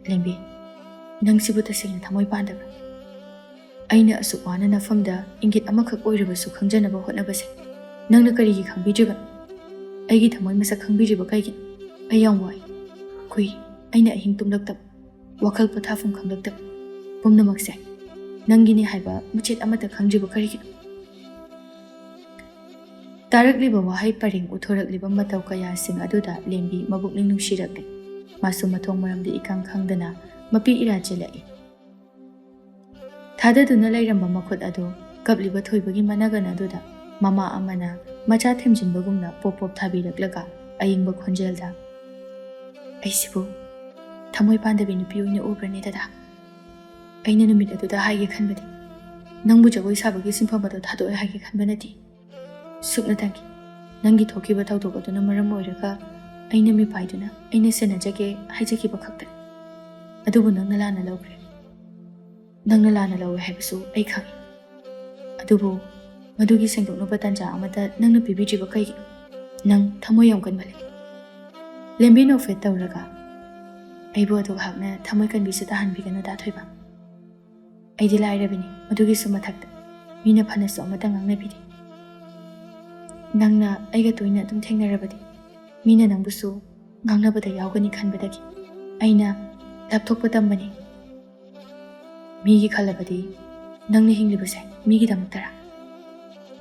ꯂꯦꯝꯕꯤ, ꯅꯪꯁꯤꯕꯨ ꯇꯁꯦꯡꯅ ꯊꯃꯣꯏ ꯄꯥꯟꯗꯕ꯭ꯔꯥ? ꯑꯩꯅ ꯑꯁꯨꯛ ꯋꯥꯅ ꯅꯐꯝꯗ ꯏꯪꯒꯤꯠ ꯑꯃꯈꯛ ꯑꯣꯏꯔꯕꯁꯨ ꯈꯪꯖꯅꯕ ꯍꯣꯠꯅꯕꯁꯦ ꯅꯪꯅ ꯀꯔꯤꯒꯤ ꯈꯪꯕꯤꯗ꯭ꯔꯤꯕꯅꯣ? ꯑꯩꯒꯤ ꯊꯃꯣꯏ ꯃꯁꯛ ꯈꯪꯕꯤꯗ꯭ꯔꯤꯕ ꯀꯩꯒꯤꯅꯣ? ꯑꯩ ꯌꯥꯝ ꯋꯥꯏ, ꯀꯨꯏ, ꯑꯩꯅ ꯑꯍꯤꯡ ꯇꯨꯝꯂꯛꯇꯕ, ꯋꯥꯈꯜ ꯄꯣꯊꯥꯐꯝ ꯈꯪꯂꯛꯇꯕ, ꯄꯨꯝꯅꯃꯛꯁꯦ ꯅꯪꯒꯤꯅꯤ ꯍꯥꯏꯕ ꯃꯆꯦꯠ ꯑꯃꯠꯇ ꯈꯪꯗ꯭ꯔꯤꯕ ꯀꯔꯤꯒꯤꯅꯣ? ꯇꯥꯔꯛꯂꯤꯕ ꯋꯥꯍꯩ ꯄꯔꯦꯡ ꯎꯠꯊꯣꯔꯛꯂꯤꯕ ꯃꯇꯧ ꯀꯌꯥꯁꯤꯡ ꯑꯗꯨꯗ ꯂꯦꯝꯕꯤ ꯃꯕꯨꯛꯅꯤꯡ ꯅꯨꯡꯁꯤꯔꯛꯂꯤ꯫ ꯃꯥꯁꯨ ꯃꯊꯣꯡ ꯃꯔꯝꯗꯤ ꯏꯈꯪ ꯈꯪꯗꯅ ꯃꯄꯤ ꯏꯔꯥ ꯆꯦꯜꯂꯛꯏ꯫ ꯊꯥꯗꯗꯨꯅ ꯂꯩꯔꯝꯕ ꯃꯈꯨꯠ ꯑꯗꯨ ꯀꯞꯂꯤꯕ ꯊꯣꯏꯕꯒꯤ ꯃꯅꯒꯟ ꯑꯗꯨꯗ ꯃꯃꯥ ꯑꯃꯅ ꯃꯆꯥ ꯊꯦꯝꯖꯤꯟꯕꯒꯨꯝꯅ ꯄꯣꯞ ꯄꯣꯞ ꯊꯥꯕꯤꯔꯛꯂꯒ ꯑꯏꯪꯕ ꯈꯣꯟꯖꯦꯜꯗ, ꯑꯩꯁꯤꯕꯨ ꯊꯃꯣꯏ ꯄꯥꯟꯗꯕꯤ ꯅꯨꯄꯤ ꯑꯣꯏꯅ ꯎꯕ꯭ꯔꯅꯦ ꯗꯗꯥ? ꯑꯩꯅ ꯅꯨꯃꯤꯠ ꯑꯗꯨꯗ ꯍꯥꯏꯒꯦ ꯈꯟꯕꯗꯤ ꯅꯪꯕꯨ ꯖꯒꯣꯏ ꯁꯥꯕꯒꯤ ꯁꯤꯟꯐꯝ ꯑꯗꯨ ꯊꯥꯗꯣꯛꯑꯦ ꯍꯥꯏꯒꯦ ꯈꯟꯕ ꯅꯠꯇꯦ꯫ ꯁꯨꯞꯅꯇꯪꯒꯤ ꯅꯪꯒꯤ ꯊꯣꯛꯈꯤꯕ ꯊꯧꯗꯣꯛ ꯑꯗꯨꯅ ꯃꯔꯝ ꯑꯣꯏꯔꯒ ꯑꯩꯅ ꯃꯤꯄꯥꯏꯗꯨꯅ ꯑꯩꯅ ꯁꯦꯟꯅꯖꯒꯦ ꯍꯥꯏꯖꯈꯤꯕ ꯈꯛꯇꯅꯤ꯫ ꯑꯗꯨꯕꯨ ꯅꯪꯅ ꯂꯥꯟꯅ ꯂꯧꯈ꯭ꯔꯦ꯫ ꯅꯪꯅ ꯂꯥꯟꯅ ꯂꯧꯋꯦ ꯍꯥꯏꯕꯁꯨ ꯑꯩ ꯈꯪꯏ꯫ ꯑꯗꯨꯕꯨ ꯃꯗꯨꯒꯤ ꯁꯦꯡꯗꯣꯛꯅꯕ ꯇꯥꯟꯖꯥ ꯑꯃꯠꯇ ꯅꯪꯅ ꯄꯤꯕꯤꯗ꯭ꯔꯤꯕ ꯀꯩꯒꯤꯅꯣ? ꯅꯪ ꯊꯃꯣꯏ ꯌꯥꯝ ꯀꯟꯃꯜꯂꯦ꯫ ꯂꯦꯝꯕꯤ ꯅꯣꯛꯐꯦꯠ ꯇꯧꯔꯒ, ꯑꯩꯕꯨ ꯑꯗꯨꯍꯥꯛꯅ ꯊꯃꯣꯏ ꯀꯟꯕꯤꯁꯨ ꯇꯥꯍꯟꯕꯤꯒꯅꯨ ꯗꯥ ꯊꯣꯏꯕ꯫ ꯑꯩꯗꯤ ꯂꯥꯏꯔꯕꯤꯅꯤ, ꯃꯗꯨꯒꯤꯁꯨ ꯃꯊꯛꯇ ꯃꯤꯅ ꯐꯅꯁꯨ ꯑꯃꯠꯇ ꯉꯥꯡꯅꯕꯤꯗꯦ꯫ ꯅꯪꯅ ꯑꯩꯒ ꯇꯣꯏꯅ ꯑꯗꯨꯝ ꯊꯦꯡꯅꯔꯕꯗꯤ ꯃꯤꯅ ꯅꯪꯕꯨꯁꯨ ꯉꯥꯡꯅꯕꯗ ꯌꯥꯎꯒꯅꯤ ꯈꯟꯕꯗꯒꯤ ꯑꯩꯅ ꯂꯥꯞꯊꯣꯛꯄ ꯇꯝꯕꯅꯤ꯫ ꯃꯤꯒꯤ ꯈꯜꯂꯕꯗꯤ ꯅꯪꯅ ꯍꯤꯡꯂꯤꯕꯁꯦ ꯃꯤꯒꯤꯗꯃꯛꯇꯔꯥ?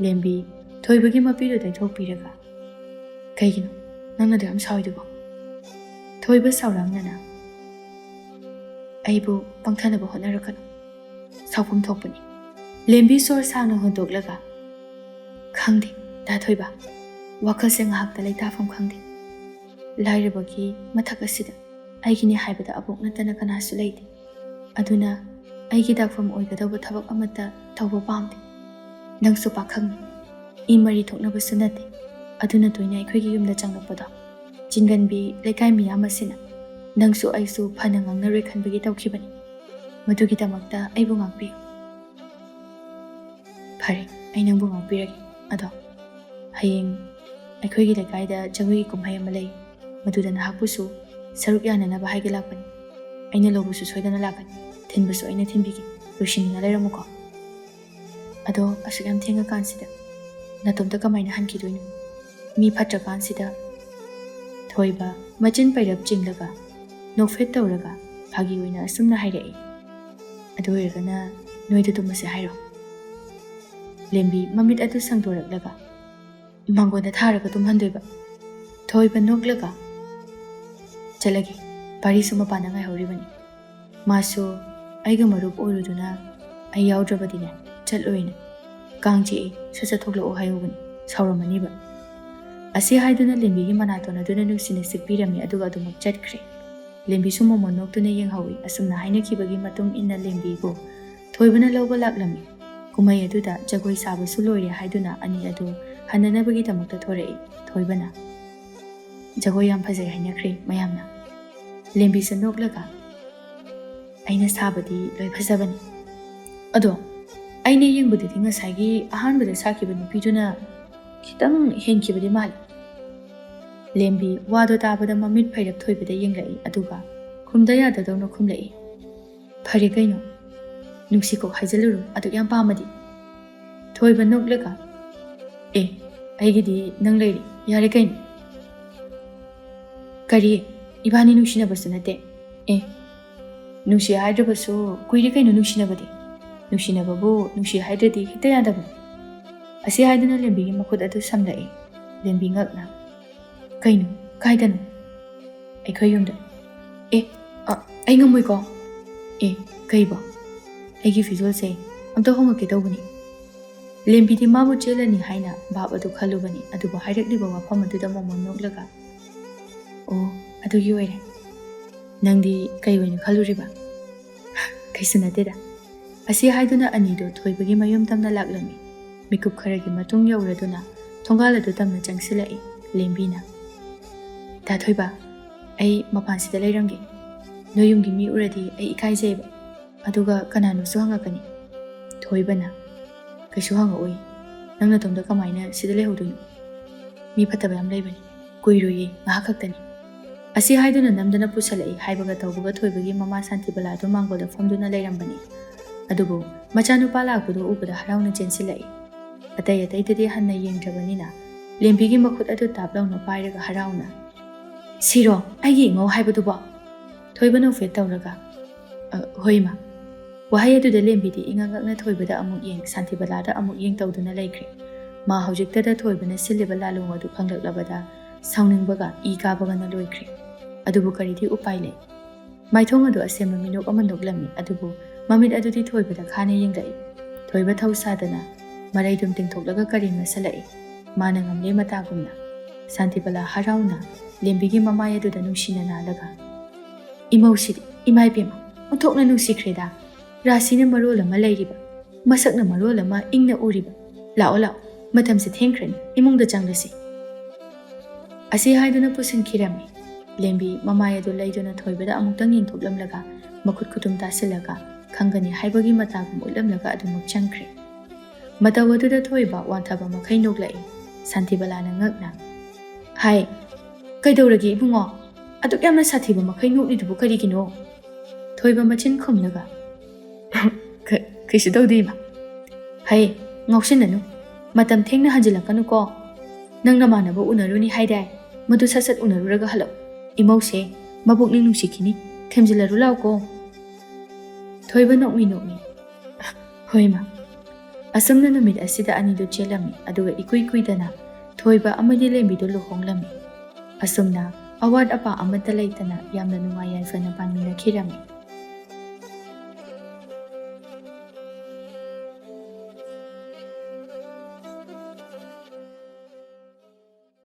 ꯂꯦꯝꯕꯤ ꯊꯣꯏꯕꯒꯤ ꯃꯄꯤꯗꯨ ꯇꯩꯊꯣꯛꯄꯤꯔꯒ, ꯀꯩꯒꯤꯅꯣ ꯅꯪꯅ ꯌꯥꯝ ꯁꯥꯎꯏꯗꯨꯕꯣ? ꯊꯣꯏꯕ ꯁꯥꯎꯔꯥꯡꯅꯅ, ꯑꯩꯕꯨ ꯄꯪꯊꯅꯕ ꯍꯣꯠꯅꯔꯛꯀꯅꯨ, ꯁꯥꯎꯐꯝ ꯊꯣꯛꯄꯅꯤ꯫ ꯂꯦꯝꯕꯤ ꯁꯣꯔ ꯁꯥꯡꯅ ꯍꯣꯟꯗꯣꯛꯂꯒ, ꯈꯪꯗꯦ ꯗꯥ ꯊꯣꯏꯕ, ꯋꯥꯈꯜꯁꯦ ꯉꯥꯏꯍꯥꯛꯇ ꯂꯩꯇꯥꯐꯝ ꯈꯪꯗꯦ꯫ ꯂꯥꯏꯔꯕꯒꯤ ꯃꯊꯛ ꯑꯁꯤꯗ ꯑꯩꯒꯤꯅꯤ ꯍꯥꯏꯕꯗ ꯑꯕꯣꯛ ꯅꯠꯇꯅ ꯀꯅꯥꯁꯨ ꯂꯩꯇꯦ꯫ ꯑꯗꯨꯅ ꯑꯩꯒꯤ ꯗꯥꯛꯐꯝ ꯑꯣꯏꯒꯗꯧꯕ ꯊꯕꯛ ꯑꯃꯠꯇ ꯇꯧꯕ ꯄꯥꯝꯗꯦ꯫ ꯅꯪꯁꯨ ꯄꯥꯈꯪꯅꯤ, ꯏ ꯃꯔꯤ ꯊꯣꯛꯅꯕꯁꯨ ꯅꯠꯇꯦ꯫ ꯑꯗꯨꯅ ꯇꯣꯏꯅ ꯑꯩꯈꯣꯏꯒꯤ ꯌꯨꯝꯗ ꯆꯪꯂꯛꯄꯗꯣ ꯆꯤꯟꯒꯟꯕꯤ ꯂꯩꯀꯥꯏ ꯃꯤꯌꯥꯝ ꯑꯁꯤꯅ ꯅꯪꯁꯨ ꯑꯩꯁꯨ ꯐꯅ ꯉꯥꯡꯅꯔꯣꯏ ꯈꯟꯕꯒꯤ ꯇꯧꯈꯤꯕꯅꯤ꯫ ꯃꯗꯨꯒꯤꯗꯃꯛꯇ ꯑꯩꯕꯨ ꯉꯥꯛꯄꯤꯌꯨ꯫ ꯐꯔꯦ, ꯑꯩ ꯅꯪꯕꯨ ꯉꯥꯛꯄꯤꯔꯒꯦ꯫ ꯑꯗꯣ ꯍꯌꯦꯡ ꯑꯩꯈꯣꯏꯒꯤ ꯂꯩꯀꯥꯏꯗ ꯖꯒꯣꯏꯒꯤ ꯀꯨꯝꯍꯩ ꯑꯃ ꯂꯩ, ꯃꯗꯨꯗ ꯅꯍꯥꯛꯄꯨꯁꯨ ꯁꯔꯨꯛ ꯌꯥꯅꯅꯕ ꯍꯥꯏꯒꯦ ꯂꯥꯛꯄꯅꯤ꯫ ꯑꯩꯅ ꯂꯧꯕꯁꯨ ꯁꯣꯏꯗꯅ ꯂꯥꯛꯀꯅꯤ, ꯊꯤꯟꯕꯁꯨ ꯑꯩꯅ ꯊꯤꯟꯕꯤꯒꯦ꯫ ꯂꯣꯏꯁꯤꯟꯗꯨꯅ ꯂꯩꯔꯝꯃꯨꯀꯣ꯫ ꯑꯗꯣ ꯑꯁꯨꯛ ꯌꯥꯝ ꯊꯦꯡꯉꯀꯥꯟꯁꯤꯗ ꯅꯇꯣꯝꯇ ꯀꯃꯥꯏꯅ ꯍꯟꯈꯤꯗꯣꯏꯅꯣ? ꯃꯤ ꯐꯠꯇ꯭ꯔꯀꯥꯟꯁꯤꯗ? ꯊꯣꯏꯕ ꯃꯆꯤꯟ ꯄꯩꯔꯞ ꯆꯤꯡꯂꯒ ꯅꯣꯛꯐꯦꯠ ꯇꯧꯔꯒ ꯐꯥꯒꯤ ꯑꯣꯏꯅ ꯑꯁꯨꯝꯅ ꯍꯥꯏꯔꯛꯏ, ꯑꯗꯨ ꯑꯣꯏꯔꯒꯅ ꯅꯣꯏꯗ ꯇꯨꯝꯃꯁꯦ ꯍꯥꯏꯔꯣ? ꯂꯦꯝꯕꯤ ꯃꯃꯤꯠ ꯑꯗꯨ ꯁꯪꯗꯣꯔꯛꯂꯒ, ꯃꯥꯡꯒꯣꯟꯗ ꯊꯥꯔꯒ ꯇꯨꯝꯍꯟꯗꯣꯏꯕ? ꯊꯣꯏꯕ ꯅꯣꯛꯂꯒ, ꯆꯠꯂꯒꯦ, ꯄꯥꯔꯤꯁꯨ ꯃꯄꯥꯟꯗ ꯉꯥꯏꯍꯧꯔꯤꯕꯅꯤ꯫ ꯃꯥꯁꯨ ꯑꯩꯒ ꯃꯔꯨꯞ ꯑꯣꯏꯔꯨꯗꯨꯅ ꯑꯩ ꯌꯥꯎꯗ꯭ꯔꯕꯗꯤꯅꯦ ꯆꯠꯂꯣꯏꯅ ꯀꯥꯡ ꯆꯤꯛꯏ, ꯁꯠ ꯊꯣꯛꯂꯛꯑꯣ ꯍꯥꯏꯍꯧꯕꯅꯤ, ꯁꯥꯎꯔꯝꯃꯅꯤꯕ꯫ ꯑꯁꯤ ꯍꯥꯏꯗꯨꯅ ꯂꯦꯝꯕꯤꯒꯤ ꯃꯅꯥꯇꯣꯟ ꯑꯗꯨꯅ ꯅꯨꯡꯁꯤꯅ ꯁꯤꯛꯄꯤꯔꯝꯃꯤ ꯑꯗꯨꯒ ꯑꯗꯨꯃꯛ ꯆꯠꯈ꯭ꯔꯦ꯫ ꯂꯦꯝꯕꯤꯁꯨ ꯃꯣꯃꯣꯟ ꯅꯣꯛꯇꯨꯅ ꯌꯦꯡꯍꯧꯏ꯫ ꯑꯁꯨꯝꯅ ꯍꯥꯏꯅꯈꯤꯕꯒꯤ ꯃꯇꯨꯡ ꯏꯟꯅ ꯂꯦꯝꯕꯤꯕꯨ ꯊꯣꯏꯕꯅ ꯂꯧꯕ ꯂꯥꯛꯂꯝꯃꯤ꯫ ꯀꯨꯝꯍꯩ ꯑꯗꯨꯗ ꯖꯒꯣꯏ ꯁꯥꯕꯁꯨ ꯂꯣꯏꯔꯦ ꯍꯥꯏꯗꯨꯅ ꯑꯅꯤ ꯑꯗꯨ ꯍꯟꯅꯅꯕꯒꯤꯗꯃꯛꯇ ꯊꯣꯔꯛꯏ꯫ ꯊꯣꯏꯕꯅ, ꯖꯒꯣꯏ ꯌꯥꯝ ꯐꯖꯩ ꯍꯥꯏꯅꯈ꯭ꯔꯦ ꯃꯌꯥꯝꯅ꯫ ꯂꯦꯝꯕꯤꯁꯨ ꯅꯣꯛꯂꯒ, ꯑꯩꯅ ꯁꯥꯕꯗꯤ ꯂꯣꯏ ꯐꯖꯕꯅꯤ꯫ ꯑꯗꯣ ꯑꯩꯅ ꯌꯦꯡꯕꯗꯗꯤ ꯉꯁꯥꯏꯒꯤ ꯑꯍꯥꯟꯕꯗ ꯁꯥꯈꯤꯕ ꯅꯨꯄꯤꯗꯨꯅ ꯈꯤꯇꯪ ꯍꯦꯟꯈꯤꯕꯗꯤ ꯃꯥꯜꯂꯤ꯫ ꯂꯦꯝꯕꯤ ꯋꯥꯗꯣ ꯇꯥꯕꯗ ꯃꯃꯤꯠ ꯐꯩꯔꯞ ꯊꯣꯏꯕꯗ ꯌꯦꯡꯂꯛꯏ ꯑꯗꯨꯒ ꯈꯨꯝꯗ ꯌꯥꯗꯗꯧꯅ ꯈꯨꯝꯂꯛꯏ, ꯐꯔꯦ ꯀꯩꯅꯣ, ꯅꯨꯡꯁꯤꯀꯣꯛ ꯍꯥꯏꯖꯤꯜꯂꯨꯔꯣ ꯑꯗꯨꯛ ꯌꯥꯝ ꯄꯥꯝꯃꯗꯤ꯫ ꯊꯣꯏꯕ ꯅꯣꯛꯂꯒ, ꯑꯩꯒꯤꯗꯤ ꯅꯪ ꯂꯩꯔꯤ, ꯌꯥꯔꯦ ꯀꯩꯅꯣ꯫ ꯀꯔꯤ? ꯏꯕꯥꯅꯤ ꯅꯨꯡꯁꯤꯅꯕꯁꯨ ꯅꯠꯇꯦ꯫ ꯅꯨꯡꯁꯤ ꯍꯥꯏꯗ꯭ꯔꯕꯁꯨ ꯀꯨꯏꯔꯦ ꯀꯩꯅꯣ ꯅꯨꯡꯁꯤꯅꯕꯗꯤ꯫ ꯅꯨꯡꯁꯤꯅꯕꯕꯨ ꯅꯨꯡꯁꯤ ꯍꯥꯏꯗ꯭ꯔꯗꯤ ꯍꯦꯛꯇ ꯌꯥꯗꯕꯅꯤ꯫ ꯑꯁꯤ ꯍꯥꯏꯗꯨꯅ ꯂꯦꯝꯕꯤꯒꯤ ꯃꯈꯨꯠ ꯑꯗꯨ ꯁꯝꯂꯛꯏ꯫ ꯂꯦꯝꯕꯤ ꯉꯛꯅ, ꯀꯩꯅꯣ, ꯀꯥꯏꯗꯅꯣ? ꯑꯩꯈꯣꯏ ꯌꯨꯝꯗ꯫ ꯑꯩ ꯉꯝꯃꯣꯏꯀꯣ꯫ ꯀꯩꯕꯣ? ꯑꯩꯒꯤ ꯐꯤꯖꯣꯜꯁꯦ ꯑꯝꯇ ꯍꯣꯡꯉꯛꯀꯦ ꯇꯧꯕꯅꯤ꯫ ꯂꯦꯝꯕꯤꯗꯤ ꯃꯥꯕꯨ ꯆꯦꯜꯂꯅꯤ ꯍꯥꯏꯅ ꯚꯥꯞ ꯑꯗꯨ ꯈꯜꯂꯨꯕꯅꯤ, ꯑꯗꯨꯕꯨ ꯍꯥꯏꯔꯛꯂꯤꯕ ꯋꯥꯐꯝ ꯑꯗꯨꯗ ꯃꯣꯃꯣꯟ ꯅꯣꯛꯂꯒ, ꯑꯣ, ꯑꯗꯨꯒꯤ ꯑꯣꯏꯔꯦ꯫ ꯅꯪꯗꯤ ꯀꯩ ꯑꯣꯏꯅ ꯈꯜꯂꯨꯔꯤꯕ? ꯀꯩꯁꯨ ꯅꯠꯇꯦꯗ. ꯑꯁꯤ ꯍꯥꯏꯗꯨꯅ ꯑꯅꯤꯗꯨ ꯊꯣꯏꯕꯒꯤ ꯃꯌꯨꯝ ꯇꯝꯅ ꯂꯥꯛꯂꯝꯃꯤ. ꯃꯤꯀꯨꯞ ꯈꯔꯒꯤ ꯃꯇꯨꯡ ꯌꯧꯔꯗꯨꯅ ꯊꯣꯡꯒꯥꯜ ꯑꯗꯨ ꯇꯝꯅ ꯆꯪꯁꯤꯜꯂꯛꯏ ꯂꯦꯝꯕꯤꯅ. ꯗꯥ ꯊꯣꯏꯕ, ꯑꯩ ꯃꯄꯥꯟꯁꯤꯗ ꯂꯩꯔꯝꯒꯦ. ꯅꯣꯏ ꯌꯨꯝꯒꯤ ꯃꯤ ꯎꯔꯗꯤ ꯑꯩ ꯏꯀꯥꯏꯖꯩꯕ. ꯑꯗꯨꯒ ꯀꯅꯥꯅꯣꯁꯨ ꯍꯪꯉꯛꯀꯅꯤ. ꯊꯣꯏꯕꯅ, ꯀꯩꯁꯨ ꯍꯪꯉꯛꯑꯣꯏ. ꯅꯪ ꯅꯇꯣꯝꯗ ꯀꯃꯥꯏꯅ ꯁꯤꯗ ꯂꯩꯍꯧꯗꯣꯏꯅꯣ? ꯃꯤ ꯐꯠꯇꯕ ꯌꯥꯝ ꯂꯩꯕꯅꯤ. ꯀꯨꯏꯔꯣꯏꯌꯦ, ꯉꯥꯏꯍꯥꯛ ꯈꯛꯇꯅꯤ. ꯑꯁꯤ ꯍꯥꯏꯗꯨꯅ ꯅꯝꯗꯅ ꯄꯨꯁꯜꯂꯛꯏ. ꯍꯥꯏꯕꯒ ꯇꯧꯕꯒ ꯊꯣꯏꯕꯒꯤ ꯃꯃꯥ ꯁꯥꯟꯇꯤꯕꯂꯥꯗꯨ ꯃꯥꯡꯒꯣꯜꯗ ꯐꯝꯗꯨꯅ ꯂꯩꯔꯝꯕꯅꯤ. ꯑꯗꯨꯕꯨ ꯃꯆꯥꯅꯨꯄꯥ ꯂꯥꯛꯄꯗꯨ ꯎꯕꯗ ꯍꯔꯥꯎꯅ ꯆꯦꯟꯁꯤꯜꯂꯛꯏ. ꯑꯇꯩ ꯑꯇꯩꯗꯗꯤ ꯍꯟꯅ ꯌꯦꯡꯗ꯭ꯔꯕꯅꯤꯅ ꯂꯦꯝꯕꯤꯒꯤ ꯃꯈꯨꯠ ꯑꯗꯨ ꯇꯥꯞ ꯂꯥꯎꯅ ꯄꯥꯏꯔꯒ ꯍꯔꯥꯎꯅ, ꯁꯤꯔꯣ ꯑꯩꯒꯤ ꯏꯉꯧ ꯍꯥꯏꯕꯗꯨꯕꯣ? ꯊꯣꯏꯕ ꯅꯣꯛꯐꯦꯠ ꯇꯧꯔꯒ, ꯍꯣꯏ ꯃꯥ. ꯋꯥꯍꯩ ꯑꯗꯨꯗ ꯂꯦꯝꯕꯤꯗꯤ ꯏꯉꯛ ꯉꯛꯅ ꯊꯣꯏꯕꯗ ꯑꯃꯨꯛ ꯌꯦꯡ, ꯁꯥꯟꯇꯤꯕꯂꯥꯗ ꯑꯃꯨꯛ ꯌꯦꯡ ꯇꯧꯗꯨꯅ ꯂꯩꯈ꯭ꯔꯦ. ꯃꯥ ꯍꯧꯖꯤꯛꯇꯗ ꯊꯣꯏꯕꯅ ꯁꯤꯜꯂꯤꯕ ꯂꯥꯂꯣꯡ ꯑꯗꯨ ꯈꯪꯂꯛꯂꯕꯗ ꯁꯥꯎꯅꯤꯡꯕꯒ ꯏ ꯀꯥꯕꯒꯅ ꯂꯣꯏꯈ꯭ꯔꯦ. ꯑꯗꯨꯕꯨ ꯀꯔꯤꯗꯤ ꯎꯄꯥꯏ ꯂꯩ? ꯃꯥꯏꯊꯣꯡ ꯑꯗꯨ ꯑꯁꯦꯡꯕ ꯃꯤꯅꯣꯛ ꯑꯃ ꯅꯣꯛꯂꯝꯃꯤ. ꯑꯗꯨꯕꯨ ꯃꯃꯤꯠ ꯑꯗꯨꯗꯤ ꯊꯣꯏꯕꯗ ꯈꯥꯅ ꯌꯦꯡꯂꯛꯏ. ꯊꯣꯏꯕ ꯊꯧ ꯁꯥꯗꯅ ꯃꯔꯩꯗꯨꯝ ꯇꯤꯡꯊꯣꯛꯂꯒ ꯀꯔꯦꯝꯅ ꯁꯜꯂꯛꯏ. ꯃꯥꯅ ꯉꯝꯂꯦ ꯃꯇꯥꯒꯨꯝꯅ. ꯁꯥꯟꯇꯤꯕꯂꯥ ꯍꯔꯥꯎꯅ ꯂꯦꯝꯕꯤꯒꯤ ꯃꯃꯥꯏ ꯑꯗꯨꯗ ꯅꯨꯡꯁꯤꯅ ꯅꯥꯜꯂꯒ, ꯏꯃꯧꯁꯤꯗꯤ ꯏꯃꯥꯏꯕꯦꯝꯃ ꯑꯣꯟꯊꯣꯛꯅ ꯅꯨꯡꯁꯤꯈ꯭ꯔꯦꯗ. ꯔꯥꯁꯤꯅ ꯃꯔꯣꯜ ꯑꯃ ꯂꯩꯔꯤꯕ, ꯃꯁꯛꯅ ꯃꯔꯣꯜ ꯑꯃ ꯏꯪꯅ ꯎꯔꯤꯕ. ꯂꯥꯛꯑꯣ ꯂꯥꯛꯑꯣ, ꯃꯇꯝꯁꯦ ꯊꯦꯡꯈ꯭ꯔꯅꯤ, ꯏꯃꯨꯡꯗ ꯆꯪꯂꯁꯤ. ꯑꯁꯤ ꯍꯥꯏꯗꯨꯅ ꯄꯨꯁꯤꯟꯈꯤꯔꯝꯃꯤ. ꯂꯦꯝꯕꯤ ꯃꯃꯥꯏ ꯑꯗꯨ ꯂꯩꯗꯨꯅ ꯊꯣꯏꯕꯗ ꯑꯃꯨꯛꯇꯪ ꯌꯦꯡꯊꯣꯛꯂꯝꯂꯒ ꯃꯈꯨꯠ ꯈꯨꯇꯨꯝ ꯇꯥꯁꯤꯜꯂꯒ ꯈꯪꯒꯅꯤ ꯍꯥꯏꯕꯒꯤ ꯃꯇꯥꯒꯨꯝ ꯎꯠꯂꯝꯂꯒ ꯑꯗꯨꯃꯛ ꯆꯪꯈ꯭ꯔꯦ. ꯃꯇꯧ ꯑꯗꯨꯗ ꯊꯣꯏꯕ ꯋꯥꯟꯊꯕ ꯃꯈꯩ ꯅꯣꯛꯂꯛꯏ. ꯁꯥꯟꯇꯤꯕꯂꯥꯅ ꯉꯛꯅ, ꯍꯥꯏ, ꯀꯩꯗꯧꯔꯒꯦ ꯏꯕꯨꯡꯉꯣ? ꯑꯗꯨꯛ ꯌꯥꯝꯅ ꯁꯥꯊꯤꯕ ꯃꯈꯩ ꯅꯣꯛꯂꯤꯗꯨꯕꯨ ꯀꯔꯤꯒꯤꯅꯣ? ꯊꯣꯏꯕ ꯃꯆꯤꯟ ꯈꯨꯝꯂꯒ, ꯀꯩꯁꯨ ꯇꯧꯗꯦ ꯏꯃꯥ. ꯍꯩ, ꯉꯥꯎꯁꯤꯟꯅꯅꯨ. ꯃꯇꯝ ꯊꯦꯡꯅ ꯍꯟꯖꯤꯜꯂꯛꯀꯅꯨꯀꯣ. ꯅꯪ ꯅꯃꯥꯟꯅꯕ ꯎꯅꯔꯨꯅꯤ ꯍꯥꯏꯗꯥꯏ? ꯃꯗꯨ ꯁꯠ ꯁꯠ ꯎꯅꯔꯨꯔꯒ ꯍꯜꯂꯛꯎ. ꯏꯃꯧꯁꯦ ꯃꯕꯨꯛꯅꯤꯡ ꯅꯨꯡꯁꯤꯈꯤꯅꯤ. ꯊꯦꯝꯖꯤꯜꯂꯔꯨ ꯂꯥꯎꯀꯣ. ꯊꯣꯏꯕ ꯅꯣꯛꯃꯤ ꯅꯣꯛꯃꯤ, ꯍꯣꯏ ꯃꯥ. ꯑꯁꯨꯝꯅ ꯅꯨꯃꯤꯠ ꯑꯁꯤꯗ ꯑꯅꯤꯗꯨ ꯆꯦꯜꯂꯝꯃꯤ. ꯑꯗꯨꯒ ꯏꯀꯨꯏ ꯀꯨꯏꯗꯅ ꯊꯣꯏꯕ ꯑꯃꯗꯤ ꯂꯦꯝꯕꯤꯗꯨ ꯂꯨꯍꯣꯡꯂꯝꯃꯤ. ꯑꯁꯨꯝꯅ ꯑꯋꯥꯠ ꯑꯄꯥ ꯑꯃꯠꯇ ꯂꯩꯇꯅ ꯌꯥꯝꯅ ꯅꯨꯡꯉꯥꯏ ꯌꯥꯏꯐꯅ ꯄꯥꯟꯃꯤꯟꯅꯈꯤꯔꯝꯃꯤ꯫